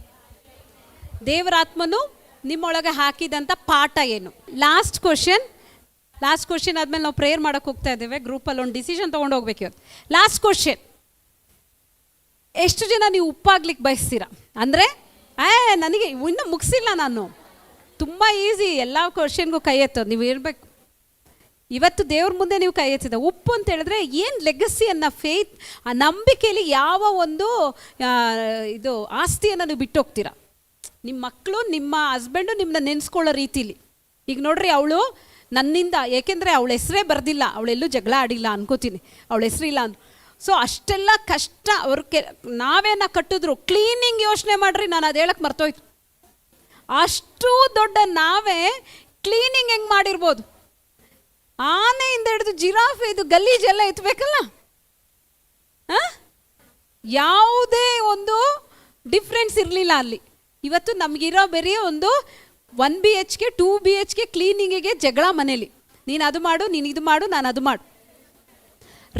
ದೇವರಾತ್ಮನು ನಿಮ್ಮೊಳಗೆ ಹಾಕಿದಂಥ ಪಾಠ ಏನು? ಲಾಸ್ಟ್ ಕ್ವಶನ್ ಆದಮೇಲೆ ನಾವು ಪ್ರೇಯರ್ ಮಾಡೋಕ್ಕೆ ಹೋಗ್ತಾ ಇದ್ದೇವೆ. ಗ್ರೂಪಲ್ಲಿ ಒಂದು ಡಿಸಿಷನ್ ತೊಗೊಂಡು ಹೋಗ್ಬೇಕು ಇವತ್ತು. ಲಾಸ್ಟ್ ಕ್ವಶನ್, ಎಷ್ಟು ಜನ ನೀವು ಉಪ್ಪಾಗ್ಲಿಕ್ಕೆ ಬಯಸ್ತೀರಾ? ಅಂದರೆ ನನಗೆ ಇನ್ನೂ ಮುಗಿಸಿಲ್ಲ ನಾನು, ತುಂಬ ಈಸಿ, ಎಲ್ಲ ಕ್ವಶನ್ಗೂ ಕೈ ಎತ್ತೋದು ನೀವು ಇರಬೇಕು. ಇವತ್ತು ದೇವ್ರ ಮುಂದೆ ನೀವು ಕೈ ಎತ್ತಿದ ಉಪ್ಪು ಅಂತ ಹೇಳಿದ್ರೆ ಏನು ಲೆಗಸಿಯನ್ನು, ಫೇತ್, ಆ ನಂಬಿಕೆಯಲ್ಲಿ ಯಾವ ಒಂದು ಇದು ಆಸ್ತಿಯನ್ನು ನೀವು ಬಿಟ್ಟು ಹೋಗ್ತೀರಾ? ನಿಮ್ಮ ಮಕ್ಕಳು, ನಿಮ್ಮ ಹಸ್ಬೆಂಡು ನಿಮ್ಮನ್ನ ನೆನೆಸ್ಕೊಳ್ಳೋ ರೀತಿಲಿ. ಈಗ ನೋಡ್ರಿ, ಅವಳು ನನ್ನಿಂದ, ಏಕೆಂದರೆ ಅವಳ ಹೆಸರೇ ಬರೆದಿಲ್ಲ, ಅವಳೆಲ್ಲೂ ಜಗಳ ಆಡಿಲ್ಲ ಅನ್ಕೋತೀನಿ, ಅವಳ ಹೆಸರಿಲ್ಲ ಅಂದು. ಸೊ ಅಷ್ಟೆಲ್ಲ ಕಷ್ಟ ನಾವೇನ ಕಟ್ಟಿದ್ರು. ಕ್ಲೀನಿಂಗ್ ಯೋಚನೆ ಮಾಡ್ರಿ, ನಾನು ಅದು ಹೇಳಕ್ಕೆ ಮರ್ತೋಯ್ತು. ಅಷ್ಟು ದೊಡ್ಡ ನಾವೇ ಕ್ಲೀನಿಂಗ್ ಹೆಂಗೆ ಮಾಡಿರ್ಬೋದು? ಆನೆಯಿಂದ ಹಿಡಿದು ಜಿರಾಫೆ, ಇದು ಗಲೀಜೆಲ್ಲ ಎತ್ತಬೇಕಲ್ಲ. ಯಾವುದೇ ಒಂದು ಡಿಫ್ರೆನ್ಸ್ ಇರಲಿಲ್ಲ ಅಲ್ಲಿ. ಇವತ್ತು ನಮಗಿರೋ ಬರೀ ಒಂದು 1 BHK 2 BHK ಕ್ಲೀನಿಂಗಿಗೆ ಜಗಳ ಮನೇಲಿ. ನೀನು ಅದು ಮಾಡು, ನೀನು ಇದು ಮಾಡು, ನಾನು ಅದು ಮಾಡು.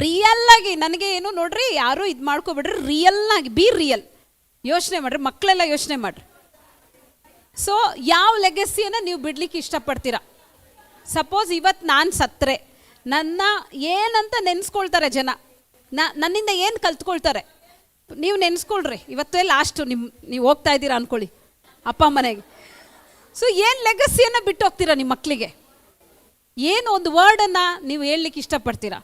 ರಿಯಲ್ಲಾಗಿ ನನಗೆ ಏನು ನೋಡ್ರಿ, ಯಾರೂ ಇದು ಮಾಡ್ಕೊಬಿಡ್ರಿ, ರಿಯಲ್ಲಾಗಿ ಬಿ ರಿಯಲ್ ಯೋಚನೆ ಮಾಡಿರಿ. ಮಕ್ಕಳೆಲ್ಲ ಯೋಚನೆ ಮಾಡಿರಿ. ಸೊ ಯಾವ ಲೆಗಸಿಯನ್ನು ನೀವು ಬಿಡ್ಲಿಕ್ಕೆ ಇಷ್ಟಪಡ್ತೀರಾ? ಸಪೋಸ್ ಇವತ್ತು ನಾನು ಸತ್ತರೆ ನನ್ನ ಏನಂತ ನೆನೆಸ್ಕೊಳ್ತಾರೆ ಜನ, ನನ್ನಿಂದ ಏನು ಕಲ್ತ್ಕೊಳ್ತಾರೆ? ನೀವು ನೆನೆಸ್ಕೊಳ್ರಿ. ಇವತ್ತೇ ಲಾಸ್ಟು ನೀವು ಹೋಗ್ತಾ ಇದ್ದೀರಾ ಅಂದ್ಕೊಳ್ಳಿ ಅಪ್ಪ ಮನೆಗೆ. ಸೊ ಏನು ಲೆಗಸಿಯನ್ನು ಬಿಟ್ಟು ಹೋಗ್ತೀರಾ ನಿಮ್ಮ ಮಕ್ಕಳಿಗೆ? ಏನು ಒಂದು ವರ್ಡನ್ನು ನೀವು ಹೇಳಲಿಕ್ಕೆ ಇಷ್ಟಪಡ್ತೀರಾ?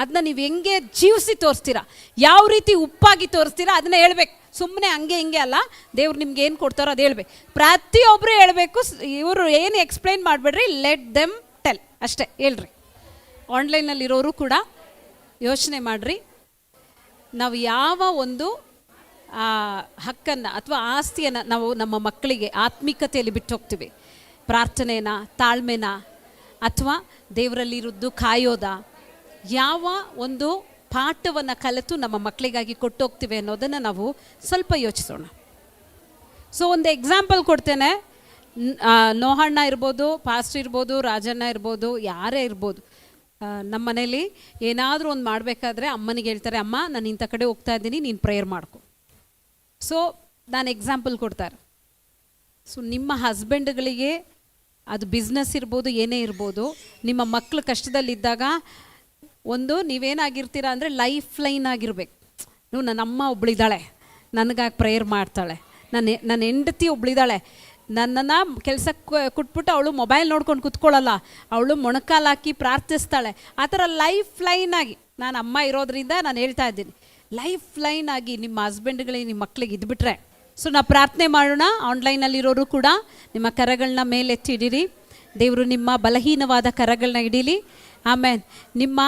ಅದನ್ನ ನೀವು ಹೆಂಗೆ ಜೀವಿಸಿ ತೋರಿಸ್ತೀರಾ? ಯಾವ ರೀತಿ ಉಪ್ಪಾಗಿ ತೋರಿಸ್ತೀರಾ ಅದನ್ನ ಹೇಳ್ಬೇಕು. ಸುಮ್ಮನೆ ಹಂಗೆ ಹಿಂಗೆ ಅಲ್ಲ, ದೇವ್ರು ನಿಮ್ಗೆ ಏನು ಕೊಡ್ತಾರೋ ಅದು ಹೇಳ್ಬೇಕು. ಪ್ರತಿಯೊಬ್ಬರು ಹೇಳಬೇಕು. ಇವರು ಏನು ಎಕ್ಸ್ಪ್ಲೈನ್ ಮಾಡಬೇಡ್ರಿ, ಲೆಟ್ ದೆಮ್ ಟೆಲ್ ಅಷ್ಟೇ ಹೇಳ್ರಿ. ಆನ್ಲೈನಲ್ಲಿರೋರು ಕೂಡ ಯೋಚನೆ ಮಾಡಿರಿ. ನಾವು ಯಾವ ಒಂದು ಹಕ್ಕನ್ನು ಅಥವಾ ಆಸ್ತಿಯನ್ನು ನಾವು ನಮ್ಮ ಮಕ್ಕಳಿಗೆ ಆತ್ಮಿಕತೆಯಲ್ಲಿ ಬಿಟ್ಟು ಹೋಗ್ತೀವಿ? ಪ್ರಾರ್ಥನೆನ, ತಾಳ್ಮೆನ, ಅಥವಾ ದೇವರಲ್ಲಿರೋದು ಕಾಯೋದ? ಯಾವ ಒಂದು ಪಾಠವನ್ನು ಕಲಿತು ನಮ್ಮ ಮಕ್ಕಳಿಗಾಗಿ ಕೊಟ್ಟೋಗ್ತೀವಿ ಅನ್ನೋದನ್ನು ನಾವು ಸ್ವಲ್ಪ ಯೋಚಿಸೋಣ. ಸೊ ಒಂದು ಎಕ್ಸಾಂಪಲ್ ಕೊಡ್ತೇನೆ. ನೋಹಣ್ಣ ಇರ್ಬೋದು, ಪಾಸ್ಟರ್ ಇರ್ಬೋದು, ರಾಜಣ್ಣ ಇರ್ಬೋದು, ಯಾರೇ ಇರ್ಬೋದು. ನಮ್ಮ ಮನೇಲಿ ಏನಾದರೂ ಒಂದು ಮಾಡಬೇಕಾದ್ರೆ ಅಮ್ಮನಿಗೆ ಹೇಳ್ತಾರೆ, ಅಮ್ಮ ನಾನು ಇಂಥ ಕಡೆ ಹೋಗ್ತಾ ಇದ್ದೀನಿ, ನೀನು ಪ್ರೇಯರ್ ಮಾಡ್ಕೊ. ಸೊ ನಾನು ಎಕ್ಸಾಂಪಲ್ ಕೊಡ್ತಾರೆ. ಸೊ ನಿಮ್ಮ ಹಸ್ಬೆಂಡ್ಗಳಿಗೆ ಅದು ಬಿಸ್ನೆಸ್ ಇರ್ಬೋದು, ಏನೇ ಇರ್ಬೋದು, ನಿಮ್ಮ ಮಕ್ಕಳು ಕಷ್ಟದಲ್ಲಿದ್ದಾಗ ಒಂದು ನೀವೇನಾಗಿರ್ತೀರ ಅಂದರೆ ಲೈಫ್ ಲೈನ್ ಆಗಿರ್ಬೇಕು. ನನ್ನ ಅಮ್ಮ ಒಬ್ಳಿದ್ದಾಳೆ, ನನಗಾಗಿ ಪ್ರೇಯರ್ ಮಾಡ್ತಾಳೆ. ನನ್ನ ಹೆಂಡತಿ ಒಬ್ಳಿದ್ದಾಳೆ, ನನ್ನನ್ನು ಕೆಲಸಕ್ಕೆ ಕೊಟ್ಬಿಟ್ಟು ಅವಳು ಮೊಬೈಲ್ ನೋಡ್ಕೊಂಡು ಕೂತ್ಕೊಳ್ಳಲ್ಲ, ಅವಳು ಮೊಣಕಾಲು ಹಾಕಿ ಪ್ರಾರ್ಥಿಸ್ತಾಳೆ. ಆ ಥರ ಲೈಫ್ ಲೈನ್ ಆಗಿ ನಾನು ಅಮ್ಮ ಇರೋದ್ರಿಂದ ನಾನು ಹೇಳ್ತಾ ಇದ್ದೀನಿ, ಲೈಫ್ ಲೈನ್ ಆಗಿ ನಿಮ್ಮ ಹಸ್ಬೆಂಡ್ಗಳಿಗೆ, ನಿಮ್ಮ ಮಕ್ಕಳಿಗೆ ಇದ್ಬಿಟ್ರೆ. ಸೊ ನಾವು ಪ್ರಾರ್ಥನೆ ಮಾಡೋಣ. ಆನ್ಲೈನಲ್ಲಿರೋರು ಕೂಡ ನಿಮ್ಮ ಕರಗಳನ್ನ ಮೇಲೆತ್ತಿಡಿರಿ. ದೇವರು ನಿಮ್ಮ ಬಲಹೀನವಾದ ಕರಗಳನ್ನ ಹಿಡೀಲಿ. ಆಮೇಲೆ ನಿಮ್ಮ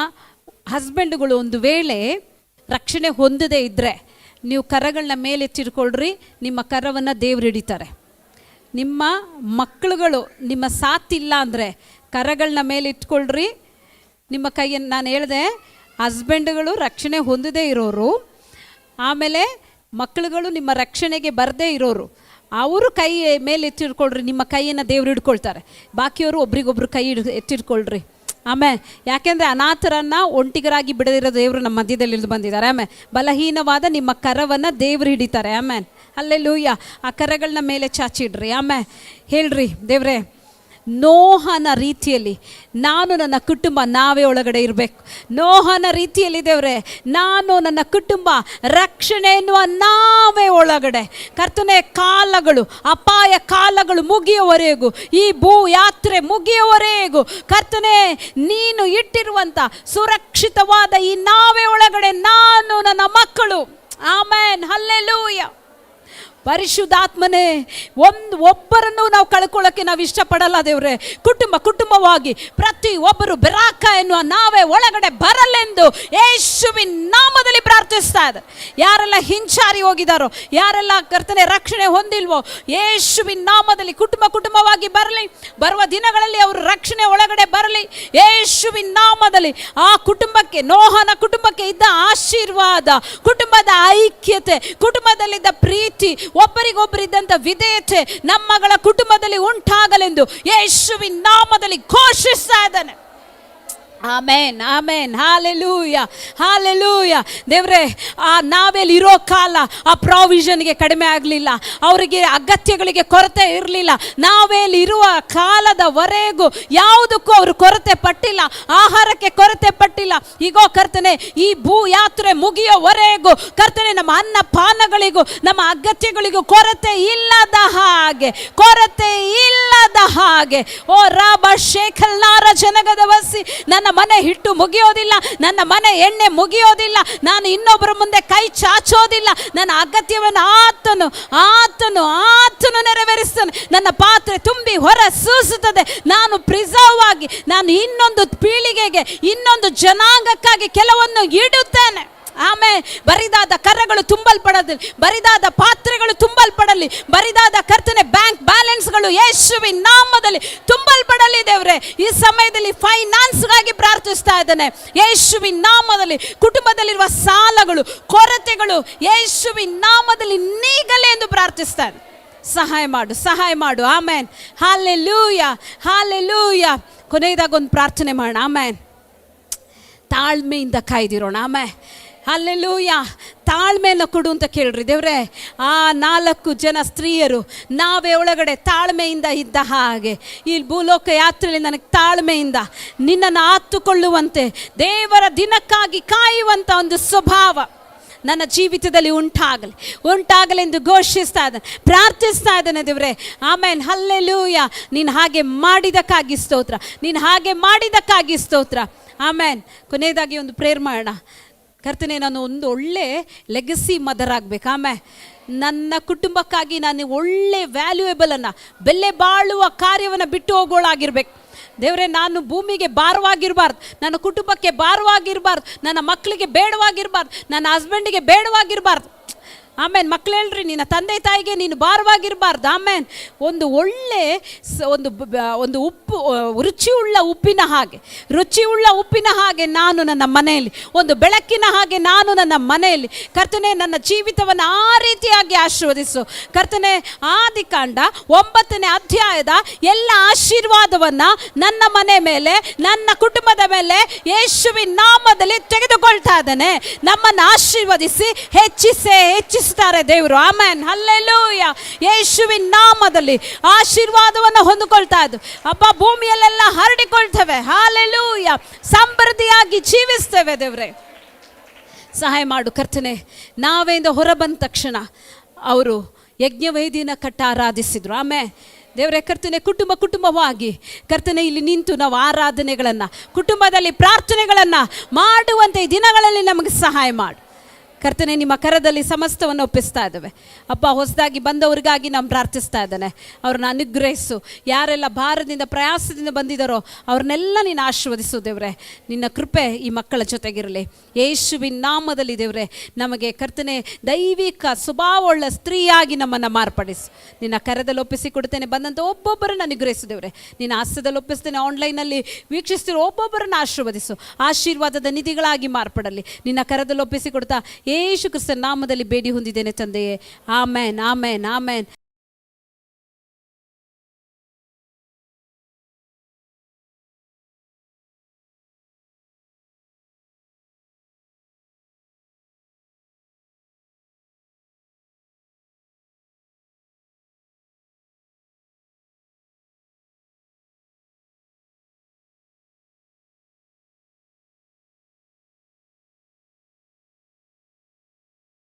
ಹಸ್ಬೆಂಡ್ಗಳು ಒಂದು ವೇಳೆ ರಕ್ಷಣೆ ಹೊಂದದೇ ಇದ್ದರೆ ನೀವು ಕರಗಳನ್ನ ಮೇಲೆತ್ತಿಡ್ಕೊಳ್ರಿ, ನಿಮ್ಮ ಕರವನ್ನು ದೇವ್ರು ಹಿಡಿತಾರೆ. ನಿಮ್ಮ ಮಕ್ಕಳುಗಳು ನಿಮ್ಮ ಸಾಥಿಲ್ಲ ಅಂದರೆ ಕರಗಳನ್ನ ಮೇಲೆ ಇಟ್ಕೊಳ್ರಿ, ನಿಮ್ಮ ಕೈಯನ್ನು. ನಾನು ಹೇಳಿದೆ, ಹಸ್ಬೆಂಡ್ಗಳು ರಕ್ಷಣೆ ಹೊಂದದೇ ಇರೋರು, ಆಮೇಲೆ ಮಕ್ಕಳುಗಳು ನಿಮ್ಮ ರಕ್ಷಣೆಗೆ ಬರದೇ ಇರೋರು, ಅವರು ಕೈ ಮೇಲೆ ಎತ್ತಿಡ್ಕೊಳ್ರಿ, ನಿಮ್ಮ ಕೈಯನ್ನು ದೇವ್ರು ಹಿಡ್ಕೊಳ್ತಾರೆ. ಬಾಕಿಯವರು ಒಬ್ರಿಗೊಬ್ರು ಕೈ ಎತ್ತಿಡ್ಕೊಳ್ರಿ. ಆಮೇಲೆ ಯಾಕೆಂದರೆ ಅನಾಥರನ್ನು ಒಂಟಿಗರಾಗಿ ಬಿಡದಿರೋ ದೇವರು ನಮ್ಮ ಮಧ್ಯದಲ್ಲಿ ಇಳಿದು ಬಂದಿದ್ದಾರೆ. ಆಮೇಲೆ ಬಲಹೀನವಾದ ನಿಮ್ಮ ಕರವನ್ನು ದೇವರು ಹಿಡಿತಾರೆ. ಆಮೇಲೆ ಹಲ್ಲೆಲೂಯಾ. ಆ ಕರಗಳನ್ನ ಮೇಲೆ ಚಾಚಿಡ್ರಿ. ಆಮೇಲೆ ಹೇಳ್ರಿ, ದೇವ್ರೆ ನೋಹನ ರೀತಿಯಲ್ಲಿ ನಾನು ನನ್ನ ಕುಟುಂಬ ನಾವೇ ಒಳಗಡೆ ಇರಬೇಕು. ನೋಹನ ರೀತಿಯಲ್ಲಿ ದೇವ್ರೆ ನಾನು ನನ್ನ ಕುಟುಂಬ ರಕ್ಷಣೆ ಎನ್ನುವ ನಾವೇ ಒಳಗಡೆ. ಕರ್ತನೆ, ಕಾಲಗಳು, ಅಪಾಯ ಕಾಲಗಳು ಮುಗಿಯುವವರೆಗೂ, ಈ ಭೂ ಯಾತ್ರೆ ಮುಗಿಯುವವರೆಗೂ ಕರ್ತನೆ ನೀನು ಇಟ್ಟಿರುವಂಥ ಸುರಕ್ಷಿತವಾದ ಈ ನಾವೇ ಒಳಗಡೆ ನಾನು ನನ್ನ ಮಕ್ಕಳು. Amen, hallelujah. ಪರಿಶುದ್ಧಾತ್ಮನೇ, ಒಬ್ಬರನ್ನು ನಾವು ಕಳ್ಕೊಳ್ಳೋಕ್ಕೆ ನಾವು ಇಷ್ಟಪಡಲ್ಲ ದೇವ್ರೆ. ಕುಟುಂಬವಾಗಿ ಪ್ರತಿ ಒಬ್ಬರು ಬೆರಾಕ ಎನ್ನುವ ನಾವೇ ಒಳಗಡೆ ಬರಲೆಂದು ಯೇಸುವಿನ ನಾಮದಲ್ಲಿ ಪ್ರಾರ್ಥಿಸ್ತಾ ಇದೆ. ಯಾರೆಲ್ಲ ಹಿಂಚಾರಿ ಹೋಗಿದಾರೋ, ಯಾರೆಲ್ಲ ಕರ್ತನೆ ರಕ್ಷಣೆ ಹೊಂದಿಲ್ವೋ, ಯೇಸುವಿನ ನಾಮದಲ್ಲಿ ಕುಟುಂಬವಾಗಿ ಬರಲಿ. ಬರುವ ದಿನಗಳಲ್ಲಿ ಅವರು ರಕ್ಷಣೆ ಒಳಗಡೆ ಬರಲಿ ಯೇಸುವಿನ ನಾಮದಲ್ಲಿ. ಆ ಕುಟುಂಬಕ್ಕೆ, ನೋಹನ ಕುಟುಂಬಕ್ಕೆ ಇದ್ದ ಆಶೀರ್ವಾದ, ಕುಟುಂಬದ ಐಕ್ಯತೆ, ಕುಟುಂಬದಲ್ಲಿದ್ದ ಪ್ರೀತಿ, ಒಬ್ಬರಿಗೊಬ್ಬರಿದ್ದಂಥ ವಿಧೇಯತೆ ನಮ್ಮಗಳ ಕುಟುಂಬದಲ್ಲಿ ಉಂಟಾಗಲೆಂದು ಯೇಸುವಿನ ನಾಮದಲ್ಲಿ ಘೋಷಿಸ್ತಾ ಇದ್ದಾನೆ. ಆಮೇನ್, ಆಮೇನ್, ಹಾಲೆಲೂಯ, ಹಾಲೆಲೂಯ. ದೇವ್ರೆ, ಆ ನಾವೆಲ್ಲಿ ಇರೋ ಕಾಲ ಆ ಪ್ರಾವಿಷನ್ಗೆ ಕಡಿಮೆ ಆಗಲಿಲ್ಲ, ಅವರಿಗೆ ಅಗತ್ಯಗಳಿಗೆ ಕೊರತೆ ಇರಲಿಲ್ಲ. ನಾವೆಲ್ಲಿ ಇರುವ ಕಾಲದವರೆಗೂ ಯಾವುದಕ್ಕೂ ಅವರು ಕೊರತೆ ಪಟ್ಟಿಲ್ಲ, ಆಹಾರಕ್ಕೆ ಕೊರತೆ ಪಟ್ಟಿಲ್ಲ. ಈಗೋ ಕರ್ತನೆ, ಈ ಭೂ ಯಾತ್ರೆ ಮುಗಿಯೋವರೆಗೂ ಕರ್ತನೆ ನಮ್ಮ ಅನ್ನ ಪಾನಗಳಿಗೂ ನಮ್ಮ ಅಗತ್ಯಗಳಿಗೂ ಕೊರತೆ ಇಲ್ಲದ ಹಾಗೆ, ಕೊರತೆ ಇಲ್ಲದ ಹಾಗೆ. ಓ ರಾಬ ಶೇಖಲ್ ನಾರ ಜನಗದ ವಸಿ, ನನ್ನ ಮನೆ ಹಿಟ್ಟು ಮುಗಿಯೋದಿಲ್ಲ, ನನ್ನ ಮನೆ ಎಣ್ಣೆ ಮುಗಿಯೋದಿಲ್ಲ, ನಾನು ಇನ್ನೊಬ್ಬರ ಮುಂದೆ ಕೈ ಚಾಚೋದಿಲ್ಲ. ನನ್ನ ಅಗತ್ಯವನ್ನು ಆತನು ನೆರವೇರಿಸ್ತಾನೆ. ನನ್ನ ಪಾತ್ರೆ ತುಂಬಿ ಹೊರ ಸೂಸುತ್ತದೆ. ನಾನು ಪ್ರಿಸರ್ವ್ ಆಗಿ, ನಾನು ಇನ್ನೊಂದು ಪೀಳಿಗೆಗೆ, ಇನ್ನೊಂದು ಜನಾಂಗಕ್ಕಾಗಿ ಕೆಲವನ್ನು ಇಡುತ್ತೇನೆ. ಆಮೇಲೆ ಬರಿದಾದ ಕರಗಳು ತುಂಬಲ್ಪಡಲಿ, ಬರಿದಾದ ಪಾತ್ರೆಗಳು ತುಂಬಲ್ಪಡಲಿ, ಬರಿದಾದ ಕರ್ತನೆ ಬ್ಯಾಂಕ್ ಬ್ಯಾಲೆನ್ಸ್ಗಳು ಯೇಸುವಿನ ನಾಮದಲ್ಲಿ ತುಂಬಲ್ಪಡಲಿ. ದೇವ್ರೆ, ಈ ಸಮಯದಲ್ಲಿ ಫೈನಾನ್ಸ್ಗಾಗಿ ಪ್ರಾರ್ಥಿಸ್ತಾ ಇದ್ದಾನೆ ಯೇಸುವಿನ ನಾಮದಲ್ಲಿ. ಕುಟುಂಬದಲ್ಲಿರುವ ಸಾಲಗಳು, ಕೊರತೆಗಳು ಯೇಸುವಿನ ನಾಮದಲ್ಲಿ ನೀಗಲಿ ಎಂದು ಪ್ರಾರ್ಥಿಸ್ತಾನೆ. ಸಹಾಯ ಮಾಡು. ಆಮೇನ್. Hallelujah, hallelujah. ಕೊನೆಯದಾಗ ಒಂದು ಪ್ರಾರ್ಥನೆ ಮಾಡೋಣ. ಆಮೇನ್. ತಾಳ್ಮೆಯಿಂದ ಕಾಯ್ದಿರೋಣ. ಆಮೇನ್. ಹಲ್ಲೆಲೂಯ. ತಾಳ್ಮೆಯನ್ನು ಕೊಡು ಅಂತ ಕೇಳ್ರಿ ದೇವ್ರೆ. ಆ 4 ಜನ ಸ್ತ್ರೀಯರು ನಾವೇ ಒಳಗಡೆ ತಾಳ್ಮೆಯಿಂದ ಇದ್ದ ಹಾಗೆ ಈ ಭೂಲೋಕ ಯಾತ್ರೆಯಲ್ಲಿ ನನಗೆ ತಾಳ್ಮೆಯಿಂದ ನಿನ್ನನ್ನು ಆತ್ತುಕೊಳ್ಳುವಂತೆ ದೇವರ ದಿನಕ್ಕಾಗಿ ಕಾಯುವಂಥ ಒಂದು ಸ್ವಭಾವ ನನ್ನ ಜೀವಿತದಲ್ಲಿ ಉಂಟಾಗಲಿ ಎಂದು ಘೋಷಿಸ್ತಾ ಇದ್ದಾನೆ, ಪ್ರಾರ್ಥಿಸ್ತಾ ಇದ್ದಾನೆ ದೇವ್ರೆ. ಆಮೇನ್. ಹಲ್ಲೆಲೂಯ. ನೀನು ಹಾಗೆ ಮಾಡಿದಕ್ಕಾಗಿ ಸ್ತೋತ್ರ. ಆಮೇನ್. ಕೊನೆಯದಾಗಿ ಒಂದು ಪ್ರೇಯರ್ ಮಾಡೋಣ. ಕರ್ತನೆ, ನಾನು ಒಂದು ಒಳ್ಳೆ ಲೆಗಸಿ ಮದರ್ ಆಗಬೇಕು. ಆಮೇಲೆ ನನ್ನ ಕುಟುಂಬಕ್ಕಾಗಿ ನಾನು ಒಳ್ಳೆ ವ್ಯಾಲ್ಯೂಯೇಬಲನ್ನು, ಬೆಲೆ ಬಾಳುವ ಕಾರ್ಯವನ್ನು ಬಿಟ್ಟು ಹೋಗೋಳಾಗಿರ್ಬೇಕು ದೇವರೇ. ನಾನು ಭೂಮಿಗೆ ಭಾರವಾಗಿರಬಾರ್ದು, ನನ್ನ ಕುಟುಂಬಕ್ಕೆ ಭಾರವಾಗಿರಬಾರ್ದು, ನನ್ನ ಮಕ್ಕಳಿಗೆ ಬೇಡವಾಗಿರಬಾರ್ದು, ನನ್ನ ಹಸ್ಬೆಂಡಿಗೆ ಬೇಡವಾಗಿರಬಾರ್ದು. ಆಮೇಲೆ ಮಕ್ಳು ಹೇಳ್ರಿ, ನಿನ್ನ ತಂದೆ ತಾಯಿಗೆ ನೀನು ಭಾರವಾಗಿರಬಾರ್ದು. ಆಮೇಲೆ ಒಂದು ಒಳ್ಳೆ ಒಂದು ಉಪ್ಪು, ರುಚಿಯುಳ್ಳ ಉಪ್ಪಿನ ಹಾಗೆ ನಾನು ನನ್ನ ಮನೆಯಲ್ಲಿ, ಒಂದು ಬೆಳಕಿನ ಹಾಗೆ ನಾನು ನನ್ನ ಮನೆಯಲ್ಲಿ. ಕರ್ತನೆ, ನನ್ನ ಜೀವಿತವನ್ನು ಆ ರೀತಿಯಾಗಿ ಆಶೀರ್ವದಿಸು ಕರ್ತನೆ. ಆದಿಕಾಂಡ 9ನೇ ಅಧ್ಯಾಯದ ಎಲ್ಲ ಆಶೀರ್ವಾದವನ್ನು ನನ್ನ ಮನೆ ಮೇಲೆ, ನನ್ನ ಕುಟುಂಬದ ಮೇಲೆ ಯೇಸುವಿನ ನಾಮದಲ್ಲಿ ತೆಗೆದುಕೊಳ್ತಾ ಇದ್ದಾನೆ. ನಮ್ಮನ್ನು ಆಶೀರ್ವದಿಸಿ ಹೆಚ್ಚಿಸುತ್ತಾರೆ ದೇವರು. ಆಮೆನ್. ಹಲ್ಲೆಲೂಯ. ಯೇಸುವಿನ ನಾಮದಲ್ಲಿ ಆಶೀರ್ವಾದವನ್ನು ಹೊಂದಿಕೊಳ್ತಾ ಇದ್ದು ಅಪ್ಪ, ಭೂಮಿಯಲ್ಲೆಲ್ಲ ಹರಡಿಕೊಳ್ತೇವೆ. ಹಾಲೆಲೂಯ. ಸಮೃದ್ಧಿಯಾಗಿ ಜೀವಿಸ್ತೇವೆ ದೇವ್ರೆ. ಸಹಾಯ ಮಾಡು ಕರ್ತನೆ. ನಾವೇಂದ ಹೊರ ಬಂದ ತಕ್ಷಣ ಅವರು ಯಜ್ಞವೇದಿನ ಕಟ್ಟ ಆರಾಧಿಸಿದ್ರು. ಆಮೇಲೆ ದೇವರೇ ಕರ್ತನೆ, ಕುಟುಂಬವಾಗಿ ಕರ್ತನೆ ಇಲ್ಲಿ ನಿಂತು ನಾವು ಆರಾಧನೆಗಳನ್ನು, ಕುಟುಂಬದಲ್ಲಿ ಪ್ರಾರ್ಥನೆಗಳನ್ನು ಮಾಡುವಂತೆ ಈ ದಿನಗಳಲ್ಲಿ ನಮಗೆ ಸಹಾಯ ಮಾಡು ಕರ್ತನೆ. ನಿಮ್ಮ ಕರದಲ್ಲಿ ಸಮಸ್ತವನ್ನು ಒಪ್ಪಿಸ್ತಾ ಇದ್ದೇವೆ ಅಪ್ಪ. ಹೊಸದಾಗಿ ಬಂದವರಿಗಾಗಿ ನಾನು ಪ್ರಾರ್ಥಿಸ್ತಾ ಇದ್ದೇನೆ, ಅವ್ರನ್ನ ಅನುಗ್ರಹಿಸು. ಯಾರೆಲ್ಲ ಭಾರದಿಂದ ಪ್ರಯಾಸದಿಂದ ಬಂದಿದ್ದಾರೋ ಅವ್ರನ್ನೆಲ್ಲ ನೀನು ಆಶೀರ್ವದಿಸು ದೇವ್ರೆ. ನಿನ್ನ ಕೃಪೆ ಈ ಮಕ್ಕಳ ಜೊತೆಗಿರಲಿ ಯೇಸುವಿನ ನಾಮದಲ್ಲಿ ದೇವ್ರೆ. ನಮಗೆ ಕರ್ತನೆ ದೈವಿಕ ಸ್ವಭಾವವುಳ್ಳ ಸ್ತ್ರೀಯಾಗಿ ನಮ್ಮನ್ನು ಮಾರ್ಪಡಿಸು. ನಿನ್ನ ಕರದಲ್ಲಿ ಒಪ್ಪಿಸಿ ಕೊಡ್ತೇನೆ. ಬಂದಂಥ ಒಬ್ಬೊಬ್ಬರನ್ನು ಅನುಗ್ರಹಿಸು ದೇವ್ರೆ. ನಿನ್ನ ಹಸ್ತದಲ್ಲಿ ಒಪ್ಪಿಸ್ತೇನೆ. ಆನ್ಲೈನಲ್ಲಿ ವೀಕ್ಷಿಸ್ತಿರೋ ಒಬ್ಬೊಬ್ಬರನ್ನು ಆಶೀರ್ವದಿಸು. ಆಶೀರ್ವಾದದ ನಿಧಿಗಳಾಗಿ ಮಾರ್ಪಡಲಿ. ನಿನ್ನ ಕರದಲ್ಲಿ ಒಪ್ಪಿಸಿ ಕೊಡ್ತಾ ಯೇಸು ಕ್ರಿಸ್ತನ ನಾಮದಲ್ಲಿ ಬೇಡಿ ಹೊಂದಿದ್ದೇನೆ ತಂದೆಯೇ. Amen, amen, amen.